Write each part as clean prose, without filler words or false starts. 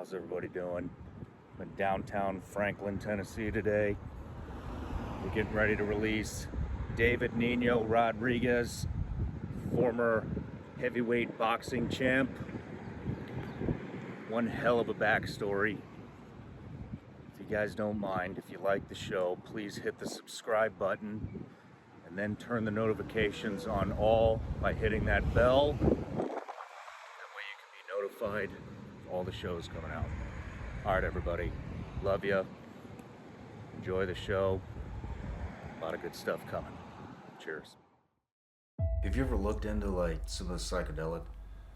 How's everybody doing? I'm in downtown Franklin, Tennessee today. We're getting ready to release David Niño Rodriguez, former heavyweight boxing champ. One hell of a backstory. If you guys don't mind, if you like the show, please hit the subscribe button and then turn the notifications on all by hitting that bell. That way you can be notified of all the shows coming out. All right, everybody. Love ya. Enjoy the show. A lot of good stuff coming. Cheers. Have you ever looked into like some of the psychedelic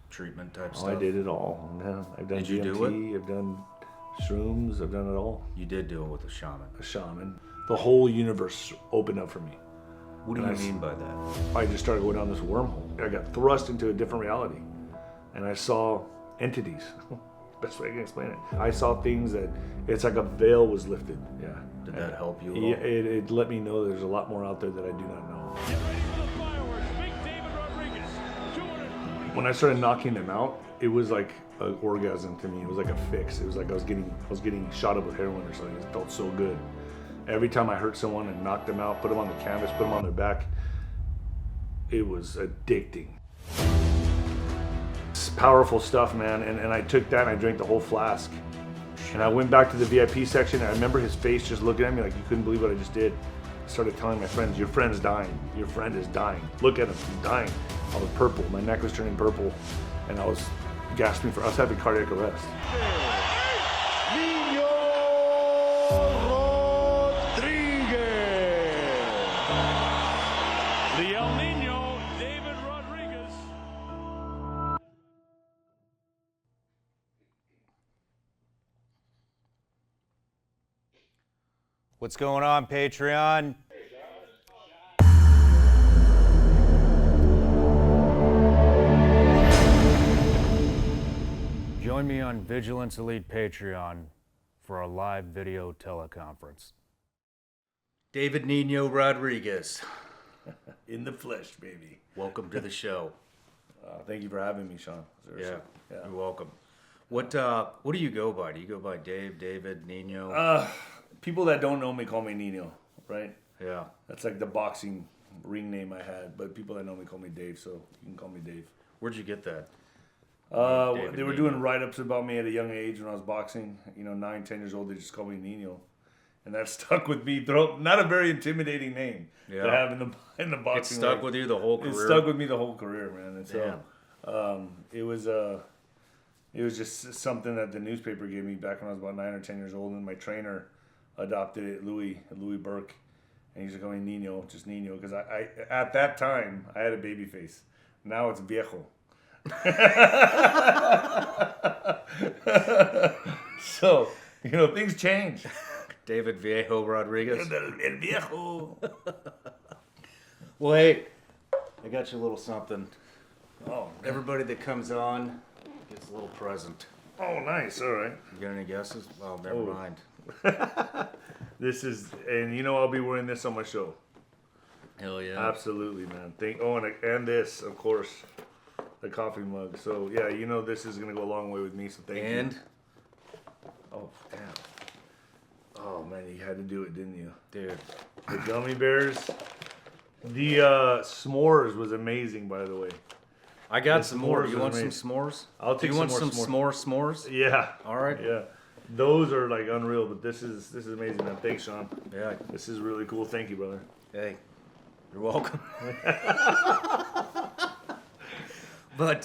treatment type stuff? I did it all. Yeah, I've done Did you DMT, do it? I've done shrooms, I've done it all. You did do it with a shaman. A shaman. The whole universe opened up for me. What do you mean by that? I just started going down this wormhole. I got thrust into a different reality. And I saw entities. Best way I can explain it. I saw things that, it's like a veil was lifted. Yeah. Did that help you? Yeah, it let me know there's a lot more out there that I do not know. Get ready for the fireworks. Big David Rodriguez. 240. When I started knocking them out, it was like an orgasm to me. It was like a fix. It was like I was getting shot up with heroin or something. It felt so good. Every time I hurt someone and knocked them out, put them on the canvas, put them on their back, it was addicting. It's powerful stuff, man. And I took that and I drank the whole flask. And I went back to the VIP section and I remember his face just looking at me like he couldn't believe what I just did. I started telling my friends, your friend's dying. Your friend is dying. Look at him, he's dying. I was purple, my neck was turning purple. And I was gasping I was having cardiac arrest. Niño Rodriguez. The El Nino, David Rodriguez. What's going on, Patreon? Join me on Vigilance Elite Patreon for a live video teleconference. David Niño Rodriguez, In the flesh, baby. welcome to the show. Thank you for having me, Sean. Seriously. Yeah, you're welcome. What do you go by? Do you go by Dave, David, Niño? People that don't know me call me Nino, right? Yeah. That's like the boxing ring name I had, but people that know me call me Dave, so you can call me Dave. Where'd you get that? They were doing write-ups about me at a young age when I was boxing. 9, 10 years old, they just called me Nino. And that stuck with me. Not a very intimidating name to have in the boxing. It stuck with you the whole career? It stuck with me the whole career, man. And so, it was just something that the newspaper gave me back when I was about 9 or 10 years old, and my trainer adopted it, Louis Burke, and he used to call me Nino, just Nino, because I at that time I had a baby face. Now it's viejo. So, things change. David Viejo Rodriguez. El viejo. Well, hey, I got you a little something. Oh, Everybody that comes on gets a little present. oh, nice. All right. You got any guesses? Well, never Oh. mind. This is, and I'll be wearing this on my show. Hell yeah. Absolutely, man. And this, of course, the coffee mug. So yeah, this is gonna go a long way with me. So thank you. And, Oh damn. Oh man, you had to do it, didn't you? dude, The gummy bears. The s'mores was amazing, by the way. I got The some more. s'mores You are want some amazing. s'mores? I'll take Do you want some some more s'mores? Yeah. All right. Yeah. Those are like unreal, but this is amazing, man. Thanks, Sean. Yeah. This is really cool. Thank you, brother. Hey, you're welcome. But,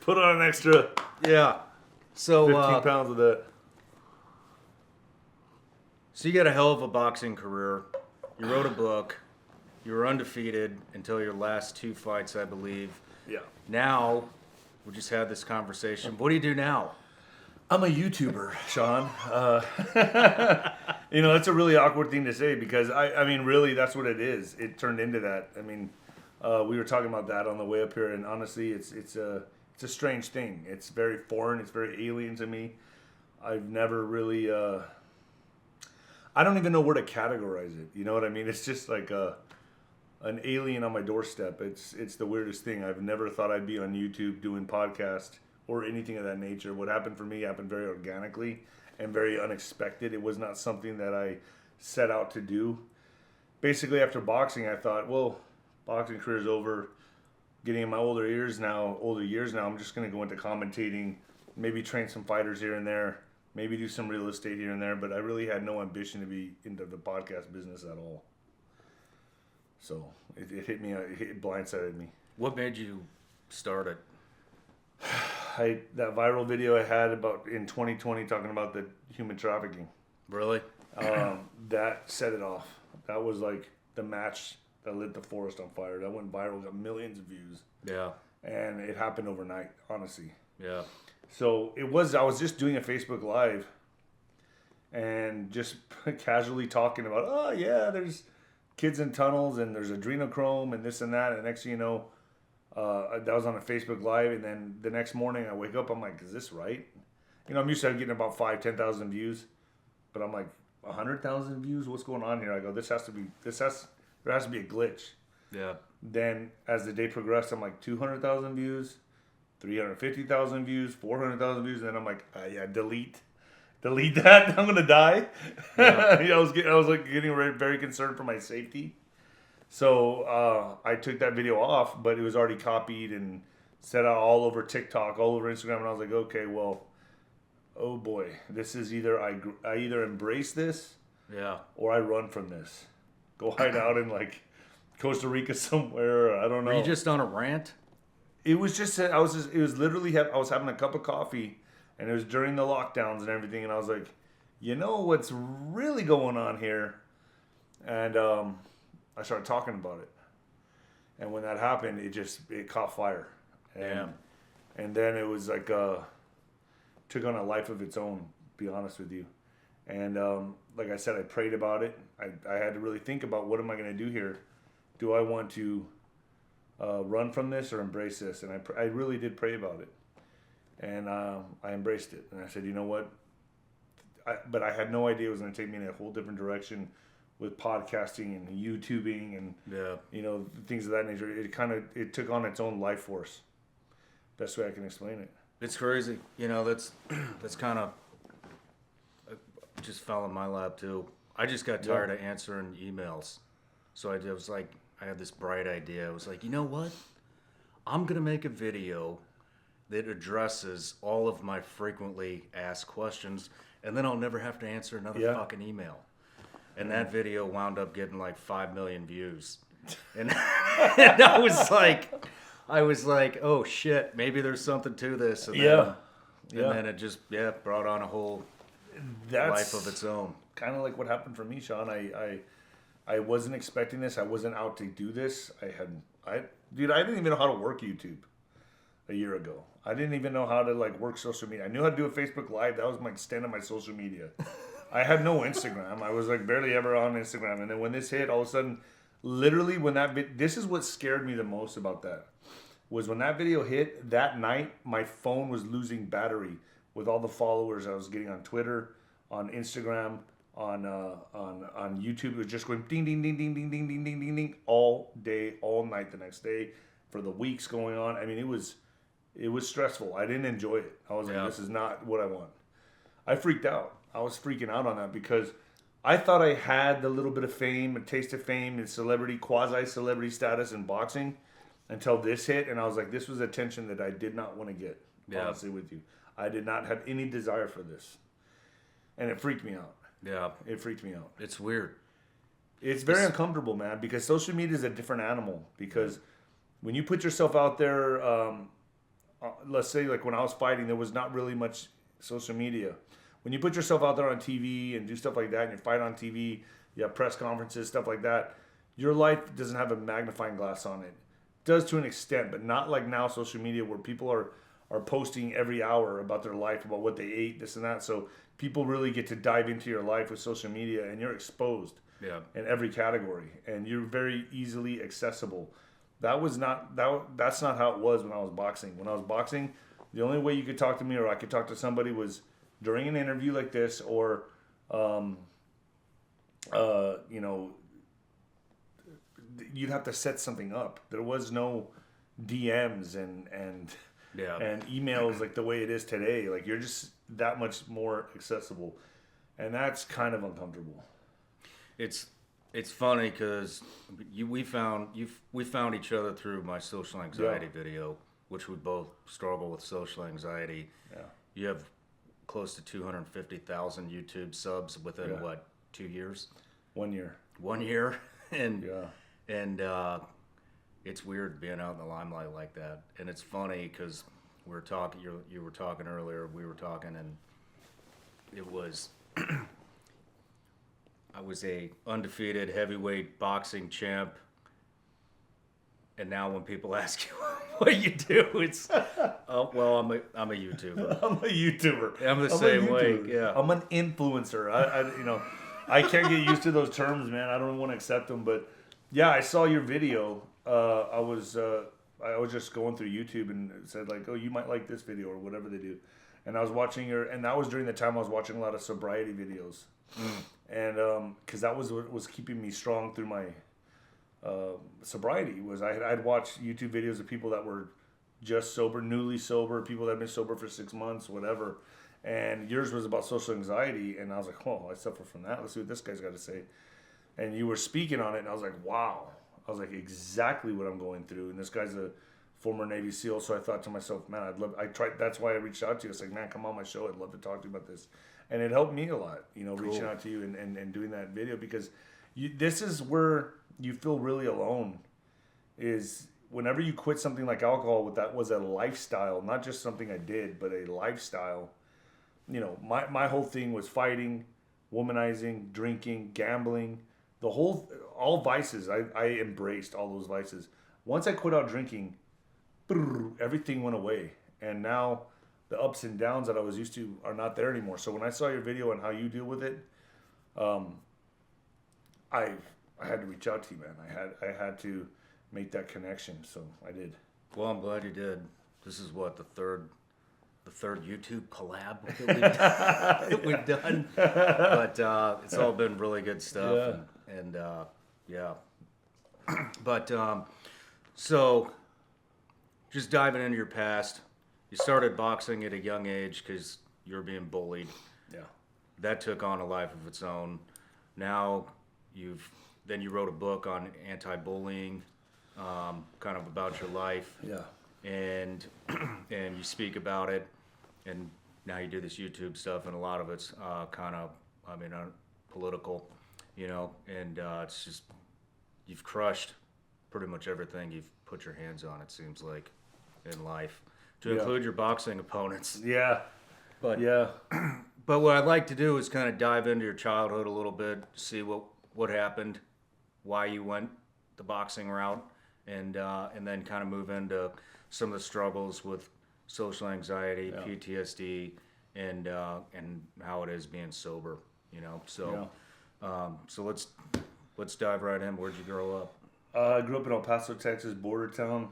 Put on an extra yeah. So, 15 pounds of that. So you got a hell of a boxing career. You wrote a book. You were undefeated until your last 2 fights, I believe. Yeah. Now, we just had this conversation. What do you do now? I'm a YouTuber, Sean. It's a really awkward thing to say because I mean, really, that's what it is. It turned into that. I mean, we were talking about that on the way up here, and honestly, it's a strange thing. It's very foreign. It's very alien to me. I've never really. I don't even know where to categorize it. You know what I mean? It's just like an alien on my doorstep. It's the weirdest thing. I've never thought I'd be on YouTube doing podcast or anything of that nature. What happened for me happened very organically and very unexpected. It was not something that I set out to do. Basically, after boxing, I thought, well, boxing career's over. Getting in my older years now, I'm just going to go into commentating, maybe train some fighters here and there, maybe do some real estate here and there, but I really had no ambition to be into the podcast business at all. So it hit me, it blindsided me. What made you start it? That viral video I had about in 2020 talking about the human trafficking. Really? That set it off. That was like the match that lit the forest on fire. That went viral, got millions of views. Yeah. And it happened overnight, honestly. Yeah. So I was just doing a Facebook Live and just casually talking about, oh yeah, there's kids in tunnels and there's adrenochrome and this and that. And next thing you know, that was on a Facebook Live. And then the next morning I wake up, I'm like, is this right? You know, I'm used to getting about 5,000, 10,000 views, but I'm like, 100,000 views? What's going on here? I go, there has to be a glitch. Yeah. Then as the day progressed, I'm like 200,000 views, 350,000 views, 400,000 views, and then I'm like, yeah, delete that. I'm gonna die. Yeah. I was getting very concerned for my safety. So I took that video off, but it was already copied and set out all over TikTok, all over Instagram, and I was like, okay, well, oh boy, this is either I either embrace this, Yeah. or I run from this. Go hide out in like Costa Rica somewhere. Or I don't know. Were you just on a rant? It was just I was literally I was having a cup of coffee, and it was during the lockdowns and everything, and I was like, you know what's really going on here, and I started talking about it, and when that happened, it caught fire, and then it was like took on a life of its own. To be honest with you. And like I said, I prayed about it. I had to really think about what am I going to do here. Do I want to run from this or embrace this? And I really did pray about it. And I embraced it. And I said, you know what? But I had no idea it was going to take me in a whole different direction with podcasting and YouTubing and you know, things of that nature. It took on its own life force. Best way I can explain it. It's crazy. You know, that's kind of just fell in my lap too. I just got tired of answering emails. So I was like, I had this bright idea. I was like, you know what? I'm going to make a video that addresses all of my frequently asked questions, and then I'll never have to answer another fucking email. And that video wound up getting like 5 million views. And, and I was like, oh shit, maybe there's something to this. And then it just brought on a whole life of its own. Kind of like what happened for me, Shawn. I wasn't expecting this. I wasn't out to do this. I didn't even know how to work YouTube a year ago. I didn't even know how to like work social media. I knew how to do a Facebook Live. That was my extent of my social media. I had no Instagram. I was like barely ever on Instagram. And then when this hit, all of a sudden, literally when this is what scared me the most about that, was when that video hit that night, my phone was losing battery with all the followers I was getting on Twitter, on Instagram, on YouTube. It was just going ding, ding, ding, ding, ding, ding, ding, ding, ding, ding, all day, all night the next day for the weeks going on. I mean, it was stressful. I didn't enjoy it. I was like, this is not what I want. I freaked out. I was freaking out on that because I thought I had the little bit of fame, a taste of fame and celebrity, quasi-celebrity status in boxing until this hit. And I was like, this was attention that I did not want to get, honestly with you. I did not have any desire for this. And it freaked me out. Yeah. It freaked me out. It's weird. It's very uncomfortable, man, because social media is a different animal. Because when you put yourself out there, let's say like when I was fighting, there was not really much social media. When you put yourself out there on TV and do stuff like that, and you fight on TV, you have press conferences, stuff like that, your life doesn't have a magnifying glass on it. It does to an extent, but not like now social media where people are posting every hour about their life, about what they ate, this and that. So people really get to dive into your life with social media, and you're exposed in every category, and you're very easily accessible. That's not how it was when I was boxing. When I was boxing, the only way you could talk to me or I could talk to somebody was during an interview like this, or you know, you'd have to set something up. There was no DMs and Yeah. And emails like the way it is today, like you're just that much more accessible, and that's kind of uncomfortable. It's funny because we found each other through my social anxiety video, which we both struggle with social anxiety. Yeah. You have close to 250,000 YouTube subs within what, 2 years? 1 year. 1 year, and it's weird being out in the limelight like that. And it's funny because we were talking. You were talking earlier. We were talking, and it was. I was a undefeated heavyweight boxing champ, and now when people ask you what you do, it's well, I'm a YouTuber. I'm a YouTuber. I'm the same way. Yeah, I'm an influencer. I can't get used to those terms, man. I don't want to accept them, but yeah, I saw your video. I was just going through YouTube and it said like, oh, you might like this video or whatever they do, and I was watching and that was during the time I was watching a lot of sobriety videos. And because that was what was keeping me strong through my sobriety was I'd watch YouTube videos of people that were just sober, newly sober, people that had been sober for 6 months, whatever. And yours was about social anxiety, and I was like, oh, I suffer from that. Let's see what this guy's got to say. And you were speaking on it, and I was like, wow. I was like, exactly what I'm going through. And this guy's a former Navy SEAL, so I thought to myself, man, that's why I reached out to you. It's like, man, come on my show. I'd love to talk to you about this. And it helped me a lot, cool. Reaching out to you and doing that video, because this is where you feel really alone, is whenever you quit something like alcohol, that was a lifestyle, not just something I did, but a lifestyle. My whole thing was fighting, womanizing, drinking, gambling, all vices. I embraced all those vices. Once I quit out drinking, everything went away. And now the ups and downs that I was used to are not there anymore. So when I saw your video and how you deal with it, I had to reach out to you, man. I had to make that connection. So I did. Well, I'm glad you did. This is what, the third YouTube collab that we've done. But it's all been really good stuff. Yeah. But so just diving into your past, you started boxing at a young age because you were being bullied. Yeah. That took on a life of its own. Now you wrote a book on anti-bullying, kind of about your life. Yeah. And you speak about it, and now you do this YouTube stuff, and a lot of it's kind of, political, and it's just, you've crushed pretty much everything you've put your hands on, it seems like, in life, to include your boxing opponents. Yeah. But what I'd like to do is kind of dive into your childhood a little bit, see what happened, why you went the boxing route, and then kind of move into some of the struggles with social anxiety, PTSD, and how it is being sober. So let's dive right in. Where'd you grow up? I grew up in El Paso, Texas, border town,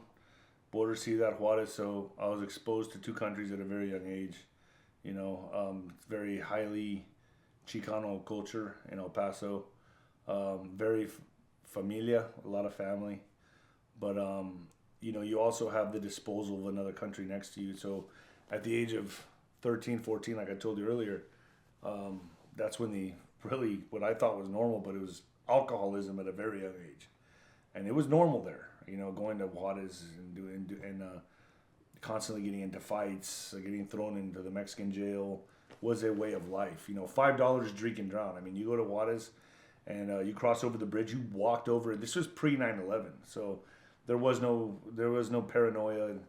border Ciudad Juarez. So I was exposed to two countries at a very young age. It's very highly Chicano culture in El Paso. Very familia, a lot of family. But, you also have the disposal of another country next to you. So at the age of 13, 14, like I told you earlier, that's when what I thought was normal, but it was alcoholism at a very young age. And it was normal there, going to Juarez and constantly getting into fights, getting thrown into the Mexican jail was a way of life. $5 drink and drown. You go to Juarez and you cross over the bridge, you walked over. This was pre 9/11, so there was no paranoia and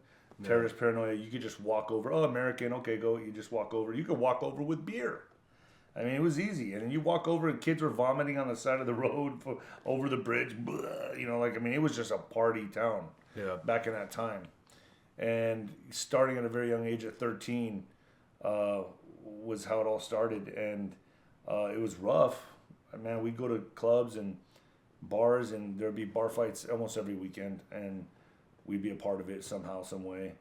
terrorist paranoia. You could just walk over. Oh, American, okay, go. You just walk over. You could walk over with beer. It was easy. And then you walk over and kids were vomiting on the side of the road over the bridge. It was just a party town back in that time. And starting at a very young age at 13 was how it all started. And it was rough. We'd go to clubs and bars, and there'd be bar fights almost every weekend. And we'd be a part of it somehow, some way.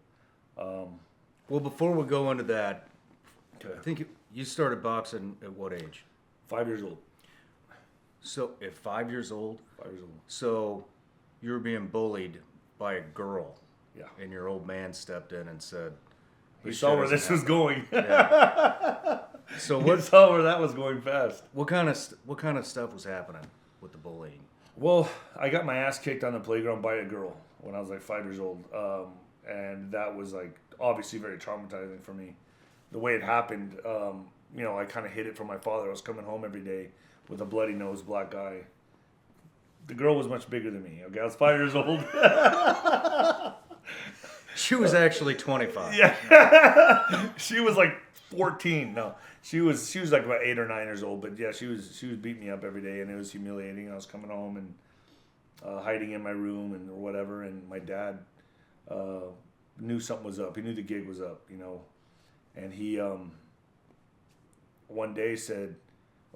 Well, before we go into that, I think you started boxing at what age? 5 years old. So at 5 years old? 5 years old. So you were being bullied by a girl. Yeah. And your old man stepped in and said, He saw where this was going. Yeah. So He saw where that was going fast. what kind of stuff was happening with the bullying? Well, I got my ass kicked on the playground by a girl when I was like 5 years old. And that was like obviously very traumatizing for me. The way it happened, I kind of hid it from my father. I was coming home every day with a bloody nose, black eye. The girl was much bigger than me. Okay, I was 5 years old. She was actually 25. Yeah, she was like 14. No, she was like about 8 or 9 years old. But yeah, she was beating me up every day, and it was humiliating. I was coming home and hiding in my room or whatever, and my dad knew something was up. He knew the gig was up, and he one day said,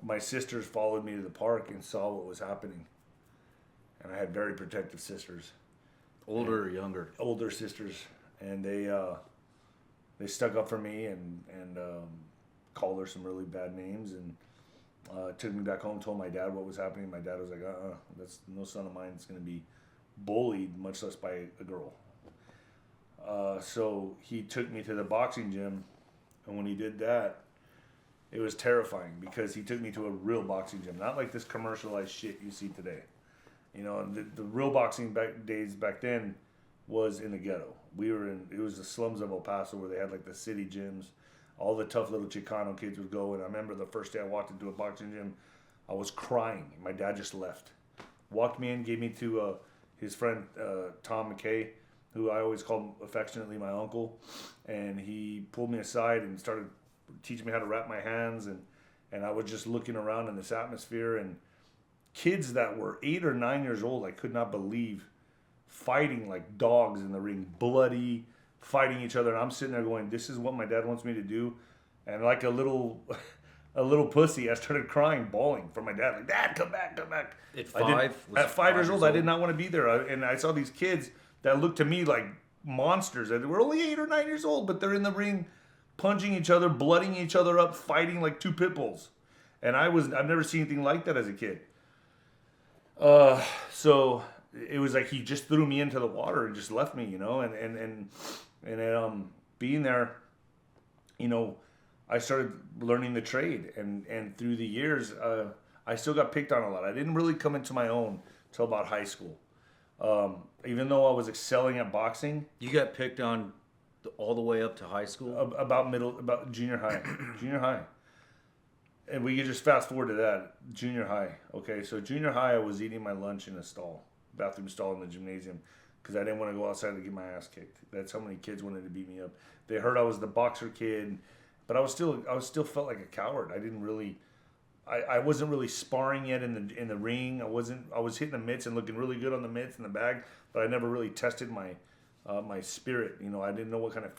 my sisters followed me to the park and saw what was happening, and I had very protective sisters. Older or younger? Older sisters, and they stuck up for me and called her some really bad names, and took me back home, told my dad what was happening. My dad was like, that's no son of mine is going to be bullied, much less by a girl. So he took me to the boxing gym, and when he did that, it was terrifying because he took me to a real boxing gym, not like this commercialized shit you see today. The real boxing days back then was in the ghetto. It was the slums of El Paso where they had like the city gyms. All the tough little Chicano kids would go. And I remember the first day I walked into a boxing gym, I was crying. My dad just left. Walked me in, gave me to his friend Tom McKay, who I always called affectionately my uncle. And he pulled me aside and started teaching me how to wrap my hands. And I was just looking around in this atmosphere, and kids that were 8 or 9 years old, I could not believe, fighting like dogs in the ring, bloody, fighting each other. And I'm sitting there going, this is what my dad wants me to do. And like a little pussy, I started crying, bawling for my dad. Like, Dad, come back, come back. At 5 years old, I did not want to be there. And I saw these kids that looked to me like monsters. And they were only 8 or 9 years old, but they're in the ring punching each other, blooding each other up, fighting like two pit bulls. And I've never seen anything like that as a kid. So it was like he just threw me into the water and just left me, and being there, I started learning the trade, and through the years, I still got picked on a lot. I didn't really come into my own till about high school. Even though I was excelling at boxing. You got picked on all the way up to high school? About junior high. Junior high. And we could just fast forward to that. Junior high. Okay, so junior high, I was eating my lunch in a bathroom stall in the gymnasium, because I didn't want to go outside to get my ass kicked. That's how many kids wanted to beat me up. They heard I was the boxer kid, but I was still felt like a coward. I didn't really, I wasn't really sparring yet in the ring. I was hitting the mitts and looking really good on the mitts and the bag, but I never really tested my spirit. I didn't know what kind of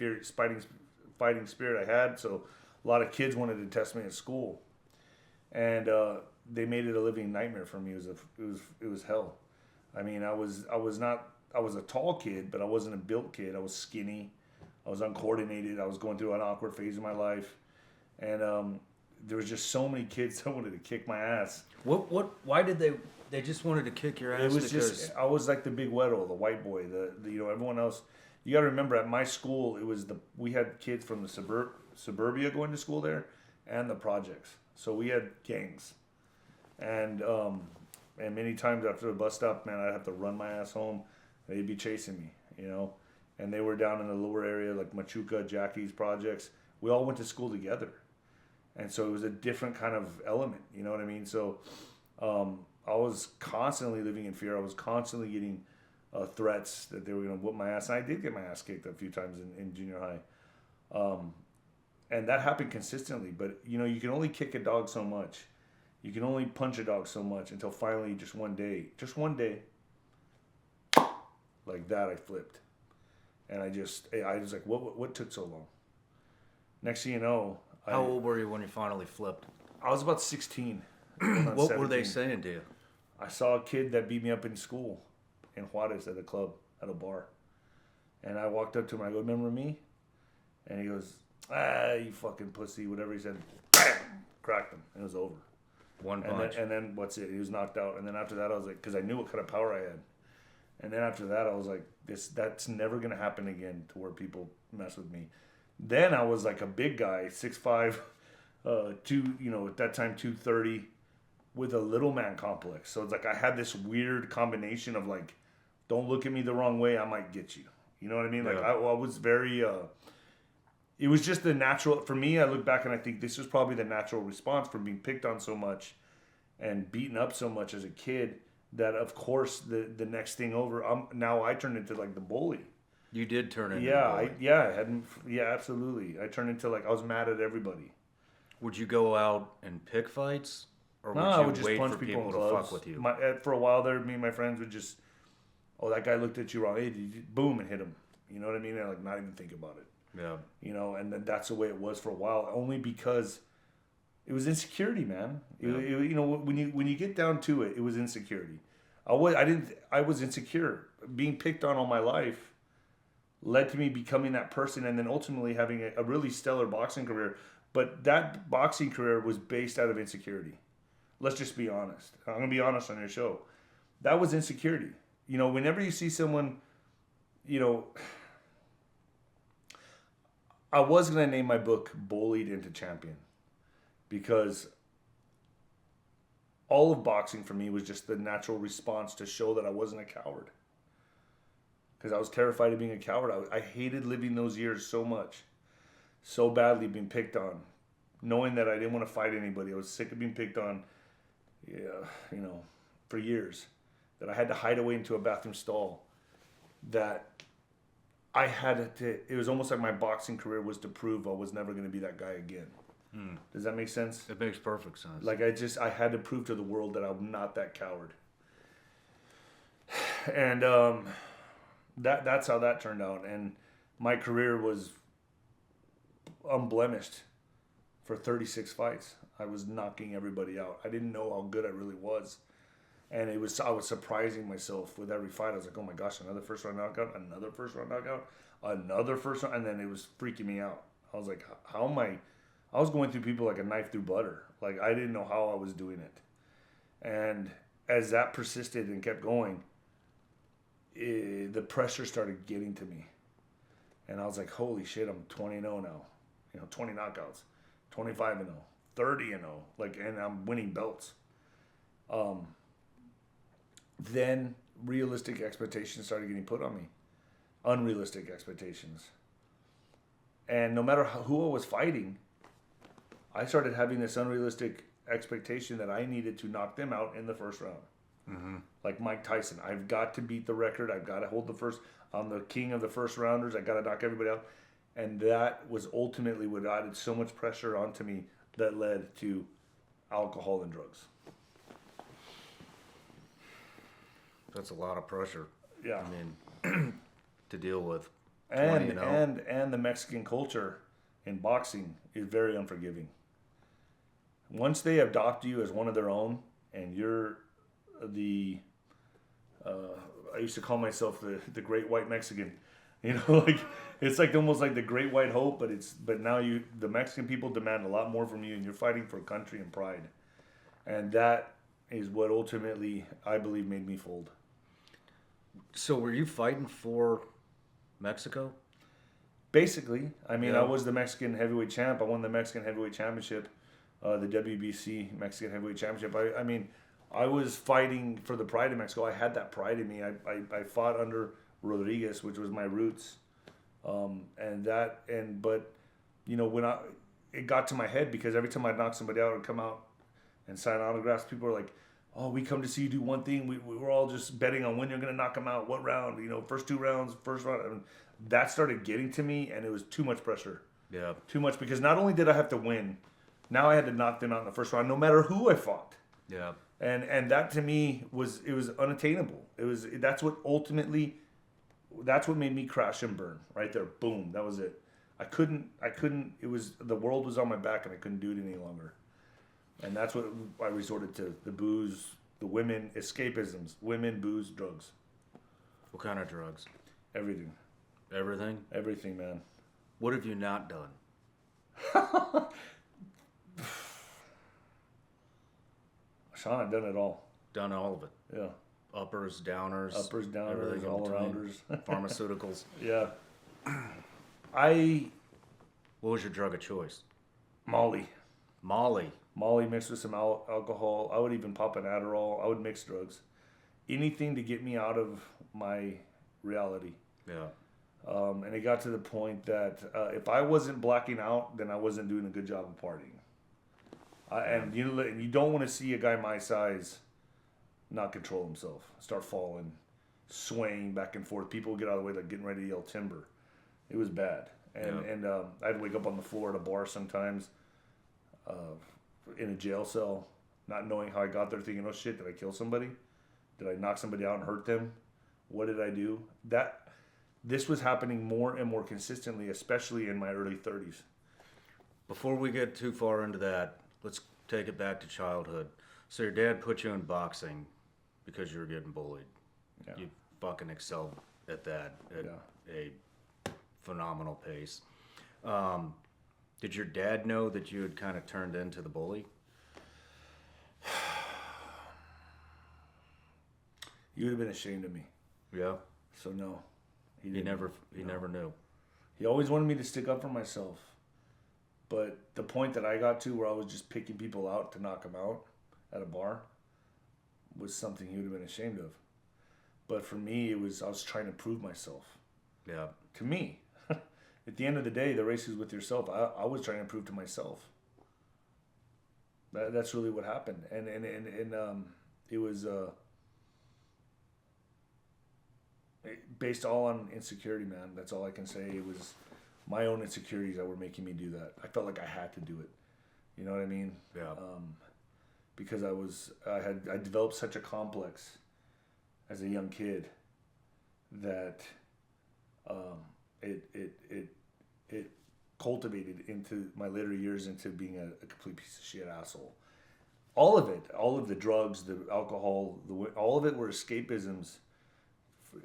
fighting spirit I had. So a lot of kids wanted to test me at school. And they made it a living nightmare for me. It was hell. I mean, I was a tall kid, but I wasn't a built kid. I was skinny. I was uncoordinated. I was going through an awkward phase of my life, and there was just so many kids that wanted to kick my ass. Why did they just wanted to kick your ass? It was I was like the big güero, the white boy, the everyone else. You got to remember, at my school, we had kids from the suburbia going to school there, and the projects. So we had gangs, and many times after the bus stop, man, I'd have to run my ass home. They'd be chasing me, and they were down in the lower area, like Machuca, Jackie's projects. We all went to school together, and so it was a different kind of element, you know what I mean? So I was constantly living in fear. I was constantly getting threats that they were going to whoop my ass, and I did get my ass kicked a few times in junior high. And that happened consistently, but you can only kick a dog so much. You can only punch a dog so much until finally just one day, like that, I flipped. And I was like, what took so long? Next thing you know. How old were you when you finally flipped? I was about 16. What 17. Were they saying to you? I saw a kid that beat me up in school in Juarez at a club, at a bar. And I walked up to him and I go, remember me? And he goes, you fucking pussy, whatever he said. Bam! Cracked him, and it was over. One punch. And then what's it? He was knocked out. And then after that, I was like, because I knew what kind of power I had. And then after that, I was like, that's never going to happen again to where people mess with me. Then I was like a big guy, 6'5", at that time 230, with a little man complex. So it's like I had this weird combination of like, don't look at me the wrong way, I might get you. You know what I mean? Like I was very, it was just the natural, for me, I look back and I think this was probably the natural response from being picked on so much and beaten up so much as a kid, that of course the next thing over, now I turned into like the bully. You did turn into the bully. Absolutely. I turned into like, I was mad at everybody. Would you go out and pick fights? Or would I you would just wait punch for people people in to clubs. fuck with you? For a while there, me and my friends would just, oh, that guy looked at you wrong. Hey, boom, and hit him. You know what I mean? And like not even think about it. Yeah. You know, and then that's the way it was for a while, only because it was insecurity, man. Yeah. When you get down to it, it was insecurity. I was insecure. Being picked on all my life led to me becoming that person, and then ultimately having a really stellar boxing career. But that boxing career was based out of insecurity. Let's just be honest. I'm going to be honest on your show. That was insecurity. You know, whenever you see someone, you know, I was going to name my book Bullied into Champion, because all of boxing for me was just the natural response to show that I wasn't a coward. Because I was terrified of being a coward. I hated living those years so much. So badly, being picked on. Knowing that I didn't want to fight anybody. I was sick of being picked on, for years. That I had to hide away into a bathroom stall. That I had to, it was almost like my boxing career was to prove I was never going to be that guy again. Does that make sense? It makes perfect sense. Like I had to prove to the world that I'm not that coward. And that's how that turned out. And my career was unblemished for 36 fights. I was knocking everybody out. I didn't know how good I really was. And I was surprising myself with every fight. I was like, oh my gosh, another first round knockout, another first round knockout, another first round. And then it was freaking me out. I was like, how am I was going through people like a knife through butter. Like, I didn't know how I was doing it. And as that persisted and kept going, the pressure started getting to me. And I was like, holy shit, I'm 20-0 now. 20 knockouts, 25-0, 30-0. Like, and I'm winning belts. Then realistic expectations started getting put on me. Unrealistic expectations. And no matter who I was fighting, I started having this unrealistic expectation that I needed to knock them out in the first round. Mm-hmm. Like Mike Tyson. I've got to beat the record. I've got to hold the first. I'm the king of the first rounders. I got to knock everybody out. And that was ultimately what added so much pressure onto me that led to alcohol and drugs. That's a lot of pressure. Yeah. I mean, to deal with. And the Mexican culture in boxing is very unforgiving. Once they adopt you as one of their own, and you're the, I used to call myself the Great White Mexican, like it's like almost like the Great White Hope, but now the Mexican people demand a lot more from you, and you're fighting for country and pride, and that is what ultimately I believe made me fold. So were you fighting for Mexico? Basically, I mean, Yeah. I was the Mexican heavyweight champ. I won the Mexican heavyweight championship, the WBC Mexican heavyweight championship. I mean, I was fighting for the pride of Mexico. I had that pride in me. I fought under Rodriguez, which was my roots, but when it got to my head, because every time I'd knock somebody out or come out and sign autographs, people were like, oh, we come to see you do one thing. We were all just betting on when you're going to knock them out, what round, first 2 rounds, first round. I mean, that started getting to me, and it was too much pressure. Yeah. Too much, because not only did I have to win, now I had to knock them out in the first round, no matter who I fought. Yeah. And that to me was unattainable. That's what made me crash and burn right there. Boom. That was it. I couldn't, the world was on my back and I couldn't do it any longer. And that's what I resorted to. The booze, the women, escapisms, women, booze, drugs. What kind of drugs? Everything. Everything? Everything, man. What have you not done? Shawn, I've done it all. Done all of it. Yeah. Uppers, downers, downers, everything in all between. rounders. Pharmaceuticals. Yeah. What was your drug of choice? Molly mixed with some alcohol. I would even pop an Adderall. I would mix drugs. Anything to get me out of my reality. Yeah. And it got to the point that if I wasn't blacking out, then I wasn't doing a good job of partying. And you don't want to see a guy my size not control himself, start falling, swaying back and forth. People would get out of the way, like getting ready to yell timber. It was bad. And I'd wake up on the floor at a bar sometimes, in a jail cell, not knowing how I got there, thinking, oh shit, did I kill somebody? Did I knock somebody out and hurt them? What did I do? This was happening more and more consistently, especially in my early 30s. Before we get too far into that, let's take it back to childhood. So your dad put you in boxing because you were getting bullied. Yeah. You fucking excelled at that at a phenomenal pace. Did your dad know that you had kind of turned into the bully? You would have been ashamed of me. Yeah. So no. He never knew. He always wanted me to stick up for myself. But the point that I got to where I was just picking people out to knock them out at a bar was something he would have been ashamed of. But for me, I was trying to prove myself. Yeah. To me. At the end of the day, the race is with yourself. I was trying to prove to myself. That's really what happened. And it was based all on insecurity, man. That's all I can say. It was my own insecurities that were making me do that. I felt like I had to do it. You know what I mean? Yeah. Because I developed such a complex as a young kid that it cultivated into my later years into being a complete piece of shit asshole. All of it, all of the drugs, the alcohol, all of it were escapisms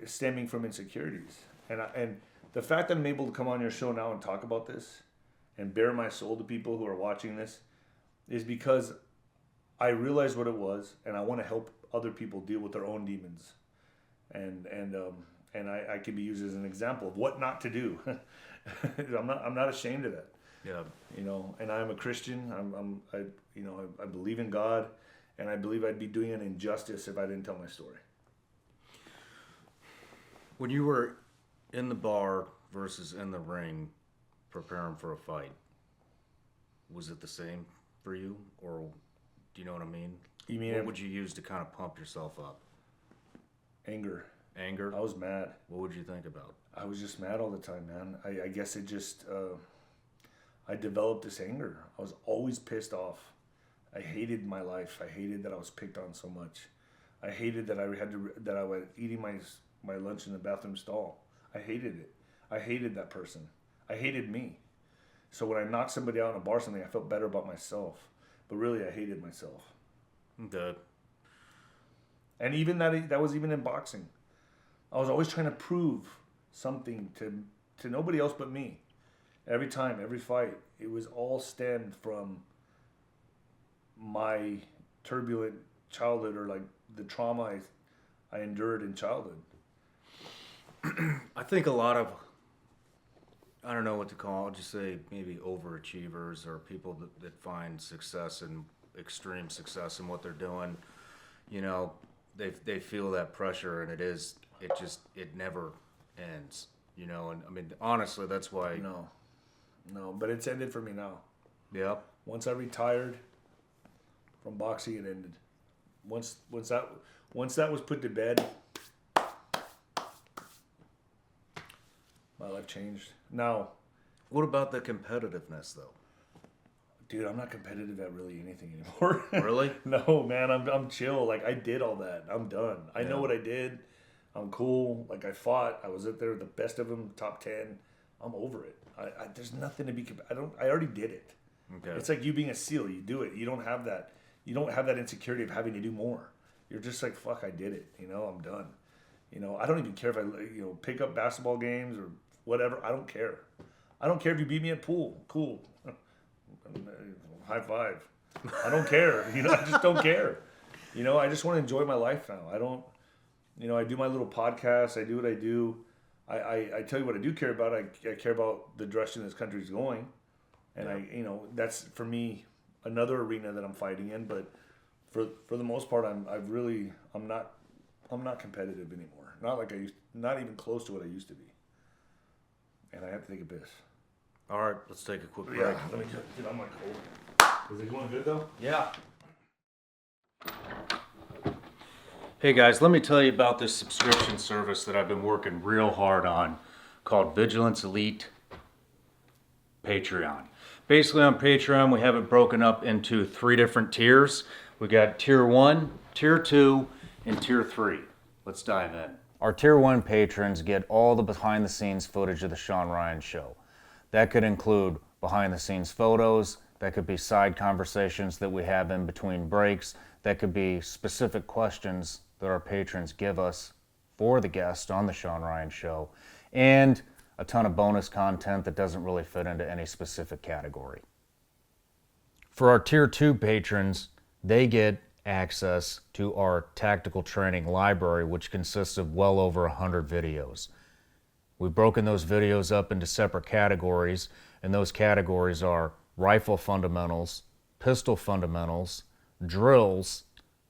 stemming from insecurities. And the fact that I'm able to come on your show now and talk about this and bare my soul to people who are watching this is because I realized what it was, and I want to help other people deal with their own demons. And I can be used as an example of what not to do. I'm not ashamed of that. Yeah. You know, and I'm a Christian. I believe in God, and I believe I'd be doing an injustice if I didn't tell my story. When you were in the bar versus in the ring preparing for a fight, was it the same for you? Or do you know what I mean? You mean what would you use to kind of pump yourself up? Anger. Anger? I was mad. What would you think about? I was just mad all the time, man. I guess it just, I developed this anger. I was always pissed off. I hated my life. I hated that I was picked on so much. I hated that I was eating my lunch in the bathroom stall. I hated it. I hated that person. I hated me. So when I knocked somebody out in a bar or something, I felt better about myself. But really, I hated myself. Good. And even that was even in boxing. I was always trying to prove something to nobody else but me. Every time, every fight, it was all stemmed from my turbulent childhood, or like the trauma I endured in childhood. I think a lot of, I don't know what to call it, just say maybe overachievers or people that find success and extreme success in what they're doing, you know, they feel that pressure, and it never ends, you know. And I mean, honestly, that's why. No, but it's ended for me now. Yep. Once I retired from boxing, it ended. Once that was put to bed, my life changed. Now, what about the competitiveness, though? dude, I'm not competitive at really anything anymore. Really? No, man, I'm chill. Like, I did all that. I'm done. I know what I did. I'm cool. Like, I fought. I was up there with the best of them, top 10. I'm over it. There's nothing to be. I already did it. Okay. It's like you being a SEAL. You do it. You don't have that. You don't have that insecurity of having to do more. You're just like, fuck, I did it. You know, I'm done. You know, I don't even care if I, pick up basketball games or whatever. I don't care. I don't care if you beat me at pool. Cool. High five. I don't care. I just don't care. I just want to enjoy my life now. I do my little podcast. I do what I do. I tell you what I do care about. I care about the direction this country's going, and that's for me another arena that I'm fighting in. But for the most part, I'm not competitive anymore. Not even close to what I used to be. And I have to take a piss. All right, let's take a quick break. Yeah, let me get on my cold. Is it going good though? Yeah. Hey guys, let me tell you about this subscription service that I've been working real hard on called Vigilance Elite Patreon. Basically on Patreon, we have it broken up into 3 different tiers. We got tier 1, tier 2, and tier 3. Let's dive in. Our tier 1 patrons get all the behind the scenes footage of the Shawn Ryan Show. That could include behind the scenes photos, that could be side conversations that we have in between breaks, that could be specific questions that our patrons give us for the guest on the Shawn Ryan Show, and a ton of bonus content that doesn't really fit into any specific category. For our tier 2 patrons, they get access to our tactical training library, which consists of well over 100 videos. We've broken those videos up into separate categories, and those categories are rifle fundamentals, pistol fundamentals, drills,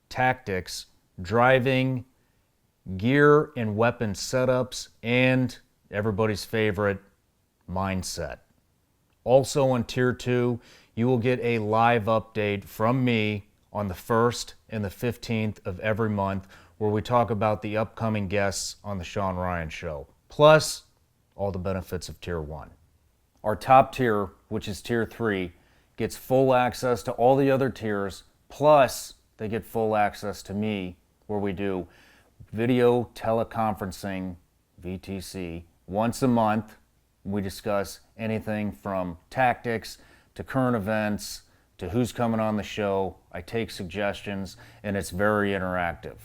tactics, driving, gear and weapon setups, and everybody's favorite, mindset. Also on tier 2, you will get a live update from me on the 1st and the 15th of every month, where we talk about the upcoming guests on the Shawn Ryan Show, plus all the benefits of tier 1. Our top tier, which is tier 3, gets full access to all the other tiers, plus they get full access to me, where we do video teleconferencing, VTC, once a month. We discuss anything from tactics to current events to who's coming on the show. I take suggestions, and it's very interactive.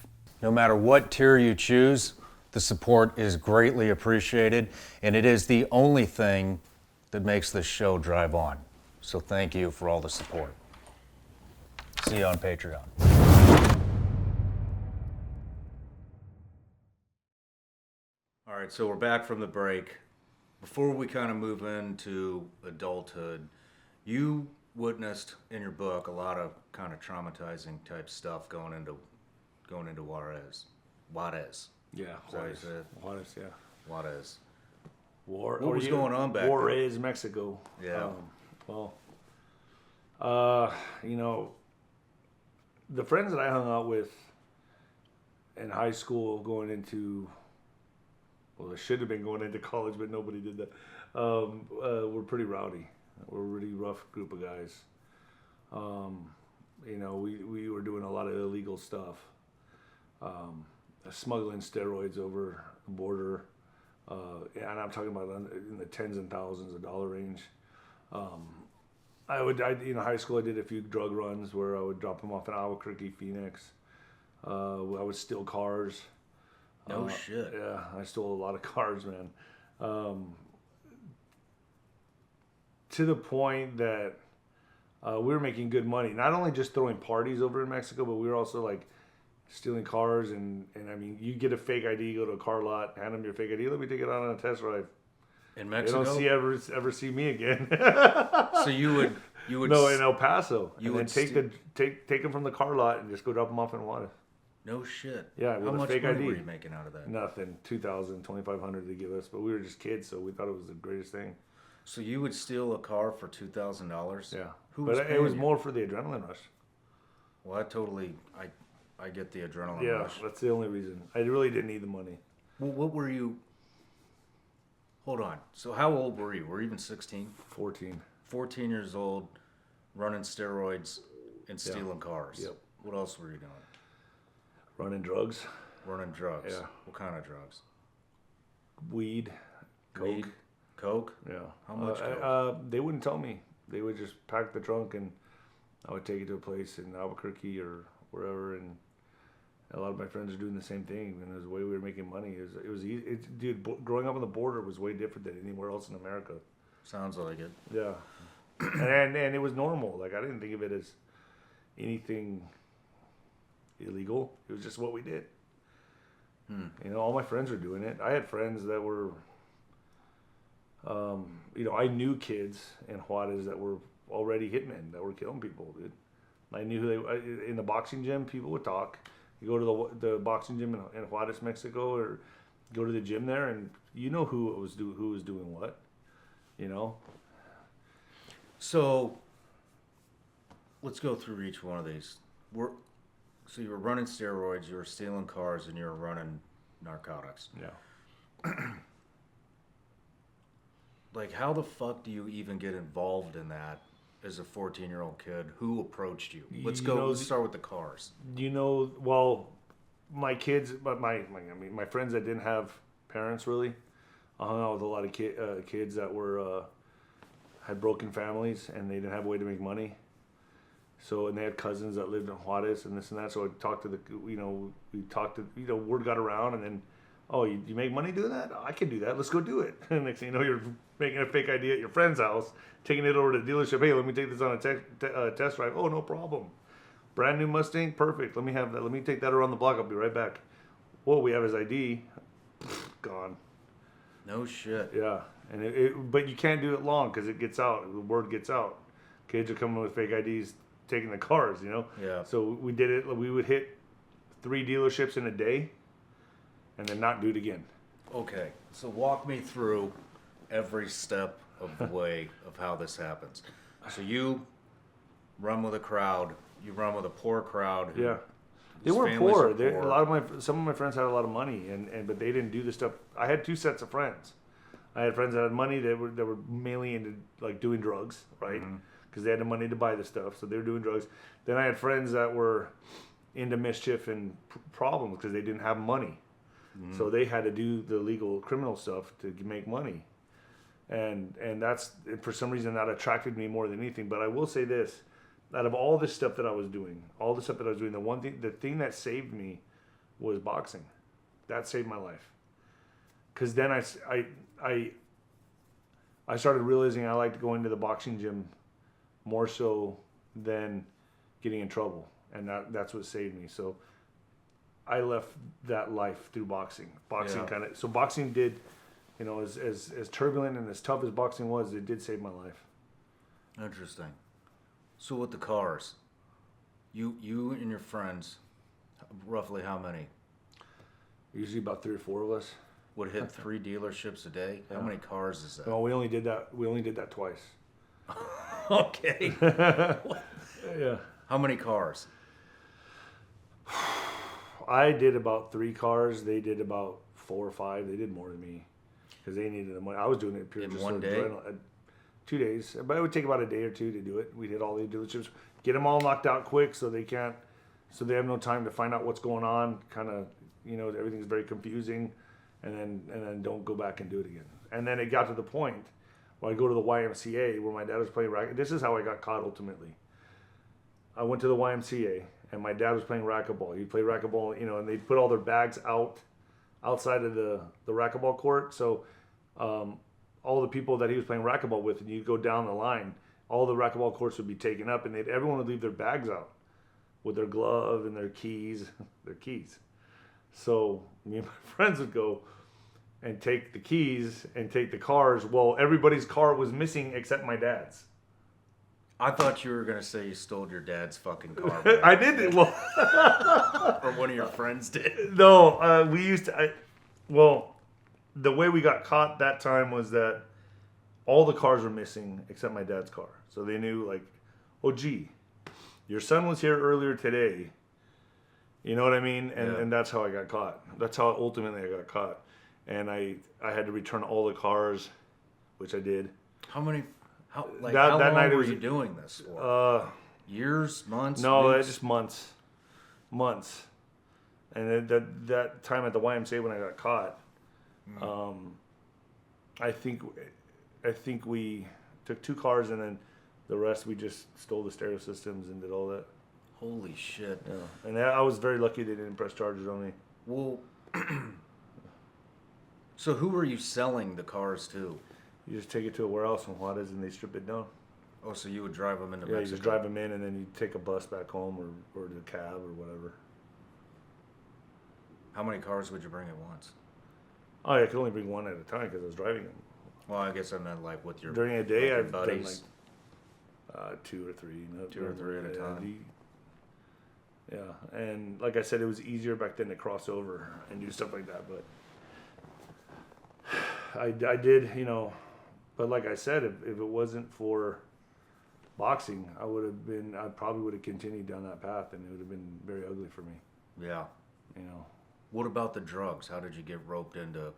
No matter what tier you choose, the support is greatly appreciated, and it is the only thing that makes this show drive on. So thank you for all the support. See you on Patreon. All right, so we're back from the break. Before we kind of move into adulthood, you witnessed in your book a lot of kind of traumatizing type stuff going into Juarez. Yeah, Juarez, yeah. Juarez. What was going on back then? Juarez, Mexico. Yeah. The friends that I hung out with in high school going into, well, they should have been going into college, but nobody did that, were pretty rowdy. We're a really rough group of guys. We were doing a lot of illegal stuff. Smuggling steroids over the border. And I'm talking about in the tens and thousands of dollar range. High school, I did a few drug runs where I would drop them off in Albuquerque, Phoenix. I would steal cars. No shit. Yeah, I stole a lot of cars, man. To the point that we were making good money. Not only just throwing parties over in Mexico, but we were also like stealing cars. And I mean, you get a fake ID, go to a car lot, hand them your fake ID. Let me take it out on a test drive. In Mexico? They don't ever see me again. So you would no, in El Paso. You and would then take them from the car lot and just go drop them off in Juarez. No shit. Yeah, with How a much fake money ID. were you making out of that? Nothing. $2,000, $2,500 to give us, but we were just kids, so we thought it was the greatest thing. So you would steal a car for $2,000? Yeah. It was more for the adrenaline rush. Well, I get the adrenaline Yeah, rush. that's the only reason. I really didn't need the money. Well, what were you? Hold on. So how old were you? Were you even 16? 14. 14 years old, running steroids and stealing cars. Yep. What else were you doing? Running drugs. Running drugs. Yeah. What kind of drugs? Weed. Coke. Weed? Coke? Yeah. How much coke? They wouldn't tell me. They would just pack the trunk, and I would take it to a place in Albuquerque or wherever, and a lot of my friends are doing the same thing. And the way we were making money it was easy. Dude, growing up on the border was way different than anywhere else in America. Sounds like it. Yeah, and it was normal. Like I didn't think of it as anything illegal. It was just what we did. You know, all my friends were doing it. I had friends that were, you know, I knew kids in Juarez that were already hitmen that were killing people, dude. I knew who they in the boxing gym. People would talk. You go to the boxing gym in Juarez, Mexico, or go to the gym there, and you know who was doing what. You know. So let's go through each one of these. So you were running steroids, you were stealing cars, and you were running narcotics. Yeah. Like, how the fuck do you even get involved in that as a 14-year-old kid? Who approached you? Let's start with the cars. You know, well, my kids, but my friends that didn't have parents really, I hung out with a lot of kids that were had broken families and they didn't have a way to make money. So, and they had cousins that lived in Juarez and this and that. So I talked to word got around, and then, oh, you make money doing that? I can do that. Let's go do it. And next thing you know, you're making a fake ID at your friend's house, taking it over to the dealership. Hey, let me take this on a test drive. Oh, no problem. Brand new Mustang, perfect. Let me have that. Let me take that around the block. I'll be right back. Whoa, we have his ID. Gone. No shit. Yeah, and but you can't do it long because it gets out. The word gets out. Kids are coming with fake IDs, taking the cars. You know. Yeah. So we did it. We would hit 3 dealerships in a day, and then not do it again. Okay, so walk me through every step of the way of how this happens. So you run with a crowd. You run with a poor crowd. Yeah. They weren't poor. Some of my friends had a lot of money, but they didn't do the stuff. I had 2 sets of friends. I had friends that had money that were mainly into like doing drugs, right? Because they had the money to buy the stuff, so they were doing drugs. Then I had friends that were into mischief and problems because they didn't have money, so they had to do the legal criminal stuff to make money, and that's, for some reason, that attracted me more than anything. But I will say this. Out of all this stuff that I was doing, the thing that saved me was boxing. That saved my life. Because then I started realizing I liked going to the boxing gym more so than getting in trouble. And that's what saved me. So I left that life through boxing. Boxing did, you know, as turbulent and as tough as boxing was, it did save my life. Interesting. So with the cars, you and your friends, roughly how many? Usually about 3 or 4 of us. Would hit 3 dealerships a day? Yeah. How many cars is that? No, we only did that twice. Okay. Yeah. How many cars? I did about 3 cars. They did about 4 or 5. They did more than me because they needed the money. I was doing it purely in one day. 2 days, but it would take about a day or 2 to do it. We'd hit all the dealerships, get them all knocked out quick, so they have no time to find out what's going on. Kind of, you know, everything's very confusing, and then don't go back and do it again. And then it got to the point where I go to the YMCA where my dad was playing racquetball. This is how I got caught ultimately. I went to the YMCA and my dad was playing racquetball. He'd play racquetball, you know, and they'd put all their bags outside of the racquetball court. So all the people that he was playing racquetball with, and you'd go down the line, all the racquetball courts would be taken up, and everyone would leave their bags out with their glove and their keys. So me and my friends would go and take the keys and take the cars. Well, everybody's car was missing except my dad's. I thought you were going to say you stole your dad's fucking car. I did. Well, or one of your friends did. No, we used to. The way we got caught that time was that all the cars were missing except my dad's car. So they knew, like, oh, gee, your son was here earlier today. You know what I mean? And that's how I got caught. That's how ultimately I got caught. And I had to return all the cars, which I did. How long were you doing this for? Years, months? No, weeks? just months. And that time at the YMCA when I got caught, I think we took 2 cars, and then the rest we just stole the stereo systems and did all that. Holy shit! Yeah, and I was very lucky they didn't press charges on me. Well, so who were you selling the cars to? You just take it to a warehouse in Juarez and they strip it down. Oh, so you would drive them into Mexico? Yeah, you just drive them in and then you take a bus back home or the cab or whatever. How many cars would you bring at once? Oh, I could only bring one at a time because I was driving them. Well, I guess I meant like with your During a day, your I've done buddies. like 2 or 3. No, 2 or 3 at a time. Yeah, and like I said, it was easier back then to cross over and do stuff like that. But I did, you know. But like I said, if it wasn't for boxing, I probably would have continued down that path, and it would have been very ugly for me. Yeah. You know. What about the drugs? How did you get roped into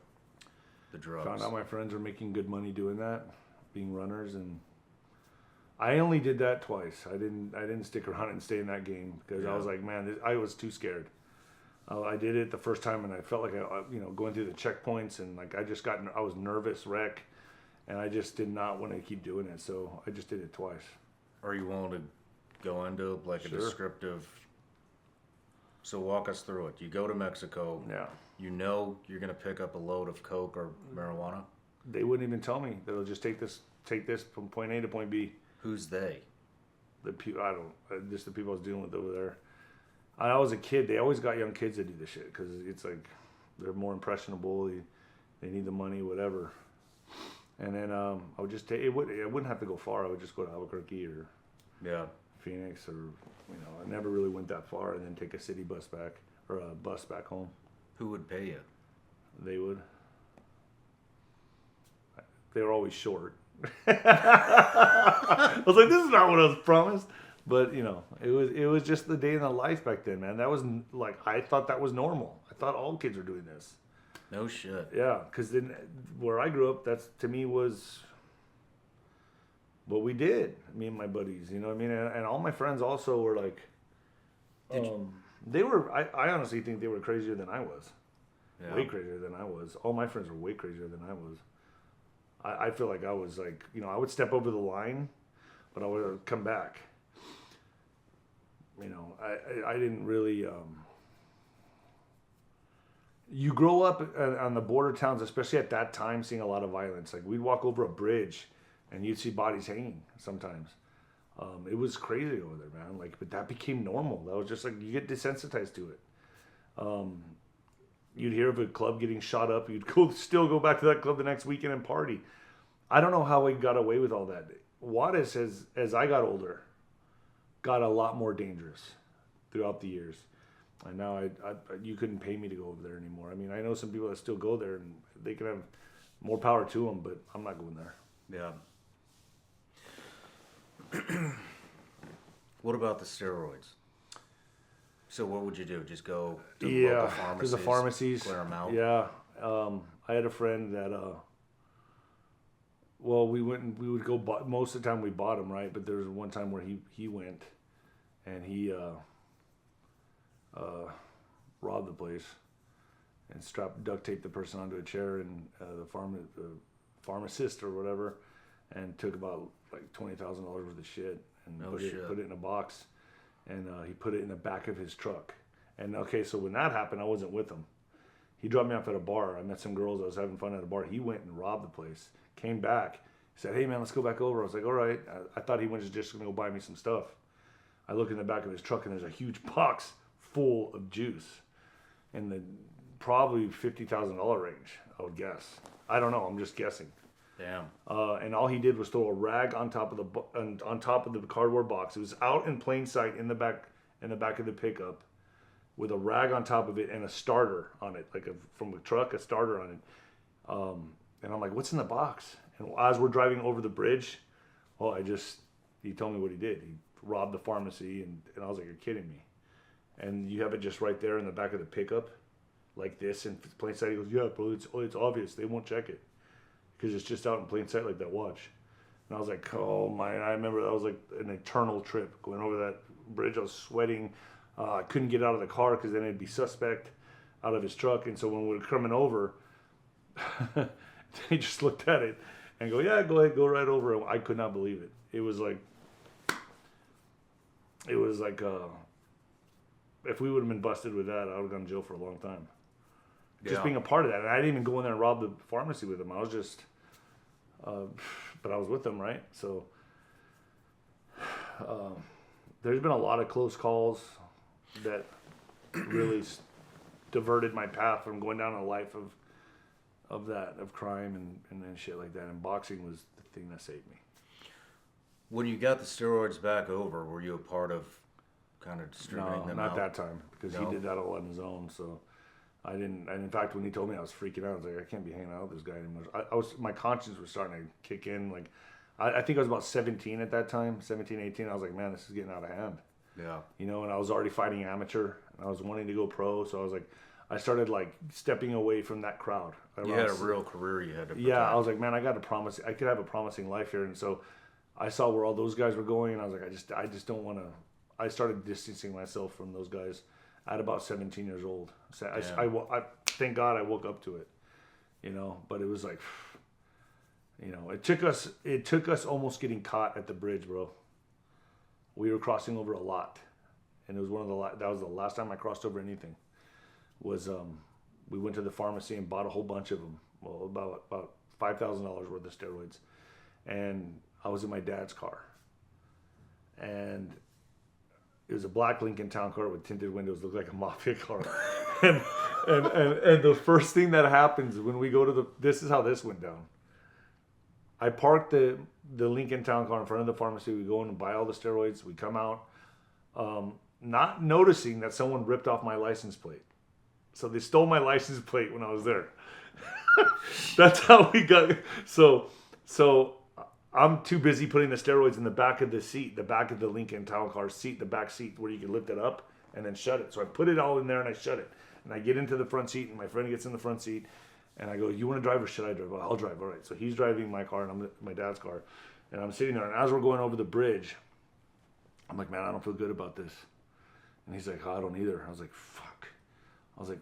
the drugs? Found out my friends were making good money doing that, being runners, and I only did that twice. I didn't stick around and stay in that game because I was like, man, I was too scared. I did it the first time, and I felt like going through the checkpoints, and like I was nervous wreck, and I just did not want to keep doing it, so I just did it twice. Are you willing to go into like a descriptive? So walk us through it. You go to Mexico. Yeah. You know you're gonna pick up a load of coke or marijuana. They wouldn't even tell me. They'll just take this from point A to point B. Who's they? Just the people I was dealing with over there. I was a kid. They always got young kids to do this shit because it's like they're more impressionable. They need the money, whatever. And then I would just take it. I wouldn't have to go far. I would just go to Albuquerque or Phoenix, or I never really went that far. And then take a city bus back or a bus back home. Who would pay you? They would. They were always short. I was like, this is not what I was promised. But it was just the day in the life back then, man. That was like, I thought that was normal. I thought all kids were doing this. No shit. Yeah, because then where I grew up, that's to me was what we did. Me and my buddies, you know what I mean? And all my friends also were like, they were. I honestly think they were crazier than I was. Yeah. Way crazier than I was. All my friends were way crazier than I was. I feel like I was like, I would step over the line, but I would come back. I didn't really. You grow up on the border towns, especially at that time, seeing a lot of violence. Like we'd walk over a bridge, and you'd see bodies hanging sometimes. It was crazy over there, man. Like, but that became normal. That was just like you get desensitized to it. You'd hear of a club getting shot up. You'd still go back to that club the next weekend and party. I don't know how we got away with all that. Juarez, as I got older, got a lot more dangerous throughout the years. And now you couldn't pay me to go over there anymore. I mean, I know some people that still go there, and they can have more power to them, but I'm not going there. Yeah. What about the steroids? So what would you do? Just go to the local pharmacies? To the pharmacies. Clear them out? Yeah. I had a friend that, we would go, most of the time we bought them, right? But there was one time where he went, and he robbed the place and duct taped the person onto a chair, and the pharmacist or whatever, and took about like $20,000 worth of shit and put it in a box, and he put it in the back of his truck. And okay, so when that happened, I wasn't with him. He dropped me off at a bar. I met some girls. I was having fun at a bar. He went and robbed the place. Came back. He said, "Hey man, let's go back over." I was like, "All right." I thought he was just gonna go buy me some stuff. I look in the back of his truck, and there's a huge box full of juice, in the probably $50,000 range, I would guess. I don't know. I'm just guessing. Damn. And all he did was throw a rag on top of the cardboard box. It was out in plain sight in the back of the pickup, with a rag on top of it and a starter on it, from the truck, a starter on it. And I'm like, "What's in the box?" And as we're driving over the bridge, he told me what he did. He robbed the pharmacy, and I was like, "You're kidding me." And you have it just right there in the back of the pickup, like this, in plain sight. He goes, "Yeah, bro, it's obvious. They won't check it because it's just out in plain sight like that. Watch." And I was like, "Oh my!" I remember that was like an eternal trip going over that bridge. I was sweating. I couldn't get out of the car because then it'd be suspect out of his truck. And so when we were coming over, they just looked at it and go, "Yeah, go ahead, go right over." And I could not believe it. It was like if we would have been busted with that, I would have gone to jail for a long time. Just being a part of that. And I didn't even go in there and rob the pharmacy with them. I was just, but I was with them, right? So there's been a lot of close calls that really diverted my path from going down a life of crime and shit like that. And boxing was the thing that saved me. When you got the steroids back over, were you a part of kind of distributing them not out? that time, because he did that all on his own. So I didn't. And in fact, when he told me, I was freaking out. I was like, I can't be hanging out with this guy anymore. My conscience was starting to kick in. Like, I think I was about 17 at that time, 17, 18. I was like, man, this is getting out of hand. Yeah. You know, and I was already fighting amateur, and I was wanting to go pro. So I was like, I started like stepping away from that crowd. You had a real career you had to protect. Yeah, I was like, man, I could have a promising life here. And so I saw where all those guys were going, and I was like, I just don't want to. I started distancing myself from those guys at about 17 years old. So I thank God I woke up to it, you know. But it was like, you know, it took us almost getting caught at the bridge, bro. We were crossing over a lot, and it was that was the last time I crossed over anything. Was we went to the pharmacy and bought a whole bunch of them, well, about $5,000 worth of steroids, and I was in my dad's car, and it was a black Lincoln Town Car with tinted windows, looked like a mafia car, and the first thing that happens when we go to this is how this went down. I parked the Lincoln Town Car in front of the pharmacy. We go in and buy all the steroids. We come out, not noticing that someone ripped off my license plate. So they stole my license plate when I was there. That's how we got. So I'm too busy putting the steroids in the back of the seat, the back of the Lincoln Town Car seat, the back seat where you can lift it up and then shut it. So I put it all in there and I shut it. And I get into the front seat, and my friend gets in the front seat. And I go, you want to drive or should I drive? Well, I'll drive. All right. So he's driving my car, and I'm my dad's car. And I'm sitting there. And as we're going over the bridge, I'm like, man, I don't feel good about this. And he's like, oh, I don't either. I was like, fuck. I was like,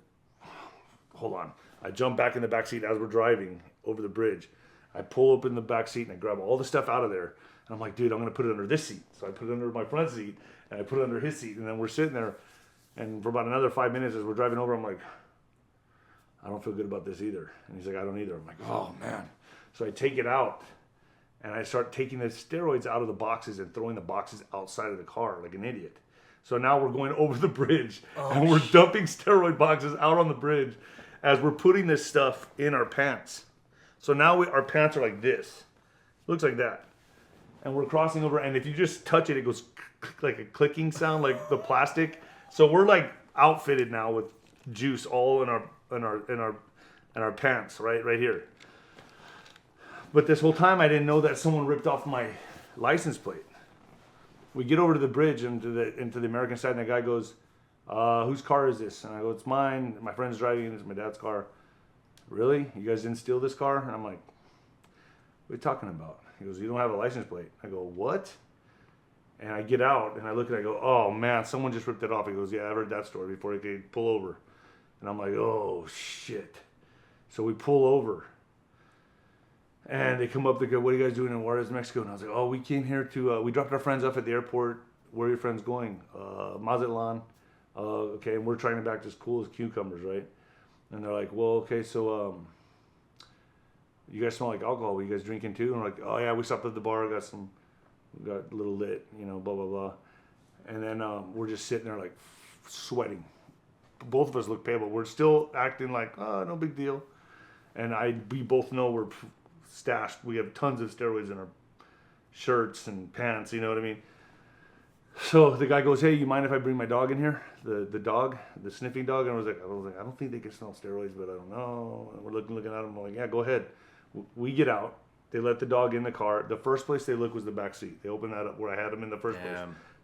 hold on. I jump back in the back seat as we're driving over the bridge. I pull open the back seat, and I grab all the stuff out of there. And I'm like, dude, I'm going to put it under this seat. So I put it under my front seat, and I put it under his seat. And then we're sitting there. And for about another 5 minutes as we're driving over, I'm like, I don't feel good about this either. And he's like, I don't either. I'm like, oh, man. So I take it out, and I start taking the steroids out of the boxes and throwing the boxes outside of the car like an idiot. So now we're going over the bridge, and we're dumping steroid boxes out on the bridge as we're putting this stuff in our pants. So now our pants are like this. Looks like that. And we're crossing over, and if you just touch it, it goes like a clicking sound, like the plastic. So we're like outfitted now with juice all in our pants, right here. But this whole time I didn't know that someone ripped off my license plate. We get over to the bridge into the American side, and the guy goes, whose car is this? And I go, it's mine. My friend's driving it. It's my dad's car. Really? You guys didn't steal this car? And I'm like, what are you talking about? He goes, you don't have a license plate. I go, what? And I get out, and I look, and I go, oh, man, someone just ripped it off. He goes, yeah, I've heard that story before. He could pull over. And I'm like, oh, shit. So we pull over. And they come up, they go, what are you guys doing in Juarez, Mexico? And I was like, oh, we came here to, we dropped our friends off at the airport. Where are your friends going? Mazatlan. Okay, and we're trying to back as cool as cucumbers, right? And they're like, well, okay, so you guys smell like alcohol. Were you guys drinking too? And we're like, oh, yeah, we stopped at the bar, got a little lit, you know, blah, blah, blah. And then we're just sitting there like sweating. Both of us look pale, but we're still acting like, oh, no big deal. And we both know we're stashed. We have tons of steroids in our shirts and pants, you know what I mean? So the guy goes, hey, you mind if I bring my dog in here? The dog, the sniffing dog. And I was like, I don't think they can smell steroids, but I don't know. And we're looking at him. I'm like, yeah, go ahead. We get out. They let the dog in the car. The first place they looked was the back seat. They opened that up where I had him in the first place.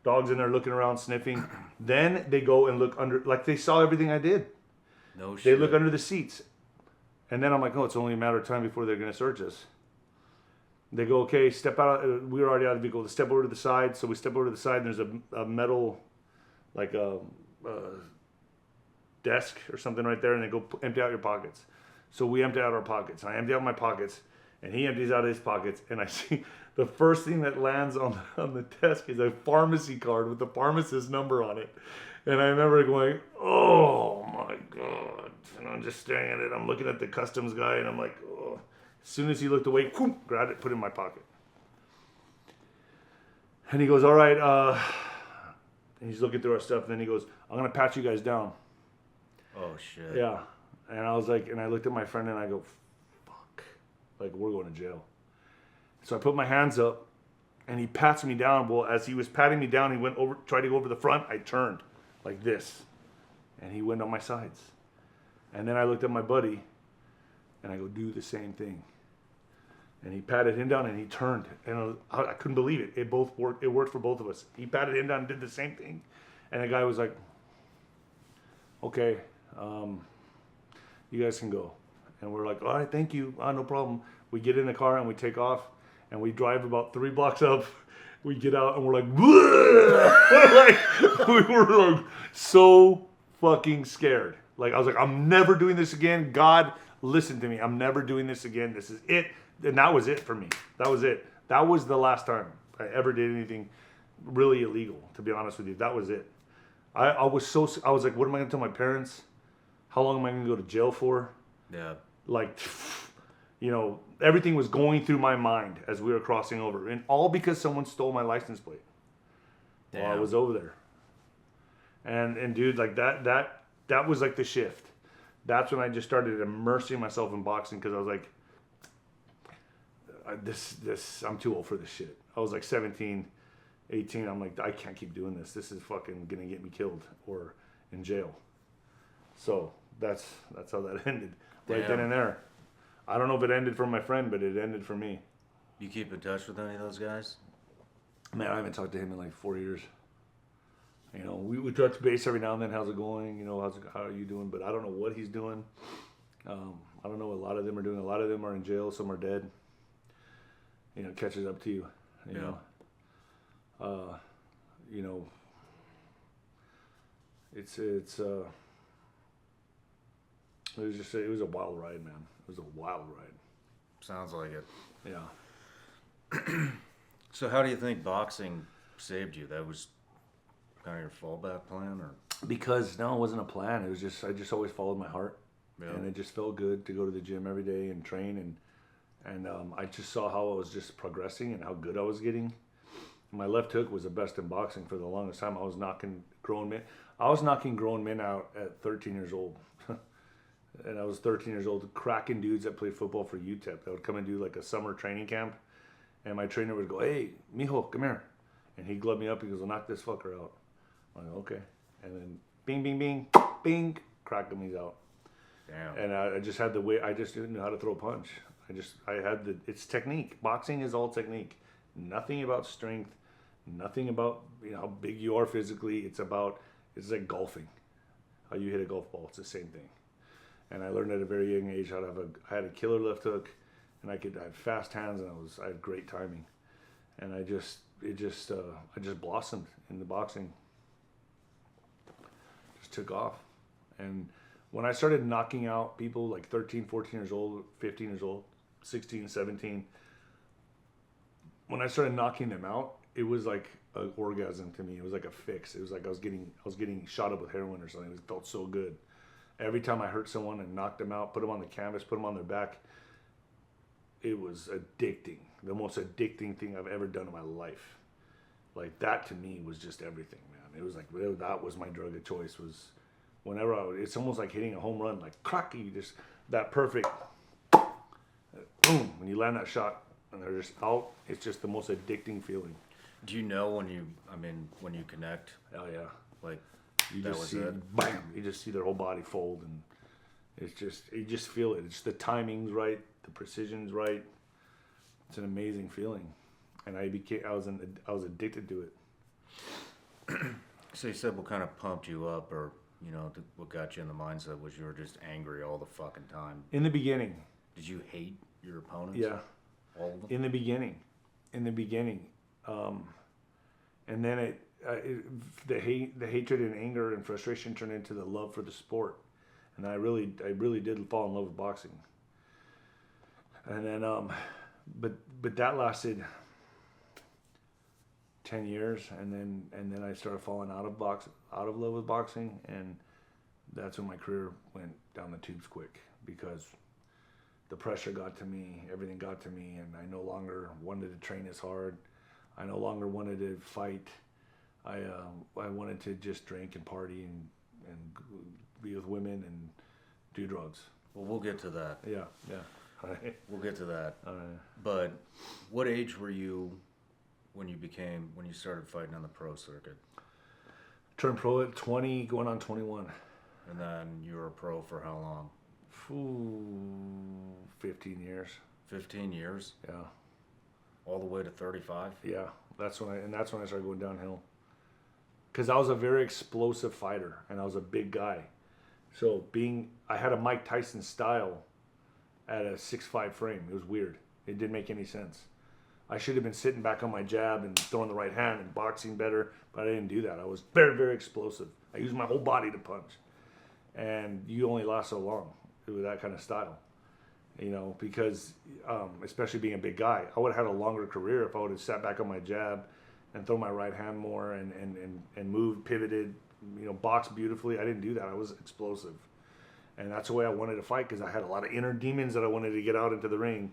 Dog's in there looking around, sniffing. Then they go and look under, like they saw everything I did. No shit. They look under the seats. And then I'm like, oh, it's only a matter of time before they're going to search us. They go, okay, step out. We were already out of the vehicle. Step over to the side. So we step over to the side, and there's a metal, like a desk or something right there, and they go empty out your pockets. So we empty out our pockets. I empty out my pockets, and he empties out his pockets, and I see the first thing that lands on the desk is a pharmacy card with the pharmacist's number on it. And I remember going, oh my God. And I'm just staring at it. I'm looking at the customs guy, and I'm like, oh. As soon as he looked away, whoop, grabbed it, put it in my pocket. And he goes, all right. And he's looking through our stuff, and then he goes, I'm going to pat you guys down. Oh, shit. Yeah. And I was like, and I looked at my friend and I go, fuck. Like, we're going to jail. So I put my hands up and he pats me down. Well, as he was patting me down, he went over, tried to go over the front. I turned like this. And he went on my sides. And then I looked at my buddy and I go, do the same thing. And he patted him down and he turned. And I couldn't believe it. It both worked. It worked for both of us. He patted him down and did the same thing. And the guy was like, okay, you guys can go. And we're like, all right, thank you. No problem. We get in the car and we take off and we drive about 3 blocks up. We get out and we're like, we were like so fucking scared. Like, I was like, I'm never doing this again. God, listen to me. I'm never doing this again. This is it. And that was it for me. That was it. That was the last time I ever did anything really illegal, to be honest with you. That was it. I was like, what am I going to tell my parents? How long am I going to go to jail for? Yeah. Like, you know, everything was going through my mind as we were crossing over. And all because someone stole my license plate while I was over there. And dude, like that was like the shift. That's when I just started immersing myself in boxing because I was like, I'm too old for this shit. I was like 17, 18. I'm like, I can't keep doing this. This is fucking gonna get me killed or in jail. So that's how that ended. Right then and there. I don't know if it ended for my friend, but it ended for me. You keep in touch with any of those guys? Man, I haven't talked to him in like 4 years. You know, we touch base every now and then. How's it going? You know, how are you doing? But I don't know what he's doing. I don't know what a lot of them are doing. A lot of them are in jail. Some are dead. You know, it catches up to you. You know. You know. It was a wild ride, man. It was a wild ride. Sounds like it. Yeah. So how do you think boxing saved you? That was kind of your fallback plan, or? Because no, it wasn't a plan. It was just I just always followed my heart, and it just felt good to go to the gym every day and train, and I just saw how I was just progressing and how good I was getting. My left hook was the best in boxing for the longest time. I was knocking grown men out at 13 years old. And I was 13 years old, cracking dudes that played football for UTEP. That would come and do like a summer training camp. And my trainer would go, hey, mijo, come here. And he'd glove me up. He goes, well, knock this fucker out. I'm like, okay. And then bing, bing, bing, bing, crack him, he's out. Damn. And I just had the way, I just didn't know how to throw a punch. It's technique. Boxing is all technique. Nothing about strength. Nothing about, how big you are physically. It's like golfing. How you hit a golf ball. It's the same thing. And I learned at a very young age I had a killer left hook, and I had fast hands, and I had great timing, and I just blossomed in the boxing. Just took off, and when I started knocking out people like 13, 14 years old, 15 years old, 16, 17, when I started knocking them out, it was like an orgasm to me. It was like a fix. It was like I was getting shot up with heroin or something. It felt so good. Every time I hurt someone and knocked them out, put them on the canvas, put them on their back, it was addicting. The most addicting thing I've ever done in my life. Like, that to me was just everything, man. It was like, that was my drug of choice. Was whenever it's almost like hitting a home run, like crack, you just, that perfect, boom, when you land that shot and they're just out, it's just the most addicting feeling. Do you know when you connect? Oh yeah. Like, you that just was see it? Bam! You just see their whole body fold, and you just feel it. It's the timing's right, the precision's right. It's an amazing feeling, and I was addicted to it. So you said what kind of pumped you up, or what got you in the mindset was you were just angry all the fucking time. In the beginning. Did you hate your opponents? Yeah. All of them? In the beginning, and then the hatred and anger and frustration turned into the love for the sport, and I really did fall in love with boxing. And then, but that lasted 10 years, and then I started falling out of love with boxing, and that's when my career went down the tubes quick, because the pressure got to me, everything got to me, and I no longer wanted to train as hard. I no longer wanted to fight. I wanted to just drink and party and be with women and do drugs. Well, we'll get to that. Yeah. All right. We'll get to that. All right. But what age were you when you started fighting on the pro circuit? Turned pro at 20, going on 21. And then you were a pro for how long? 15 years. 15 years? Yeah. All the way to 35? Yeah. That's when I started going downhill. Because I was a very explosive fighter, and I was a big guy. So I had a Mike Tyson style at a 6'5" frame. It was weird. It didn't make any sense. I should have been sitting back on my jab and throwing the right hand and boxing better, but I didn't do that. I was very, very explosive. I used my whole body to punch. And you only last so long with that kind of style. Because especially being a big guy, I would have had a longer career if I would have sat back on my jab and thrown my right hand more and moved, pivoted, boxed beautifully. I didn't do that. I was explosive. And that's the way I wanted to fight, because I had a lot of inner demons that I wanted to get out into the ring.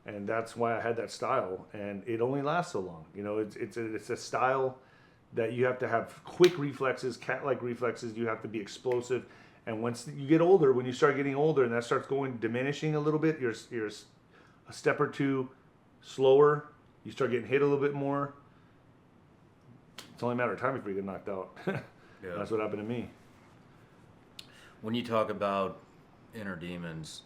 And that's why I had that style. And it only lasts so long. It's a style that you have to have quick reflexes, cat-like reflexes. You have to be explosive. And once you get older, when you start getting older and that starts diminishing a little bit, you're a step or two slower. You start getting hit a little bit more. It's only a matter of time before you get knocked out. Yeah. That's what happened to me. When you talk about inner demons,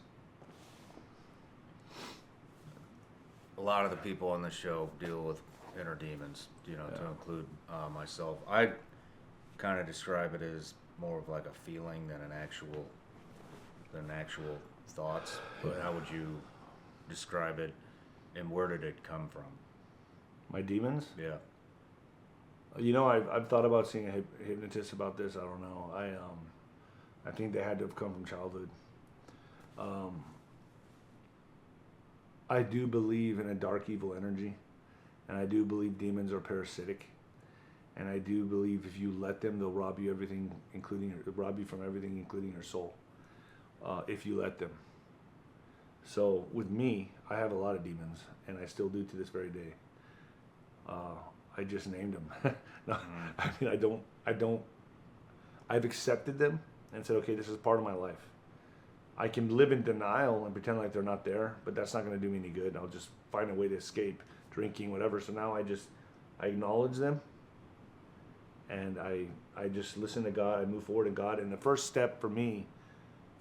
a lot of the people on the show deal with inner demons, to include myself. I kind of describe it as more of like a feeling than actual thoughts. But how would you describe it, and where did it come from? My demons? Yeah. I've thought about seeing a hypnotist about this. I don't know. I think they had to have come from childhood. I do believe in a dark, evil energy, and I do believe demons are parasitic, and I do believe if you let them, they'll rob you everything, rob you from everything, including your soul. If you let them. So with me, I have a lot of demons, and I still do to this very day. I just named them. No, I mean, I've accepted them and said, okay, this is part of my life. I can live in denial and pretend like they're not there, but that's not going to do me any good. I'll just find a way to escape, drinking, whatever. So now I acknowledge them, and I just listen to God. I move forward in God. And the first step for me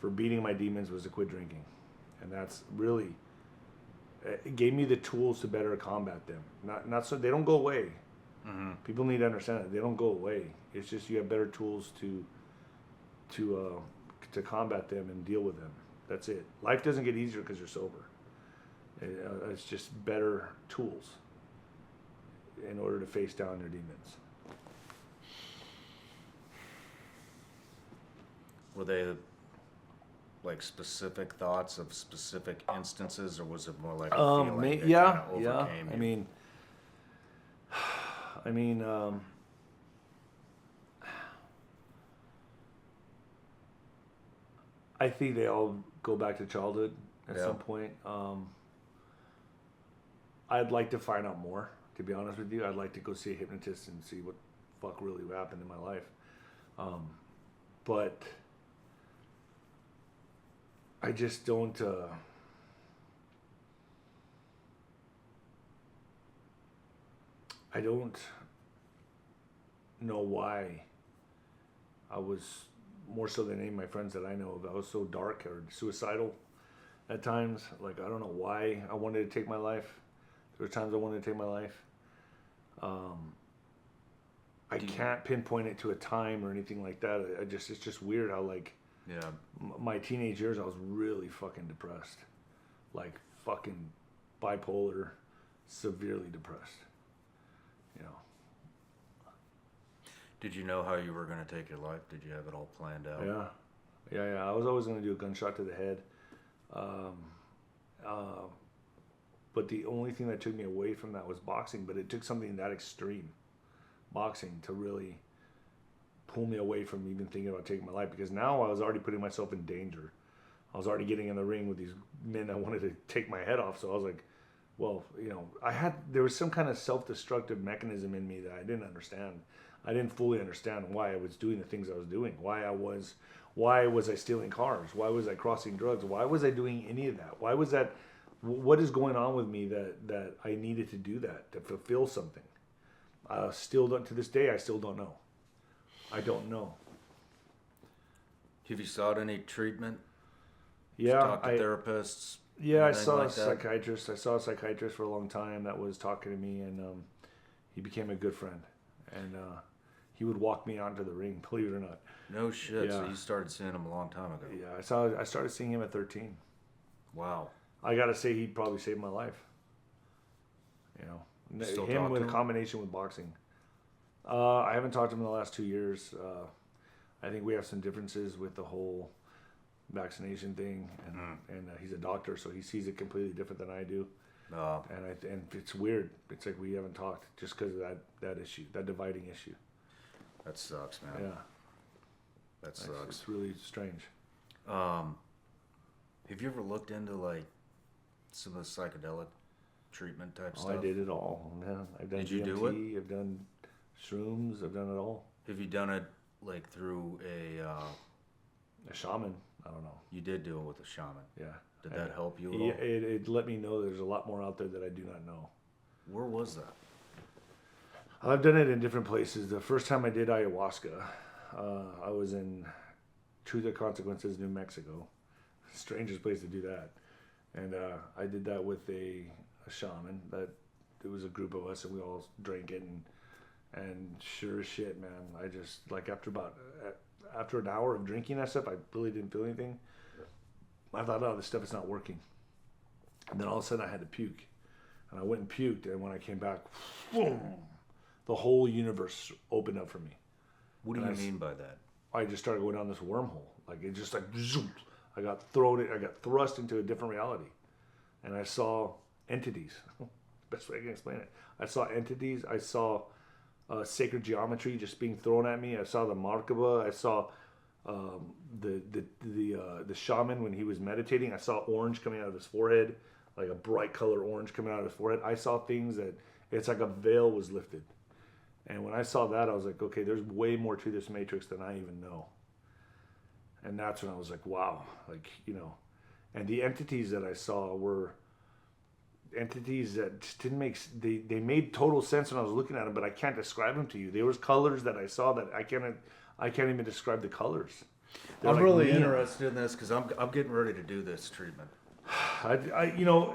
for beating my demons was to quit drinking. And that's really, it gave me the tools to better combat them. Not so they don't go away. Mm-hmm. People need to understand that they don't go away. It's just you have better tools to combat them and deal with them. That's it. Life doesn't get easier because you're sober. It's just better tools in order to face down your demons. Were they like specific thoughts of specific instances, or was it more like a feeling that kind of overcame you? I mean, I think they all go back to childhood at some point. I'd like to find out more, to be honest with you. I'd like to go see a hypnotist and see what the fuck really happened in my life. But I just don't... I don't know why I was, more so than any of my friends that I know of, I was so dark or suicidal at times. Like, I don't know why I wanted to take my life. There were times I wanted to take my life. I can't pinpoint it to a time or anything like that. It's just weird how, like, my teenage years, I was really fucking depressed. Like, fucking bipolar, severely depressed. Did you know how you were going to take your life? Did you have it all planned out? Yeah. I was always going to do a gunshot to the head. But the only thing that took me away from that was boxing. But it took something that extreme, boxing, to really pull me away from even thinking about taking my life. Because now I was already putting myself in danger. I was already getting in the ring with these men that wanted to take my head off. So I was like, well, there was some kind of self-destructive mechanism in me that I didn't understand I didn't fully understand why I was doing the things I was doing. Why was I stealing cars? Why was I crossing drugs? Why was I doing any of that? Why was that? What is going on with me that I needed to do that, to fulfill something? Still don't, to this day, I still don't know. I don't know. Have you sought any treatment? Yeah, Talked to therapists? Yeah, I anything saw like a that? psychiatrist. I saw a psychiatrist for a long time that was talking to me, and he became a good friend. And he would walk me onto the ring, believe it or not. No shit. So Yeah. you started seeing him a long time ago. Yeah, I started seeing him at 13. Wow. I gotta say, he probably saved my life. You know, Still him talk with to a him? combination with boxing. I haven't talked to him in the last 2 years. I think we have some differences with the whole vaccination thing, and he's a doctor, so he sees it completely different than I do. And it's weird. It's like we haven't talked just because of that issue, that dividing issue. That sucks, man. Yeah, That sucks. it's really strange. Have you ever looked into like some of the psychedelic treatment type stuff? I did it all, man. I've done Did you DMT, do it? I've done shrooms, I've done it all. Have you done it like through A shaman, I don't know. you did do it with a shaman. Yeah. Did that help you at all? Yeah, it let me know there's a lot more out there that I do not know. Where was that? I've done it in different places. The first time I did ayahuasca, I was in Truth or Consequences, New Mexico. Strangest place to do that. And I did that with a shaman. That it was a group of us, and we all drank it. And sure as shit, man, I just, like, after an hour of drinking that stuff, I really didn't feel anything. I thought, oh, this stuff is not working. And then all of a sudden I had to puke. And I went and puked, and when I came back, boom, the whole universe opened up for me. What do And you mean by that? I just started going down this wormhole. Like, it just like, zoom. I got thrust into a different reality. And I saw entities. Best way I can explain it. I saw entities. I saw sacred geometry just being thrown at me. I saw the Merkaba. I saw the shaman when he was meditating. I saw orange coming out of his forehead, like a bright color orange coming out of his forehead. I saw things that it's like a veil was lifted. And when I saw that, I was like, okay, there's way more to this matrix than I even know. And that's when I was like, wow, like, you know. And the entities that I saw were entities that just didn't make, they made total sense when I was looking at them, but I can't describe them to you. There was colors that I saw that I can't even describe the colors. They're I'm like really neon. interested in this because I'm getting ready to do this treatment. You know,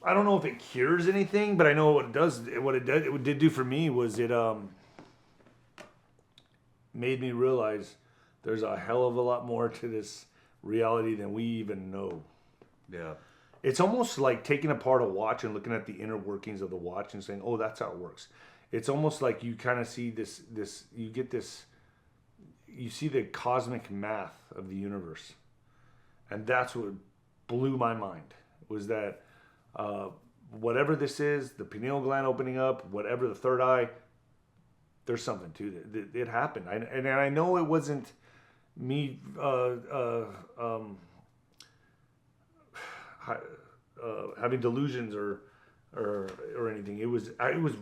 I don't know if it cures anything, but I know what it does. What it did do for me was it made me realize there's a hell of a lot more to this reality than we even know. Yeah. It's almost like taking apart a watch and looking at the inner workings of the watch and saying, "Oh, that's how it works." It's almost like you kind of see this. You get this. You see the cosmic math of the universe, and that's what blew my mind. Was that whatever this is, the pineal gland opening up, whatever the third eye, there's something to it. It happened, and I know it wasn't me having delusions or anything. It was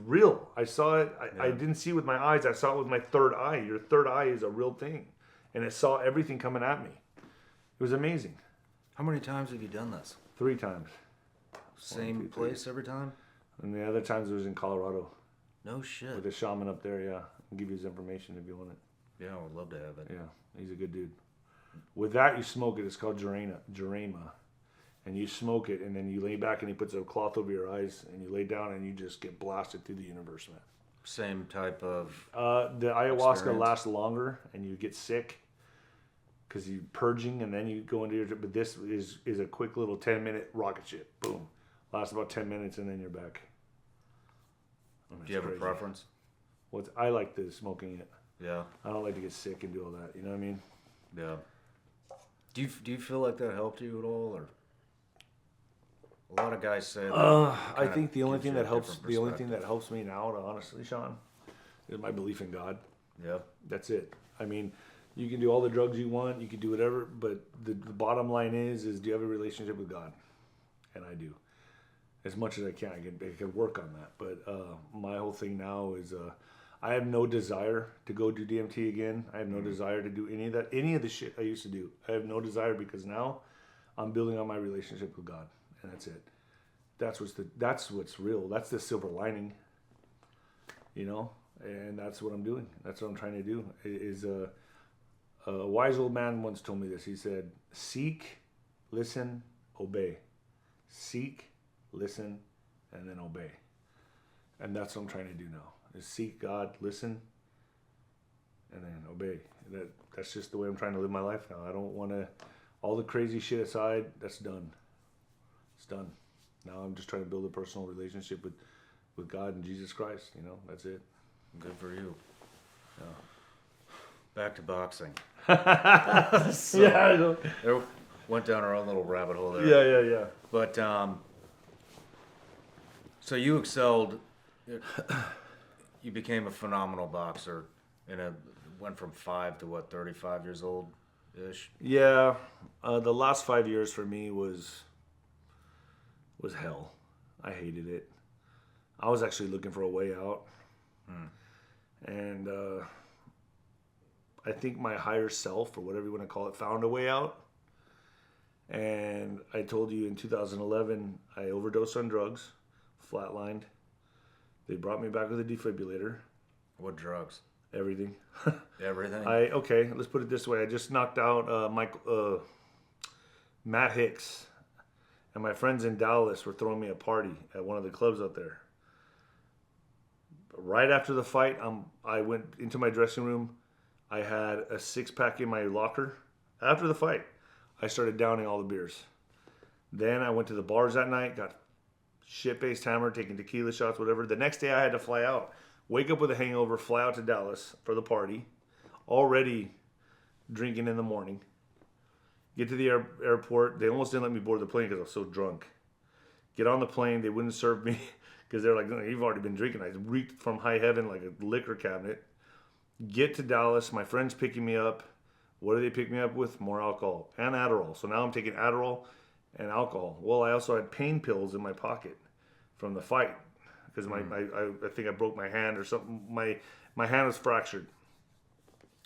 real. I saw it. I didn't see it with my eyes. I saw it with my third eye. Your third eye is a real thing, and it saw everything coming at me. It was amazing. How many times have you done this? 3 times. Same 2, 3. place every time? And the other times it was in Colorado No shit. with a shaman up there. Yeah, I'll give you his information if you want it. Yeah, I would love to have it. Yeah, he's a good dude. With that, you smoke it. It's called Jarema. And you smoke it, and then you lay back, and he puts a cloth over your eyes, and you lay down, and you just get blasted through the universe, man. Same type of. The ayahuasca Experience. lasts longer, and you get sick because you're purging, and then you go into your. But this is a quick little 10-minute rocket ship. Boom, lasts about 10 minutes, and then you're back. And Do you have it's a crazy. preference? I like the smoking it. Yeah. I don't like to get sick and do all that. You know what I mean? Yeah. Do you feel like that helped you at all, or? A lot of guys say that. I think the only gives thing you a that helps different the only thing that perspective. helps me now, honestly, Sean, is my belief in God. Yeah. That's it. I mean, you can do all the drugs you want, you can do whatever, but the bottom line is do you have a relationship with God? And I do. As much as I can. I can work on that. But my whole thing now is I have no desire to go do DMT again. I have no desire to do any of that, any of the shit I used to do. I have no desire because now I'm building on my relationship with God, and that's it. That's what's real. That's the silver lining, you know. And that's what I'm doing. That's what I'm trying to do. A wise old man once told me this. He said, "Seek, listen, obey. Seek, listen, and then obey." And that's what I'm trying to do now. Is seek God, listen, and then obey. That's just the way I'm trying to live my life now. I don't want to, all the crazy shit aside, that's done. It's done. Now I'm just trying to build a personal relationship with God and Jesus Christ. You know, that's it. Good for you. Yeah. Back to boxing. Yeah, I know. There went down our own little rabbit hole there. Yeah. But so you excelled. You became a phenomenal boxer. Went from 5 to what, 35 years old ish. Yeah. The last 5 years for me was hell. I hated it. I was actually looking for a way out. And I think my higher self, or whatever you want to call it, found a way out. And I told you in 2011, I overdosed on drugs, flatlined. They brought me back with a defibrillator. What drugs? Everything. Everything? Okay, let's put it this way. I just knocked out Matt Hicks. And my friends in Dallas were throwing me a party at one of the clubs out there. Right after the fight, I went into my dressing room. I had a 6-pack in my locker. After the fight, I started downing all the beers. Then I went to the bars that night, got shit-faced hammered, taking tequila shots, whatever. The next day I had to fly out. Wake up with a hangover, fly out to Dallas for the party. Already drinking in the morning. Get to the airport. They almost didn't let me board the plane because I was so drunk. Get on the plane. They wouldn't serve me because they're like, "No, you've already been drinking." I reeked from high heaven like a liquor cabinet. Get to Dallas. My friend's picking me up. What do they pick me up with? More alcohol and Adderall. So now I'm taking Adderall and alcohol. Well, I also had pain pills in my pocket from the fight because I think I broke my hand or something. My hand was fractured.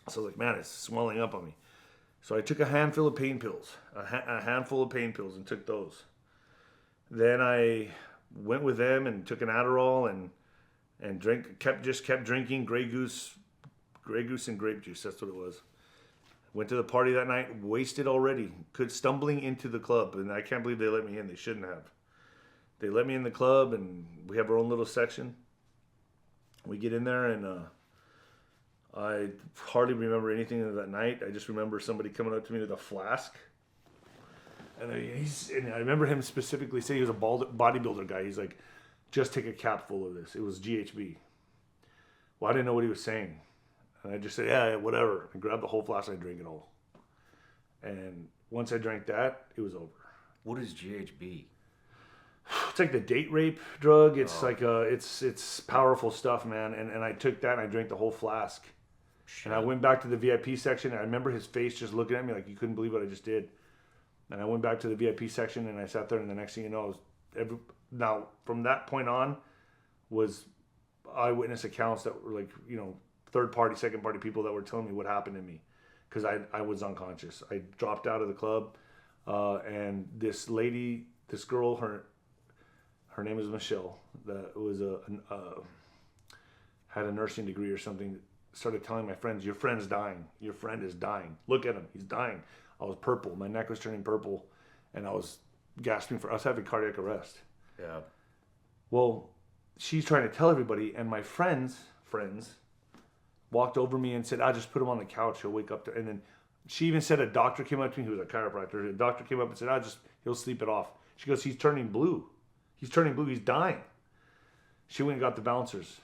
So I was like, man, it's swelling up on me. So I took a handful of pain pills, a handful of pain pills, and took those. Then I went with them and took an Adderall and kept drinking Grey Goose and grape juice. That's what it was. Went to the party that night, wasted already. Stumbling into the club, and I can't believe they let me in. They shouldn't have. They let me in the club, and we have our own little section. We get in there, and I hardly remember anything of that night. I just remember somebody coming up to me with a flask. And I remember him specifically saying, he was a bodybuilder guy. He's like, "Just take a cap full of this." It was GHB. Well, I didn't know what he was saying. And I just said, yeah, whatever. I grabbed the whole flask and I drank it all. And once I drank that, it was over. What is GHB? It's like the date rape drug. It's like it's powerful stuff, man. And I took that and I drank the whole flask. Shit. And I went back to the VIP section. And I remember his face just looking at me like he couldn't believe what I just did. And I went back to the VIP section and I sat there, and the next thing you know, now from that point on was eyewitness accounts that were like, you know, third party, second party people that were telling me what happened to me because I was unconscious. I dropped out of the club, and this lady, this girl, her name is Michelle, that was had a nursing degree or something, started telling my friends, "Your friend's dying. Your friend is dying. Look at him. He's dying." I was purple. My neck was turning purple, and I was gasping I was having cardiac arrest. Yeah. Well, she's trying to tell everybody, and my friends walked over me and said, "I'll just put him on the couch. He'll wake up." And then she even said a doctor came up to me who was a chiropractor. A doctor came up and said, "He'll sleep it off." She goes, "He's turning blue. He's turning blue. He's dying." She went and got the bouncers.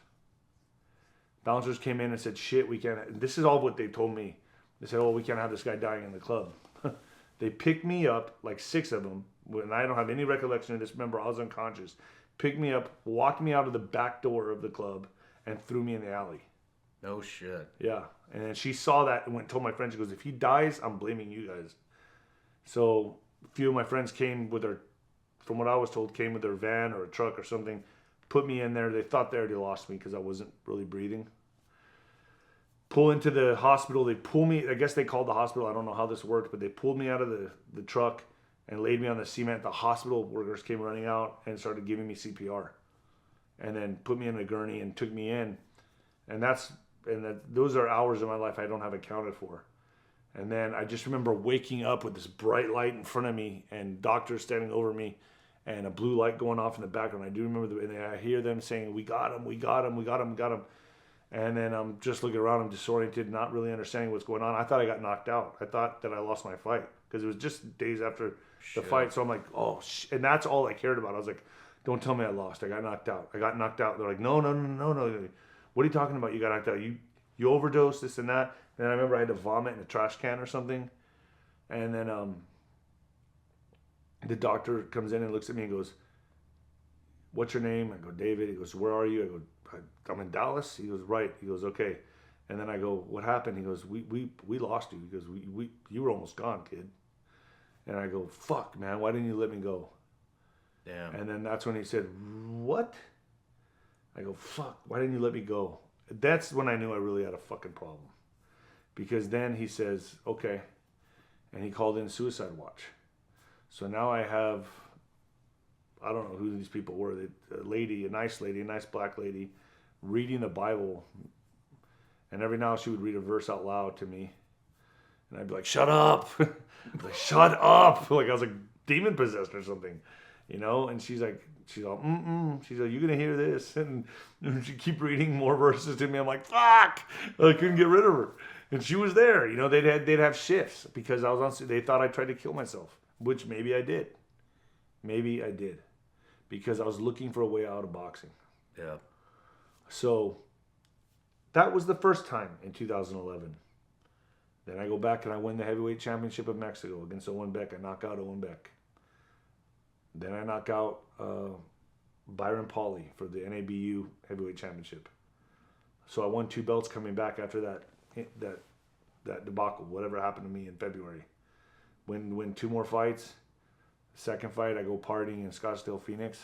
Bouncers came in and said, "Shit, we can't." This is all what they told me. They said, "Oh, we can't have this guy dying in the club." They picked me up, like 6 of them, and I don't have any recollection of this. Remember, I was unconscious. Picked me up, walked me out of the back door of the club, and threw me in the alley. No shit. Yeah. And then she saw that and went and told my friends, she goes, "If he dies, I'm blaming you guys." So a few of my friends came with their, from what I was told, came with their van or a truck or something, put me in there. They thought they already lost me because I wasn't really breathing. pull into the hospital. They pull me. I guess they called the hospital. I don't know how this worked, but they pulled me out of the truck and laid me on the cement. The hospital workers came running out and started giving me CPR, and then put me in a gurney and took me in. And those are hours of my life I don't have accounted for. And then I just remember waking up with this bright light in front of me and doctors standing over me and a blue light going off in the background. I do remember and I hear them saying, we got him, we got him, we got him, we got him. And then I'm just looking around, I'm disoriented, not really understanding what's going on. I thought I got knocked out. I thought that I lost my fight because it was just days after the fight. So I'm like, oh, and that's all I cared about. I was like, don't tell me I lost. I got knocked out. I got knocked out. They're like, no. What are you talking about? You got knocked out. You overdosed, this and that. And I remember I had to vomit in a trash can or something. And then the doctor comes in and looks at me and goes, what's your name? I go, David. He goes, where are you? I go, I'm in Dallas. He goes, right. He goes, okay. And then I go, what happened? He goes, we lost you. He goes, you were almost gone, kid. And I go, fuck, man. Why didn't you let me go? Damn. And then that's when he said, what? I go, fuck, why didn't you let me go? That's when I knew I really had a fucking problem. Because then he says, okay. And he called in suicide watch. So now I have, I don't know who these people were. A nice black lady, reading the Bible. And every now she would read a verse out loud to me. And I'd be like, shut up. Like, shut up. Like I was like demon possessed or something. You know? And she's all, She's like, you're going to hear this. And she'd keep reading more verses to me. I'm like, fuck. I couldn't get rid of her. And she was there. You know, they'd have shifts because I was on, they thought I tried to kill myself, which maybe I did. Maybe I did. Because I was looking for a way out of boxing. Yeah. So that was the first time in 2011. Then I go back and I win the heavyweight championship of Mexico against Owen Beck. I knock out Owen Beck. Then I knock out Byron Pauly for the NABU heavyweight championship. So I won 2 belts coming back after that debacle, whatever happened to me in February. Win 2 more fights. Second fight, I go partying in Scottsdale, Phoenix.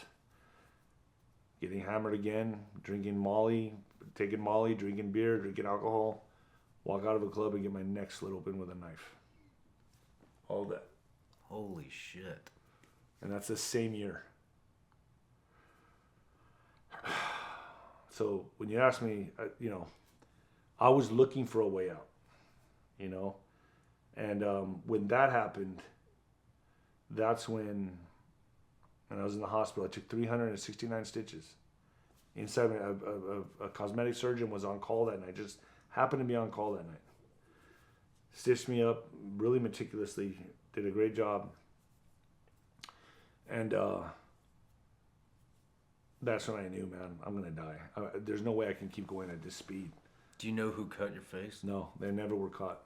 Getting hammered again, drinking Molly, drinking beer, drinking alcohol. Walk out of a club and get my neck slit open with a knife. All that. Holy shit. And that's the same year. So when you ask me, I was looking for a way out, And when that happened, that's when I was in the hospital. I took 369 stitches. Inside, a cosmetic surgeon was on call that night. Just happened to be on call that night. Stitched me up really meticulously. Did a great job. And that's when I knew, man, I'm going to die. There's no way I can keep going at this speed. Do you know who cut your face? No, they never were caught.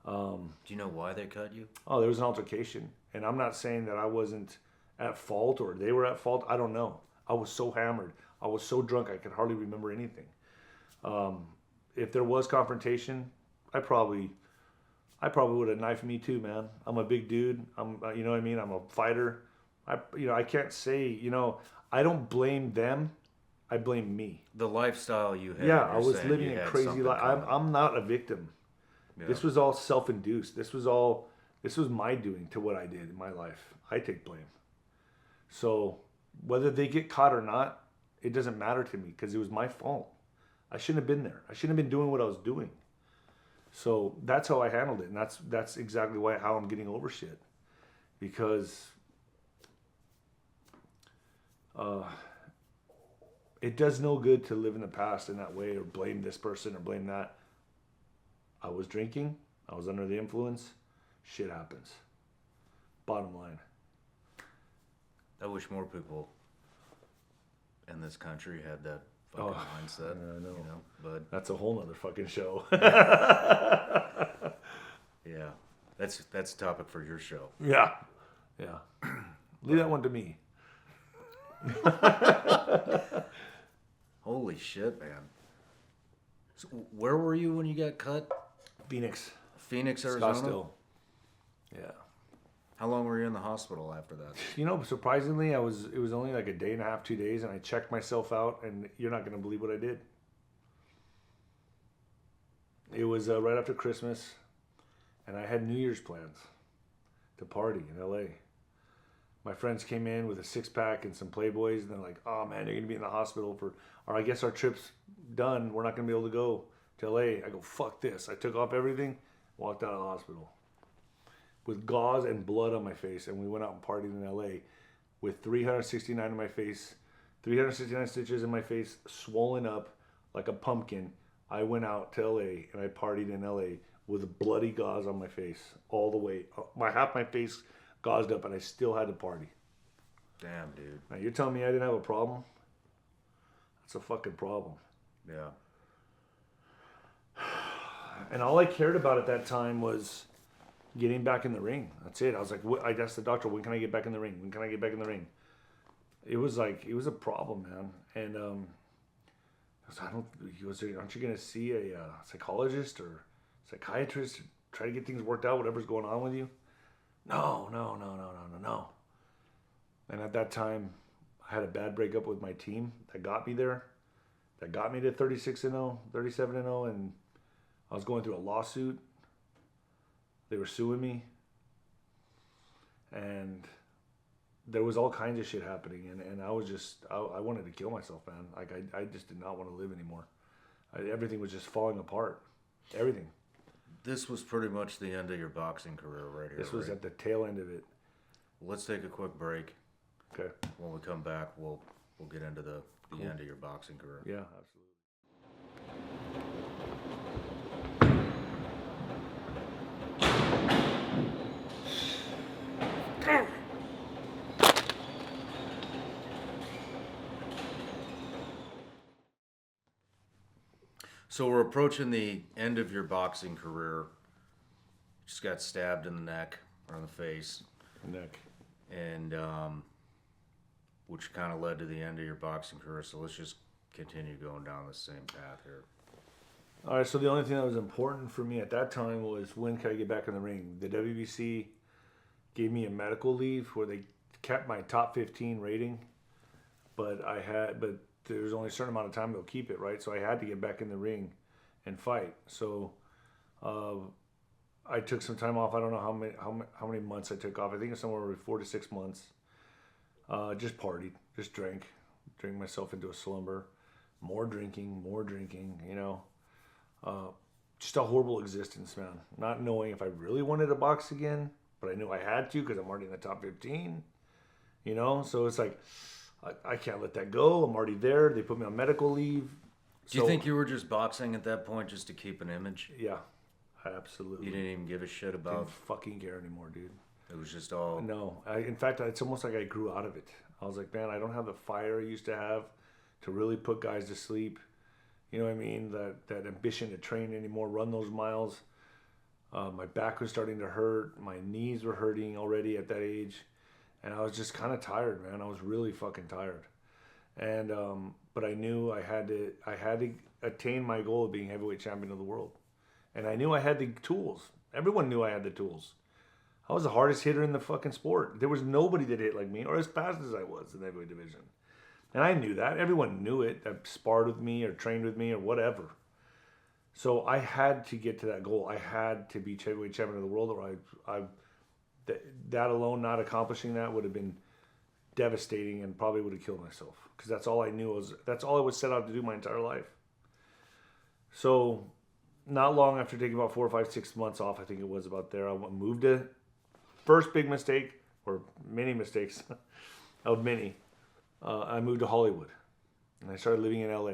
Do you know why they cut you? Oh, there was an altercation. And I'm not saying that I wasn't at fault or they were at fault. I don't know. I was so hammered. I was so drunk I could hardly remember anything. If there was confrontation, I probably would have knifed me too, man. I'm a big dude. You know what I mean? I'm a fighter. I can't say, I don't blame them. I blame me. The lifestyle you had. Yeah, I was living a crazy life. I'm not a victim. Yeah. This was all self-induced. This was my doing to what I did in my life. I take blame. So whether they get caught or not, it doesn't matter to me because it was my fault. I shouldn't have been there. I shouldn't have been doing what I was doing. So that's how I handled it, and that's exactly how I'm getting over shit, because it does no good to live in the past in that way or blame this person or blame that. I was drinking. I was under the influence. Shit happens. Bottom line. I wish more people in this country had that fucking mindset. I know. But that's a whole nother fucking show. Yeah. That's a topic for your show. Yeah. Leave that one to me. Holy shit, man. So where were you when you got cut? Phoenix, Arizona? Scottsdale. Yeah. How long were you in the hospital after that? Surprisingly, it was only like a day and a half, 2 days, and I checked myself out, and you're not going to believe what I did. it was right after Christmas, and I had New Year's plans to party in LA. My friends came in with a 6-pack and some Playboys, and they're like, "Oh man, you're gonna be in the hospital or I guess our trip's done. We're not gonna be able to go to LA." I go, "Fuck this!" I took off everything, walked out of the hospital with gauze and blood on my face, and we went out and partied in LA with 369 in my face, 369 stitches in my face, swollen up like a pumpkin. I went out to LA and I partied in LA with bloody gauze on my face all the way. Half my face gauzed up, and I still had to party. Damn, dude. Now you're telling me I didn't have a problem? That's a fucking problem. Yeah. And all I cared about at that time was getting back in the ring. That's it. I was like, I asked the doctor, when can I get back in the ring? When can I get back in the ring? It was a problem, man. And he goes, aren't you going to see a psychologist or psychiatrist to try to get things worked out, whatever's going on with you? No. And at that time, I had a bad breakup with my team that got me there. That got me to 36-0, 37-0, and I was going through a lawsuit. They were suing me. And there was all kinds of shit happening, and I was just, I wanted to kill myself, man. Like, I just did not want to live anymore. Everything was just falling apart. Everything. This was pretty much the end of your boxing career right here. This was at the tail end of it. Let's take a quick break. Okay. When we come back, we'll get into the end of your boxing career. Yeah, absolutely. So we're approaching the end of your boxing career. Just got stabbed in the neck or in the face. Neck. And which kind of led to the end of your boxing career. So let's just continue going down the same path here. All right, so the only thing that was important for me at that time was, when can I get back in the ring? The WBC gave me a medical leave where they kept my top 15 rating, but there's only a certain amount of time they'll keep it, right? So I had to get back in the ring and fight. So I took some time off. I don't know how many months I took off. I think it's somewhere over 4 to 6 months. Just partied, just drank myself into a slumber. More drinking, you know. Just a horrible existence, man. Not knowing if I really wanted to box again, but I knew I had to because I'm already in the top 15. You know, so it's like, I can't let that go. I'm already there. They put me on medical leave. Do you think you were just boxing at that point just to keep an image? Yeah, absolutely. You didn't even give a shit about... Didn't fucking care anymore, dude. It was just all... No. In fact, it's almost like I grew out of it. I was like, man, I don't have the fire I used to have to really put guys to sleep. You know what I mean? That ambition to train anymore, run those miles. My back was starting to hurt. My knees were hurting already at that age. And I was just kind of tired, man. I was really fucking tired. And but I knew I had to attain my goal of being heavyweight champion of the world. And I knew I had the tools. Everyone knew I had the tools. I was the hardest hitter in the fucking sport. There was nobody that hit like me or as fast as I was in the heavyweight division. And I knew that. Everyone knew it, that sparred with me or trained with me or whatever. So I had to get to that goal. I had to be heavyweight champion of the world, or that alone, not accomplishing that, would have been devastating and probably would have killed myself. Because that's all I knew. That's all I was set out to do my entire life. So not long after taking about 4 or 5, 6 months off, I think it was about there, I moved to, first big mistake, or many mistakes of many, I moved to Hollywood. And I started living in LA.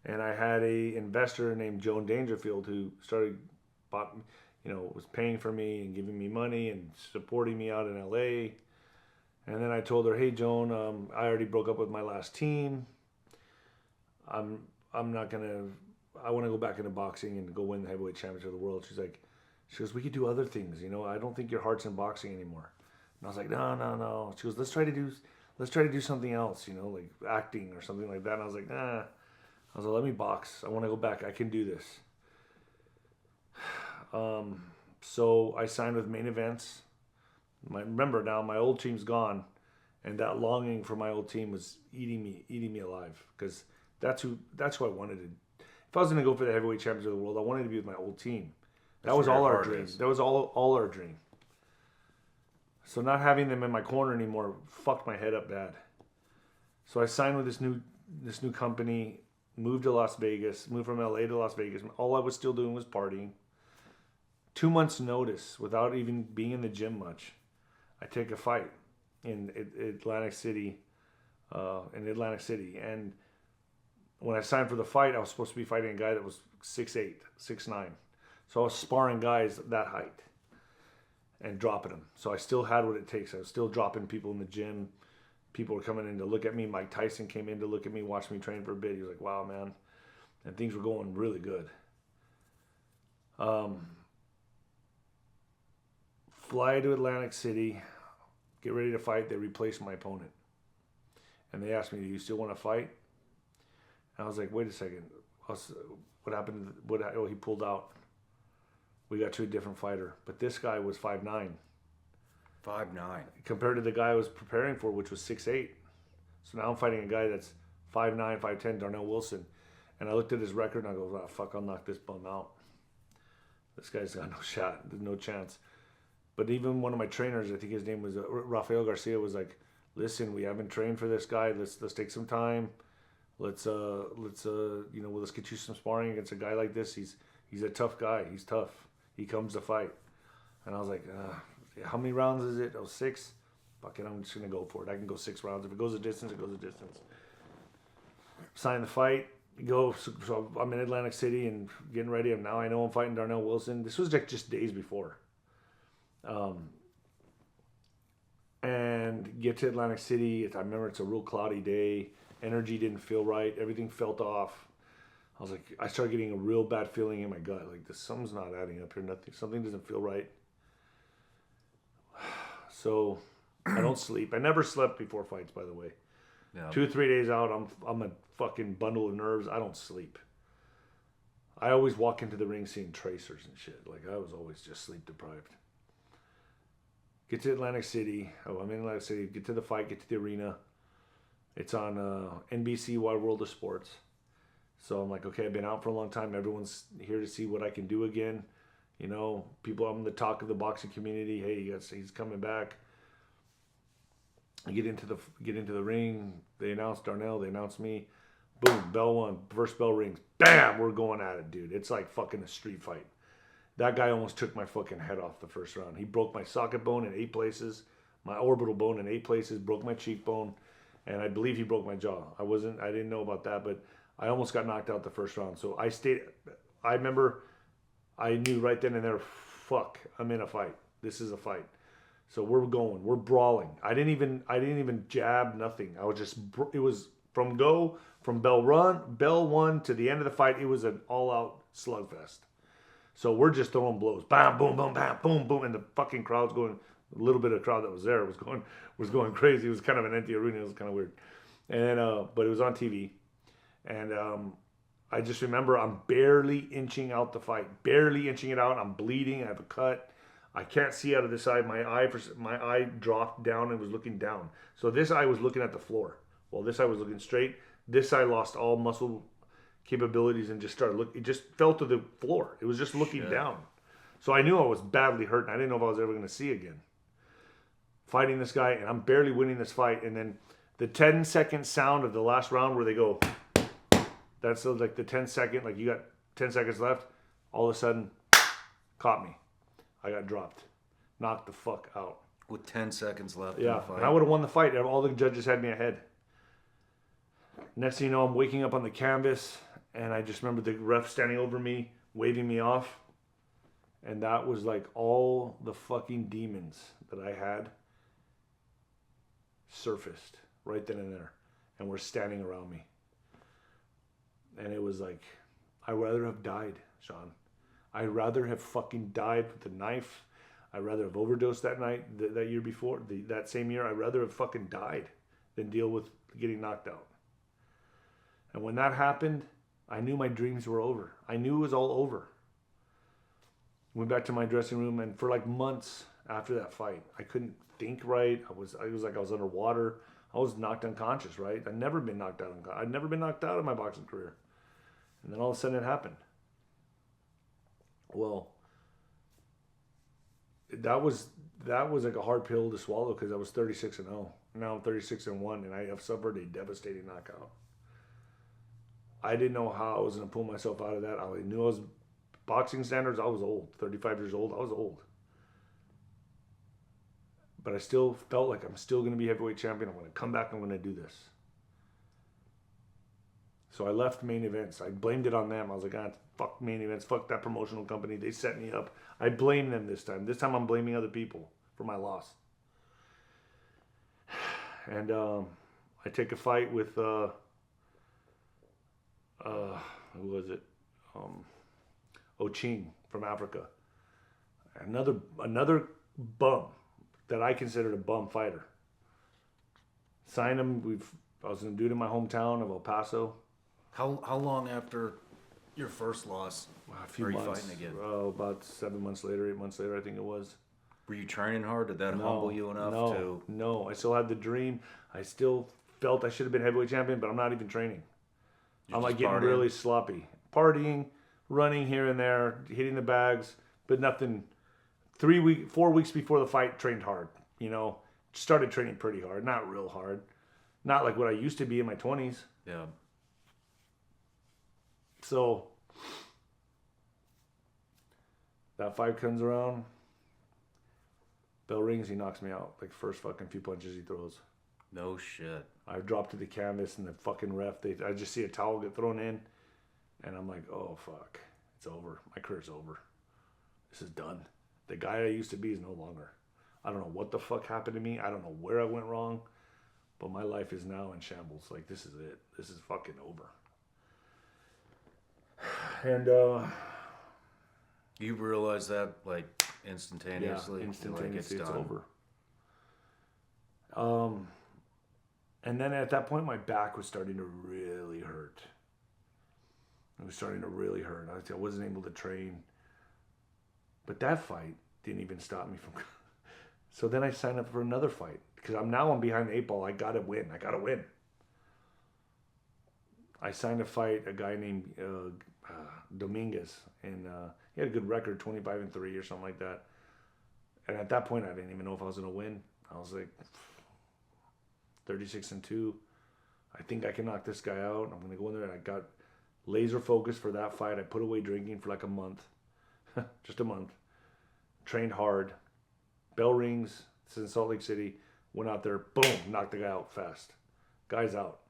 And I had a investor named Joan Dangerfield who was paying for me and giving me money and supporting me out in LA. And then I told her, hey, Joan, I already broke up with my last team. I want to go back into boxing and go win the heavyweight championship of the world. She goes, we could do other things. You know, I don't think your heart's in boxing anymore. And I was like, no. She goes, let's try to do something else, you know, like acting or something like that. And I was like, nah. I was like, let me box. I want to go back. I can do this. So I signed with Main Events. Remember now, my old team's gone, and that longing for my old team was eating me alive, because that's who I wanted to. if I was going to go for the heavyweight champions of the world, I wanted to be with my old team. That That's was where all your our heart dream. is. That was all our dream. So not having them in my corner anymore fucked my head up bad. So I signed with this new company, moved to Las Vegas, moved from LA to Las Vegas. All I was still doing was partying. 2 months notice, without even being in the gym much, I take a fight in Atlantic City. And when I signed for the fight, I was supposed to be fighting a guy that was 6'8", 6'9". So I was sparring guys that height and dropping them. So I still had what it takes. I was still dropping people in the gym. People were coming in to look at me. Mike Tyson came in to look at me, watch me train for a bit. He was like, wow, man. And things were going really good. Fly to Atlantic City, get ready to fight. They replaced my opponent. And they asked me, do you still want to fight? And I was like, wait a second. What happened? He pulled out. We got to a different fighter. But this guy was 5'9". 5'9". Compared to the guy I was preparing for, which was 6'8". So now I'm fighting a guy that's 5'9", 5'10", Darnell Wilson. And I looked at his record and I go, oh, fuck, I'll knock this bum out. This guy's got no shot. There's no chance. But even one of my trainers, I think his name was Rafael Garcia, was like, listen, we haven't trained for this guy. Let's take some time. Let's get you some sparring against a guy like this. He's a tough guy. He's tough. He comes to fight. And I was like, how many rounds is it? Oh, 6. Fuck it, I'm just gonna go for it. I can go 6 rounds. If it goes a distance, it goes a distance. Sign the fight. Go. So I'm in Atlantic City and getting ready. And now I know I'm fighting Darnell Wilson. This was like just days before. And get to Atlantic City. I remember it's a real cloudy day. Energy didn't feel right. Everything felt off. I was like, I started getting a real bad feeling in my gut. Like, something's not adding up here. Something doesn't feel right. So I don't sleep. I never slept before fights, by the way. Yeah. 2 or 3 days out, I'm a fucking bundle of nerves. I don't sleep. I always walk into the ring seeing tracers and shit. Like, I was always just sleep deprived. Get to Atlantic City. Oh, I'm in Atlantic City. Get to the fight. Get to the arena. It's on NBC Wide World of Sports. So I'm like, okay, I've been out for a long time. Everyone's here to see what I can do again. You know, people, I'm the talk of the boxing community. Hey, he's coming back. I get into the ring. They announce Darnell. They announce me. Boom, bell one. First bell rings. Bam, we're going at it, dude. It's like fucking a street fight. That guy almost took my fucking head off the first round. He broke my socket bone in 8 places, my orbital bone in 8 places, broke my cheekbone, and I believe he broke my jaw. I didn't know about that, but I almost got knocked out the first round. So I remember I knew right then and there, fuck, I'm in a fight. This is a fight. So we're brawling. I didn't even jab, nothing. It was from bell one to the end of the fight, it was an all-out slugfest. So we're just throwing blows. Bam, boom, boom, bam, boom, boom. And the fucking crowd's going, a little bit of crowd that was there was going crazy. It was kind of an empty arena. It was kind of weird. And but it was on TV. And I just remember I'm barely inching out the fight. Barely inching it out. I'm bleeding. I have a cut. I can't see out of this eye. My eye dropped down and was looking down. So this eye was looking at the floor. While this eye was looking straight. This eye lost all muscle capabilities and just started looking. It just fell to the floor. It was just looking down. So I knew I was badly hurt, and I didn't know if I was ever going to see again. Fighting this guy, and I'm barely winning this fight, and then the 10-second sound of the last round where they go, that's like the 10-second, like you got 10 seconds left, all of a sudden, caught me. I got dropped. Knocked the fuck out. With 10 seconds left in the fight. I would have won the fight. All the judges had me ahead. Next thing you know, I'm waking up on the canvas, and I just remember the ref standing over me, waving me off. And that was like all the fucking demons that I had surfaced right then and there. And were standing around me. And it was like, I'd rather have died, Shawn. I'd rather have fucking died with a knife. I'd rather have overdosed that night, that year before, that same year. I'd rather have fucking died than deal with getting knocked out. And when that happened, I knew my dreams were over. I knew it was all over. Went back to my dressing room, and for like months after that fight, I couldn't think right. It was like I was underwater. I was knocked unconscious, right? I'd never been knocked out. I'd never been knocked out in my boxing career. And then all of a sudden it happened. Well, that was like a hard pill to swallow because I was 36-0. Now I'm 36-1, and I have suffered a devastating knockout. I didn't know how I was going to pull myself out of that. I knew I was boxing standards. I was old, 35 years old. I was old, but I still felt like I'm still going to be heavyweight champion. I'm going to come back. I'm going to do this. So I left main events. I blamed it on them. I was like, fuck main events. Fuck that promotional company. They set me up. I blame them this time. This time I'm blaming other people for my loss. And I take a fight with, who was it? Oching from Africa. Another bum that I considered a bum fighter. Signed him. I was going to do it in my hometown of El Paso. How long after your first loss A few are you months. fighting again? About 7 months later, 8 months later, I think it was. Were you training hard? Did that humble you enough to? No, I still had the dream. I still felt I should have been heavyweight champion, but I'm not even training. I'm like getting really sloppy. Partying, running here and there, hitting the bags, but nothing. 4 weeks before the fight, trained hard. Started training pretty hard, not real hard. Not like what I used to be in my 20s. Yeah. So that fight comes around. Bell rings, he knocks me out. Like first fucking few punches he throws. No shit. I drop to the canvas and the fucking ref, I just see a towel get thrown in. And I'm like, oh fuck. It's over. My career's over. This is done. The guy I used to be is no longer. I don't know what the fuck happened to me. I don't know where I went wrong. But my life is now in shambles. Like this is it. This is fucking over. And you realize that like instantaneously? Yeah, instantaneously, like it's over. And then at that point, my back was starting to really hurt. It was starting to really hurt. I wasn't able to train. But that fight didn't even stop me from. So then I signed up for another fight because I'm behind the 8 ball. I gotta win. I signed a fight, a guy named Dominguez, and he had a good record, 25-3 or something like that. And at that point, I didn't even know if I was gonna win. I was like 36-2. I think I can knock this guy out. I'm gonna go in there, and I got laser focused for that fight. I put away drinking for like a month, just a month. Trained hard. Bell rings. It's in Salt Lake City. Went out there, boom, knocked the guy out fast. Guy's out.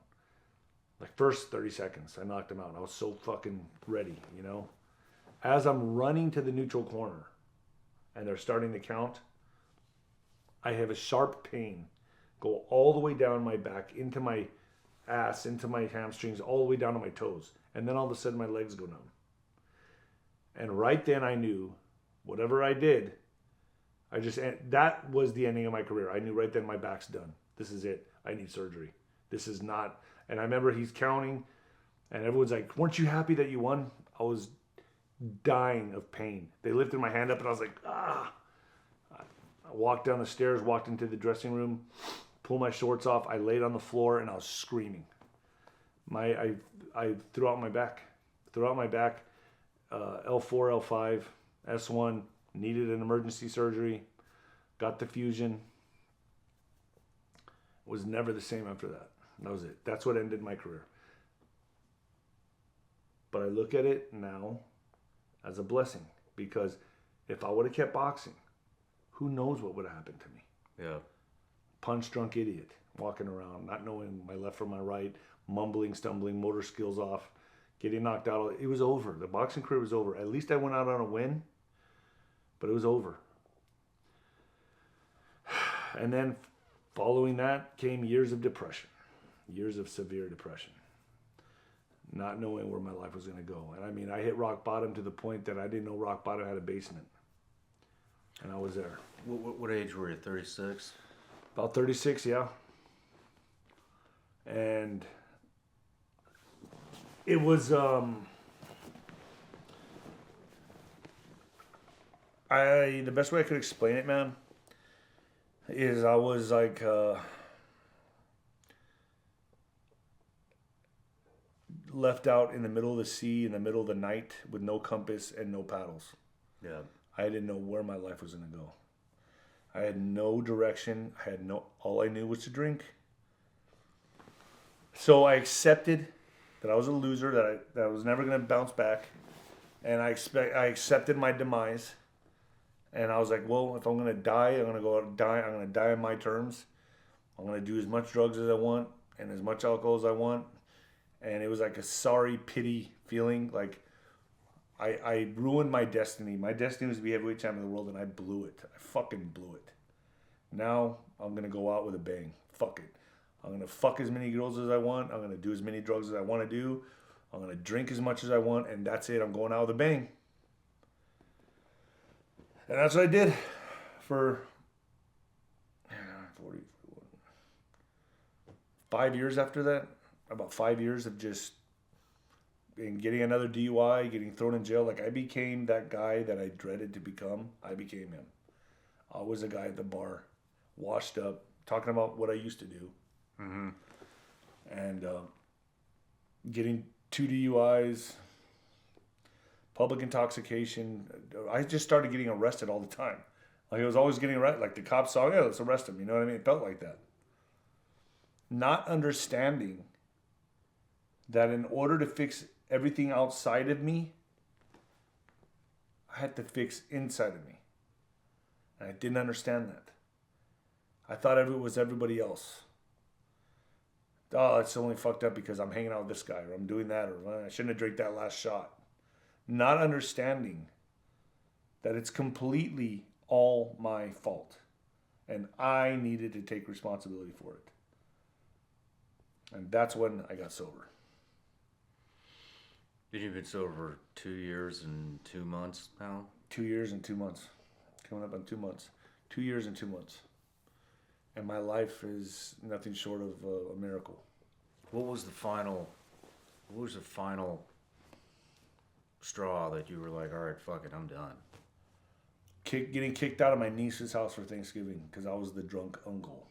Like first 30 seconds, I knocked him out. I was so fucking ready, As I'm running to the neutral corner and they're starting to count, I have a sharp pain go all the way down my back, into my ass, into my hamstrings, all the way down to my toes. And then all of a sudden my legs go numb. And right then I knew whatever I did, that was the ending of my career. I knew right then my back's done. This is it. I need surgery. This is not. And I remember he's counting, and everyone's like, weren't you happy that you won? I was dying of pain. They lifted my hand up, and I was like, ah. I walked down the stairs, walked into the dressing room, pulled my shorts off. I laid on the floor, and I was screaming. I threw out my back. L4, L5, S1, needed an emergency surgery, got the fusion. Was never the same after that. That was it. That's what ended my career. But I look at it now as a blessing, because if I would have kept boxing, who knows what would have happened to me. Yeah. Punch drunk idiot, walking around, not knowing my left from my right, mumbling, stumbling, motor skills off, getting knocked out. It was over. The boxing career was over. At least I went out on a win, but it was over. And then following that came years of depression. Years of severe depression, not knowing where my life was going to go. And I mean, I hit rock bottom to the point that I didn't know rock bottom had a basement. And I was there. What age were you, 36? About 36, yeah. And it was, the best way I could explain it, man, is I was like, left out in the middle of the sea, in the middle of the night, with no compass and no paddles. Yeah. I didn't know where my life was going to go. I had no direction. All I knew was to drink. So I accepted that I was a loser, that I was never going to bounce back. And I accepted my demise. And I was like, well, if I'm going to die, I'm going to go out and die. I'm going to die on my terms. I'm going to do as much drugs as I want and as much alcohol as I want. And it was like a sorry pity feeling. Like, I ruined my destiny. My destiny was to be heavyweight champion of the world, and I blew it. I fucking blew it. Now I'm going to go out with a bang. Fuck it. I'm going to fuck as many girls as I want. I'm going to do as many drugs as I want to do. I'm going to drink as much as I want, and that's it. I'm going out with a bang. And that's what I did for 5 years after that. About 5 years of just getting another DUI, getting thrown in jail. Like, I became that guy that I dreaded to become. I became him. I was a guy at the bar, washed up, talking about what I used to do. Mm-hmm. And getting 2 DUIs, public intoxication. I just started getting arrested all the time. Like, I was always getting arrested. Like, the cops saw, yeah, let's arrest him. You know what I mean? It felt like that. Not understanding that in order to fix everything outside of me, I had to fix inside of me. And I didn't understand that. I thought it was everybody else. Oh, it's only fucked up because I'm hanging out with this guy, or I'm doing that, or I shouldn't have drank that last shot. Not understanding that it's completely all my fault. And I needed to take responsibility for it. And that's when I got sober. You've been sober for 2 years and 2 months now? 2 years and 2 months. Coming up on 2 months. 2 years and 2 months. And my life is nothing short of a miracle. What was the final straw that you were like, all right, fuck it, I'm done? Getting kicked out of my niece's house for Thanksgiving because I was the drunk uncle.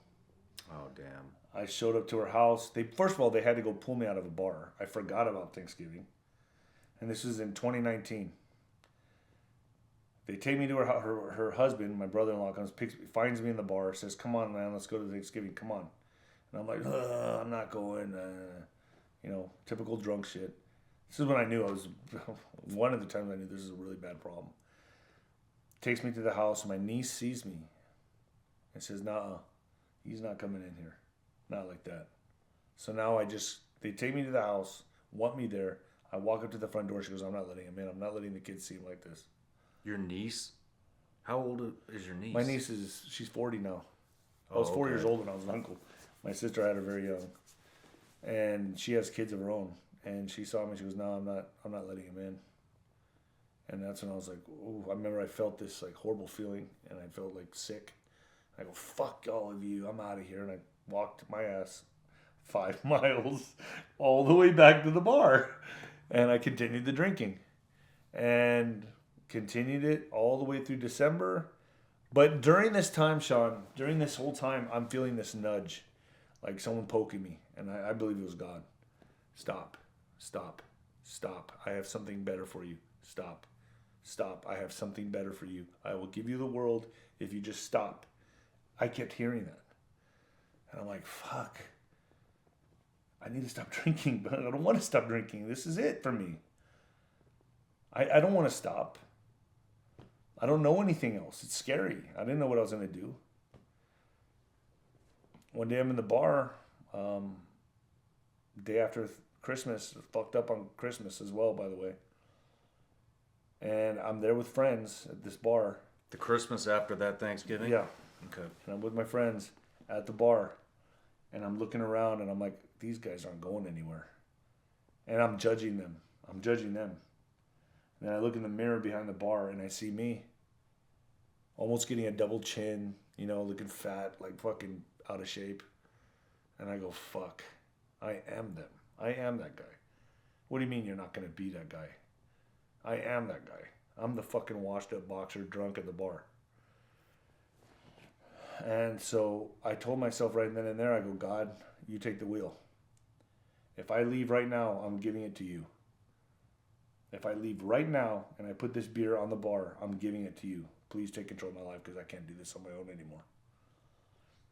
Oh, damn. I showed up to her house. First of all, they had to go pull me out of a bar. I forgot about Thanksgiving. And this was in 2019. They take me to her husband, my brother-in-law, finds me in the bar, says, come on, man, let's go to Thanksgiving, come on. And I'm like, I'm not going, typical drunk shit. This is when I knew one of the times I knew this is a really bad problem. Takes me to the house, my niece sees me and says, nah, he's not coming in here. Not like that. So now they take me to the house, want me there. I walk up to the front door. She goes, I'm not letting him in. I'm not letting the kids see him like this. Your niece? How old is your niece? My niece she's 40 now. I was 4 years old when I was an uncle. My sister had her very young. And she has kids of her own. And she saw me. She goes, no, I'm not letting him in. And that's when I was like, oh, I remember I felt this like horrible feeling. And I felt like sick. I go, fuck all of you. I'm out of here. And I walked my ass 5 miles all the way back to the bar. And I continued the drinking. And continued it all the way through December. But during this time, Shawn, during this whole time, I'm feeling this nudge. Like someone poking me. And I believe it was God. Stop. Stop. Stop. I have something better for you. Stop. Stop. I have something better for you. I will give you the world if you just stop. I kept hearing that. And I'm like, fuck. I need to stop drinking, but I don't want to stop drinking. This is it for me. I don't want to stop. I don't know anything else. It's scary. I didn't know what I was going to do. One day I'm in the bar, day after Christmas, fucked up on Christmas as well, by the way. And I'm there with friends at this bar. The Christmas after that Thanksgiving? Yeah. Okay. And I'm with my friends at the bar. And I'm looking around and I'm like, these guys aren't going anywhere. And I'm judging them. I'm judging them. And then I look in the mirror behind the bar and I see me. Almost getting a double chin, looking fat, like fucking out of shape. And I go, fuck. I am them. I am that guy. What do you mean you're not going to be that guy? I am that guy. I'm the fucking washed up boxer drunk at the bar. And so I told myself right then and there, I go, God, you take the wheel. If I leave right now, I'm giving it to you. If I leave right now and I put this beer on the bar, I'm giving it to you. Please take control of my life because I can't do this on my own anymore.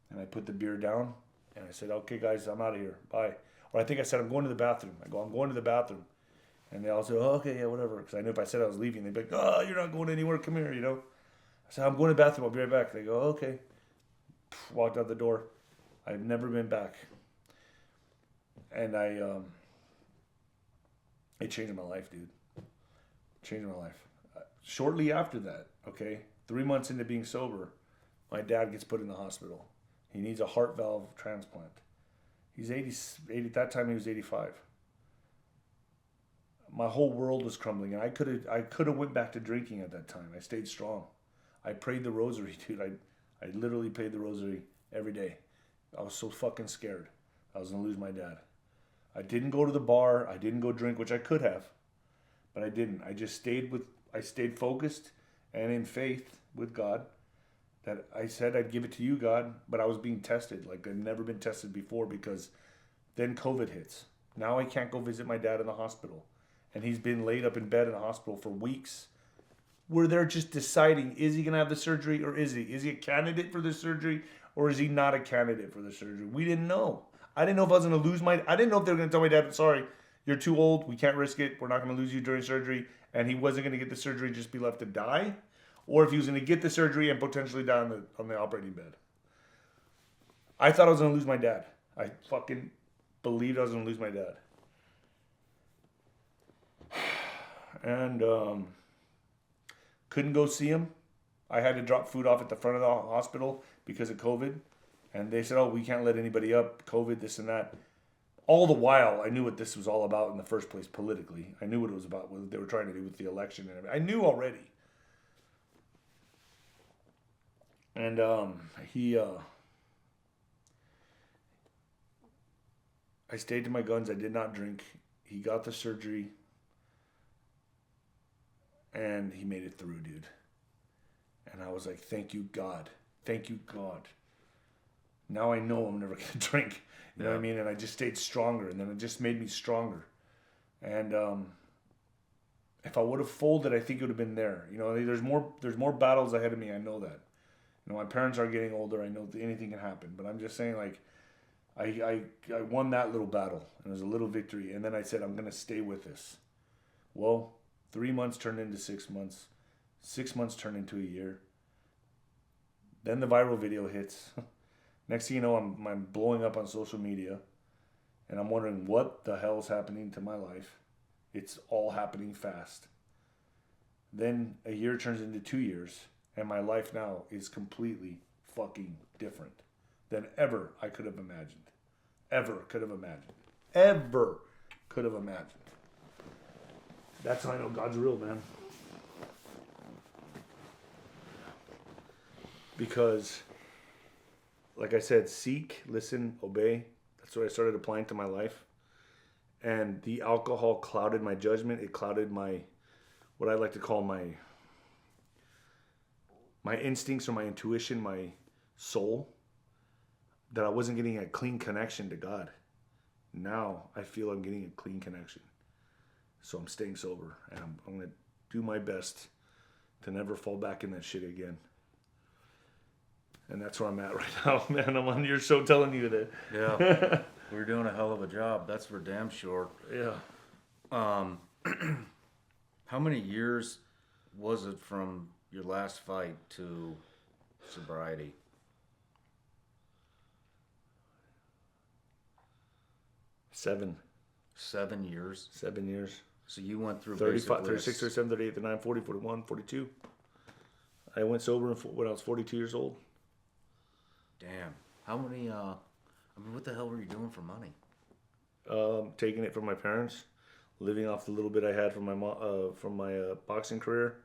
And I put the beer down and I said, okay, guys, I'm out of here. Bye. Or I think I said, I'm going to the bathroom. I go, I'm going to the bathroom. And they all said, oh, okay, yeah, whatever. Because I knew if I said I was leaving, they'd be like, oh, you're not going anywhere. Come here, you know. I said, I'm going to the bathroom. I'll be right back. They go, okay. Walked out the door. I've never been back. And it changed my life, dude. Changed my life. Shortly after that, okay, 3 months into being sober, my dad gets put in the hospital. He needs a heart valve transplant. He's 80 at that time he was 85. My whole world was crumbling, and I could have went back to drinking at that time. I stayed strong. I prayed the rosary, dude. I literally prayed the rosary every day. I was so fucking scared. I was gonna lose my dad. I didn't go to the bar. I didn't go drink, which I could have, but I didn't. I just stayed focused and in faith with God. That I said I'd give it to you, God, but I was being tested like I'd never been tested before because then COVID hits. Now I can't go visit my dad in the hospital. And he's been laid up in bed in the hospital for weeks. Where they're just deciding, is he going to have the surgery or is he? Is he a candidate for the surgery or is he not a candidate for the surgery? We didn't know. I didn't know if I was going to lose I didn't know if they were going to tell my dad, sorry, you're too old, we can't risk it, we're not going to lose you during surgery. And he wasn't going to get the surgery, just be left to die. Or if he was going to get the surgery and potentially die on the operating bed. I thought I was going to lose my dad. I fucking believed I was going to lose my dad. And couldn't go see him. I had to drop food off at the front of the hospital because of COVID. And they said, oh, we can't let anybody up, COVID, this and that. All the while, I knew what this was all about in the first place politically. I knew what it was about, what they were trying to do with the election and everything. I knew already. And I stayed to my guns. I did not drink. He got the surgery. And he made it through, dude. And I was like, thank you, God. Thank you, God. Now I know I'm never going to drink. You know what I mean? And I just stayed stronger. And then it just made me stronger. And if I would have folded, I think it would have been there. You know, there's more battles ahead of me. I know that. You know, my parents are getting older. I know anything can happen. But I'm just saying, like, I won that little battle. And it was a little victory. And then I said, I'm going to stay with this. Well, 3 months turned into 6 months. 6 months turned into a year. Then the viral video hits. Next thing you know, I'm blowing up on social media. And I'm wondering what the hell is happening to my life. It's all happening fast. Then a year turns into 2 years. And my life now is completely fucking different than ever I could have imagined. Ever could have imagined. Ever could have imagined. That's how I know God's real, man. Because, like I said, seek, listen, obey. That's what I started applying to my life. And the alcohol clouded my judgment. It clouded what I like to call my instincts or my intuition, my soul. That I wasn't getting a clean connection to God. Now I feel I'm getting a clean connection. So I'm staying sober, and I'm going to do my best to never fall back in that shit again. And that's where I'm at right now, man. I'm on your show telling you that. Yeah, we're doing a hell of a job. That's for damn sure. Yeah. How many years was it from your last fight to sobriety? 7. 7 years? 7 years. So you went through 35, 36, 37, 38, 39, 40, 41, 42. I went sober when I was 42 years old. Damn. How many, what the hell were you doing for money? Taking it from my parents, living off the little bit I had from my boxing career,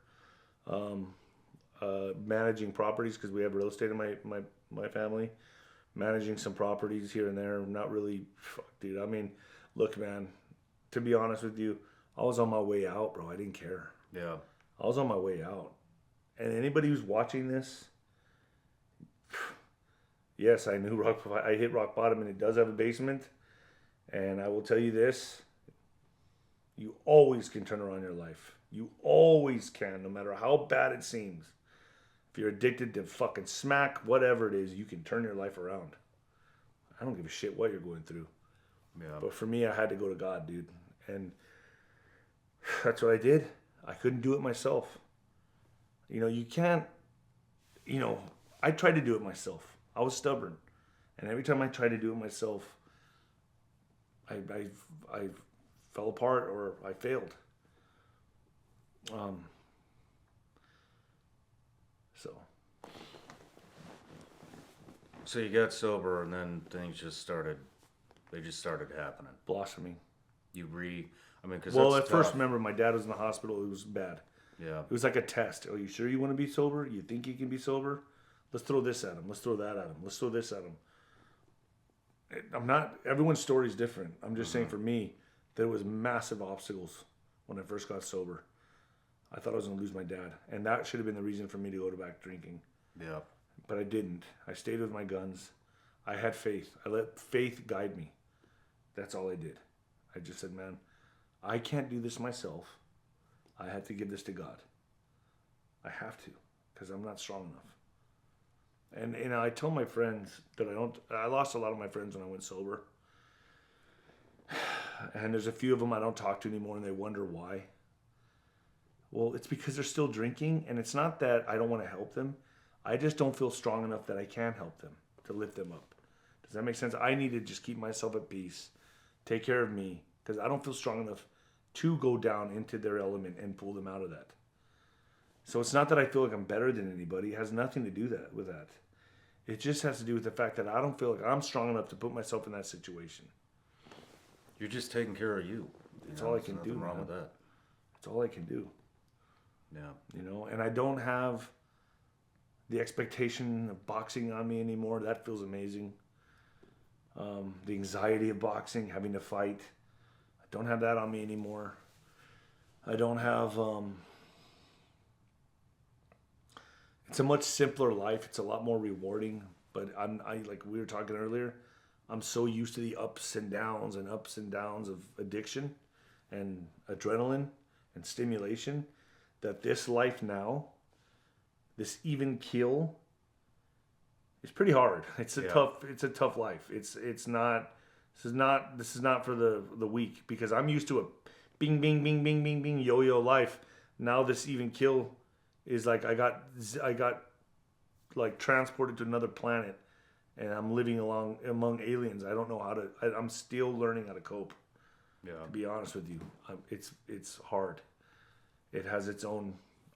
managing properties because we have real estate in my family, managing some properties here and there. Not really, dude. I mean, look, man, to be honest with you, I was on my way out, bro. I didn't care. Yeah. I was on my way out. And anybody who's watching this, yes, I knew I hit rock bottom, and it does have a basement. And I will tell you this, you always can turn around your life. You always can, no matter how bad it seems. If you're addicted to fucking smack, whatever it is, you can turn your life around. I don't give a shit what you're going through. Yeah. But for me, I had to go to God, dude. And that's what I did. I couldn't do it myself. You know, you can't, you know, I tried to do it myself. I was stubborn. And every time I tried to do it myself, I fell apart or I failed. So you got sober, and then things just started. They just started happening. Blossoming. Because Well, that's at first, tough. remember, my dad was in the hospital. It was bad. Yeah. It was like a test. Are you sure you want to be sober? You think you can be sober? Let's throw this at him. Let's throw that at him. Let's throw this at him. I'm not, everyone's story is different. I'm just saying for me, there was massive obstacles when I first got sober. I thought I was going to lose my dad. And that should have been the reason for me to go back drinking. Yeah. But I didn't. I stayed with my guns. I had faith. I let faith guide me. That's all I did. I just said, man, I can't do this myself. I have to give this to God. I have to, because I'm not strong enough. And you know, I tell my friends that I lost a lot of my friends when I went sober. And there's a few of them I don't talk to anymore, and they wonder why. Well, it's because they're still drinking, and it's not that I don't want to help them. I just don't feel strong enough that I can help them, to lift them up. Does that make sense? I need to just keep myself at peace, take care of me, because I don't feel strong enough to go down into their element and pull them out of that. So it's not that I feel like I'm better than anybody. It has nothing to do with that. It just has to do with the fact that I don't feel like I'm strong enough to put myself in that situation. You're just taking care of you. That's all I can there's do, nothing wrong man. with that. That's all I can do. Yeah. You know, and I don't have the expectation of boxing on me anymore. That feels amazing. The anxiety of boxing, having to fight, I don't have that on me anymore. I don't have, it's a much simpler life. It's a lot more rewarding, but I like we were talking earlier, I'm so used to the ups and downs of addiction and adrenaline and stimulation that this life now, this even keel, is pretty hard. It's a tough life. This is not for the weak, because I'm used to a bing bing bing bing bing bing yo-yo life. Now this even kill is like I got like transported to another planet, and I'm living among aliens. I don't know how to. I'm still learning how to cope. Yeah. To be honest with you, it's hard. It has its own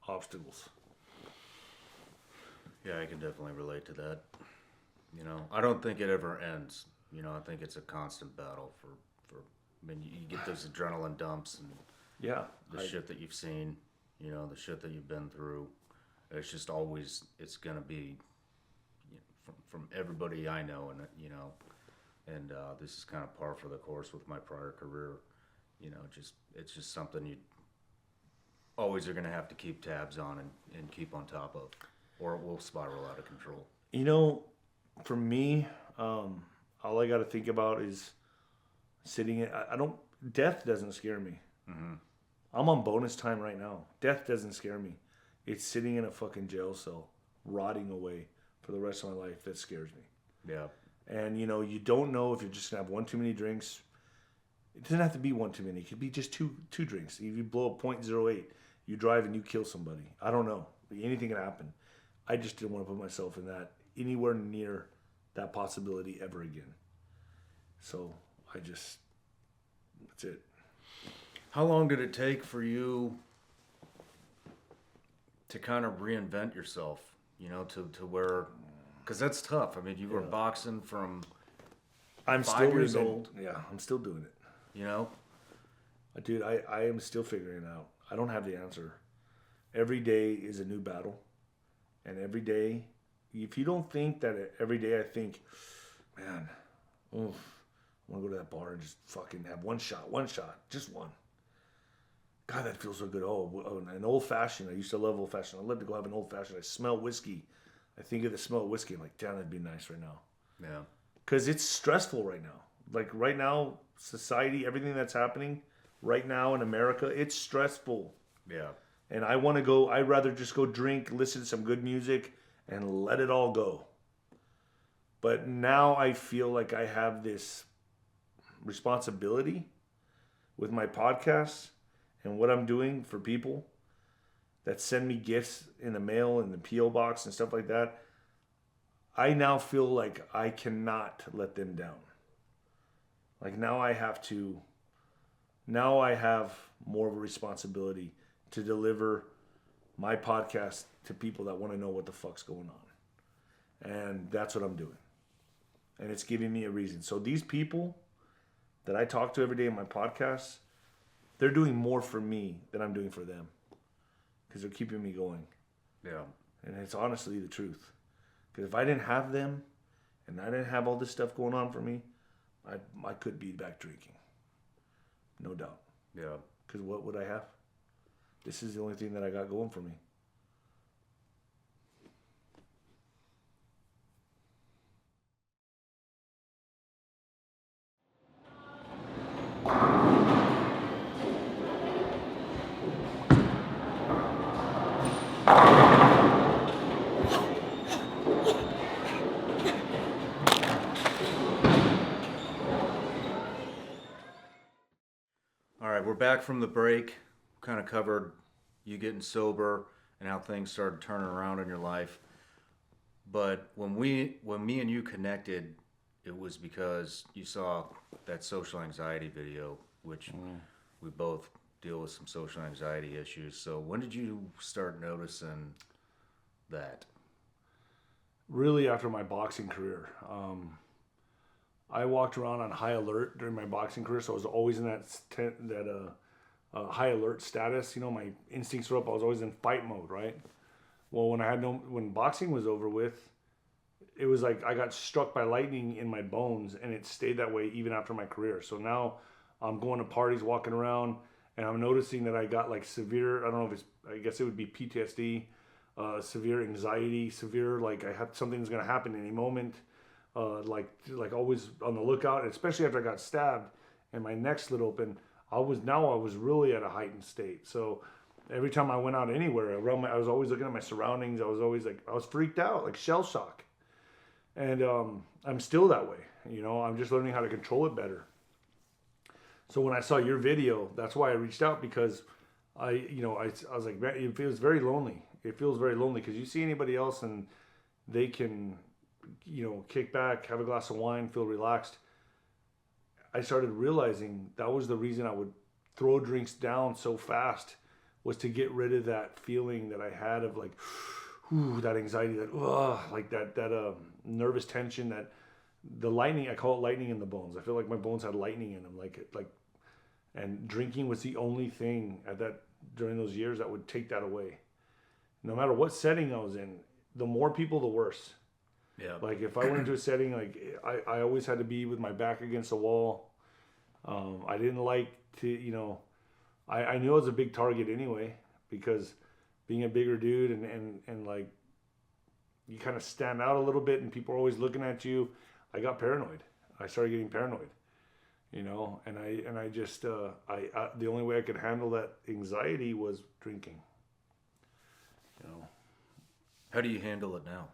obstacles. Yeah, I can definitely relate to that. You know, I don't think it ever ends. You know, I think it's a constant battle for I mean, you get those adrenaline dumps and Yeah. the shit that you've seen, you know, the shit that you've been through. It's just always, it's going to be, you know, from everybody I know, and, you know, and this is kind of par for the course with my prior career. You know, it's just something you always are going to have to keep tabs on and keep on top of, or it will spiral out of control. You know, for me, all I got to think about is sitting. Death doesn't scare me. Mm-hmm. I'm on bonus time right now. Death doesn't scare me. It's sitting in a fucking jail cell, rotting away for the rest of my life that scares me. Yeah. And you know, you don't know if you're just gonna have one too many drinks. It doesn't have to be one too many. It could be just two drinks. If you blow a .08, you drive and you kill somebody. I don't know. Anything can happen. I just didn't want to put myself in that anywhere near that possibility ever again. So that's it. How long did it take for you to kind of reinvent yourself, you know, to where, because that's tough. I mean, you were boxing from I'm 5 still years old. Yeah, I'm still doing it. You know? Dude, I am still figuring it out. I don't have the answer. Every day is a new battle. And every day, if you don't think that every day I think, man, I want to go to that bar and just fucking have one shot, just one. God, that feels so good. Oh, an old fashioned. I used to love old fashioned. I'd love to go have an old fashioned. I smell whiskey. I think of the smell of whiskey. I'm like, damn, that'd be nice right now. Yeah. Because it's stressful right now. Like right now, society, everything that's happening right now in America, it's stressful. Yeah. And I'd rather just go drink, listen to some good music, and let it all go. But now I feel like I have this responsibility with my podcasts and what I'm doing for people that send me gifts in the mail and the P.O. box and stuff like that. I now feel like I cannot let them down. Like now I have more of a responsibility to deliver my podcast to people that want to know what the fuck's going on. And that's what I'm doing. And it's giving me a reason. So these people that I talk to every day in my podcast, they're doing more for me than I'm doing for them. Because they're keeping me going. Yeah. And it's honestly the truth. Because if I didn't have them, and I didn't have all this stuff going on for me, I could be back drinking. No doubt. Yeah. Because what would I have? This is the only thing that I got going for me. All right, we're back from the break. Kind of covered you getting sober and how things started turning around in your life. But when me and you connected, it was because you saw that social anxiety video, which we both deal with some social anxiety issues. So when did you start noticing that? Really after my boxing career. I walked around on high alert during my boxing career, so I was always in that high alert status. You know, my instincts were up. I was always in fight mode, right? Well, when boxing was over with, it was like I got struck by lightning in my bones, and it stayed that way even after my career. So now I'm going to parties, walking around, and I'm noticing that I got like severe, I guess it would be PTSD, severe anxiety, severe, like I have something's going to happen any moment. Like always on the lookout, and especially after I got stabbed and my neck slit open, I was really at a heightened state. So every time I went out anywhere around I was always looking at my surroundings. I was freaked out, like shell shock. And I'm still that way. You know, I'm just learning how to control it better. So when I saw your video, that's why I reached out, because I was like, man, it feels very lonely. It feels very lonely because you see anybody else and they can, you know, kick back, have a glass of wine, feel relaxed. I started realizing that was the reason I would throw drinks down so fast, was to get rid of that feeling that I had of like, that anxiety, that nervous tension, that the lightning. I call it lightning in the bones. I feel like my bones had lightning in them, and drinking was the only thing during those years that would take that away. No matter what setting I was in, the more people, the worse. Yeah. Like if I went into a setting, like I always had to be with my back against the wall. I didn't like to, you know, I knew I was a big target anyway, because being a bigger dude and like you kind of stand out a little bit and people are always looking at you. I got paranoid. I started getting paranoid, you know, and I just the only way I could handle that anxiety was drinking. You know. How do you handle it now?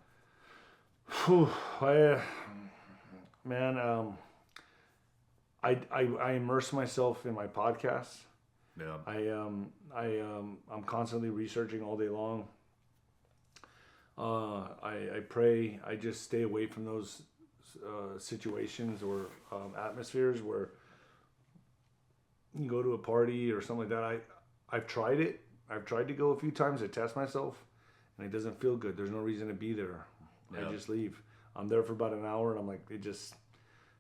I immerse myself in my podcasts. Yeah. I'm constantly researching all day long. I pray. I just stay away from those situations or atmospheres where you go to a party or something like that. I've tried it. I've tried to go a few times to test myself, and it doesn't feel good. There's no reason to be there. Yeah. I just leave. I'm there for about an hour, and I'm like,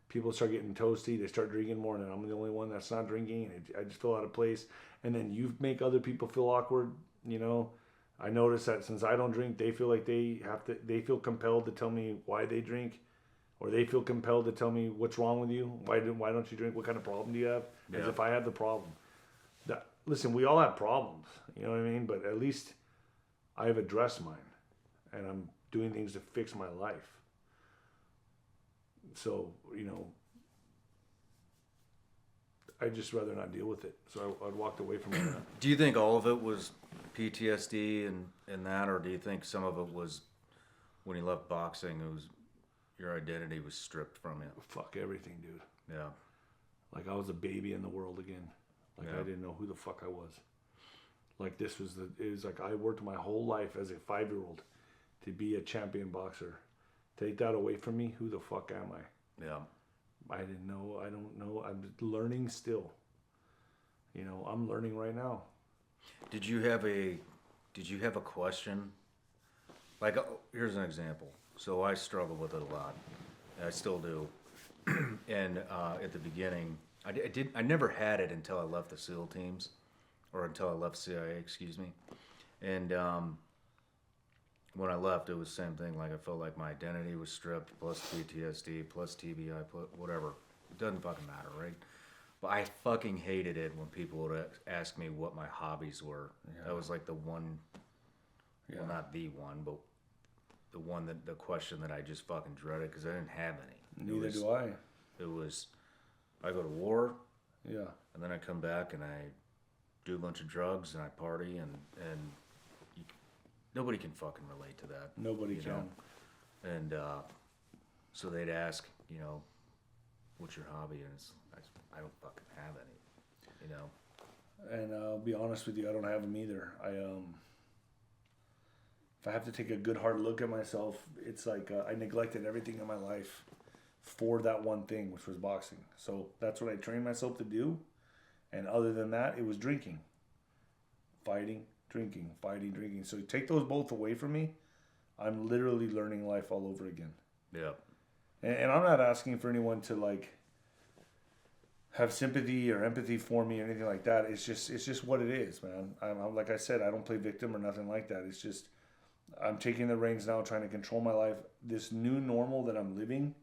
people start getting toasty. They start drinking more, and I'm the only one that's not drinking. And I just feel out of place. And then you make other people feel awkward. You know, I notice that since I don't drink, they feel like they feel compelled to tell me why they drink, or they feel compelled to tell me what's wrong with you. Why don't you drink? What kind of problem do you have? Yeah. As if I had the problem. Listen, we all have problems. You know what I mean? But at least I have addressed mine, and I'm doing things to fix my life. So, you know, I'd just rather not deal with it. So I'd walked away from that. Do you think all of it was PTSD and that, or do you think some of it was when he left boxing, it was your identity was stripped from you? Fuck everything, dude. Yeah. Like I was a baby in the world again. Like Yeah. I didn't know who the fuck I was. Like this was it was like I worked my whole life as a 5-year-old to be a champion boxer. Take that away from me, who the fuck am I? Yeah. I didn't know. I don't know. I'm learning still. You know, I'm learning right now. Did you have a question? Like, here's an example. So I struggle with it a lot. I still do. And at the beginning, I never had it until I left the SEAL teams, or until I left CIA, excuse me. And when I left, it was the same thing. Like, I felt like my identity was stripped, plus PTSD, plus TBI, plus whatever. It doesn't fucking matter, right? But I fucking hated it when people would ask me what my hobbies were. Yeah. That was like the one, well, not the one, but the question that I just fucking dreaded because I didn't have any. Neither do I. It was, I go to war, yeah, and then I come back and I do a bunch of drugs and I party and nobody can fucking relate to that. Nobody can. Know? And so they'd ask, you know, what's your hobby? And I don't fucking have any, you know. And I'll be honest with you, I don't have them either. If I have to take a good hard look at myself, it's like I neglected everything in my life for that one thing, which was boxing. So that's what I trained myself to do. And other than that, it was drinking, fighting, drinking, fighting, drinking. So you take those both away from me, I'm literally learning life all over again. Yeah. And I'm not asking for anyone to like have sympathy or empathy for me or anything like that. It's just what it is, man. I'm like I said, I don't play victim or nothing like that. It's just I'm taking the reins now, trying to control my life. This new normal that I'm living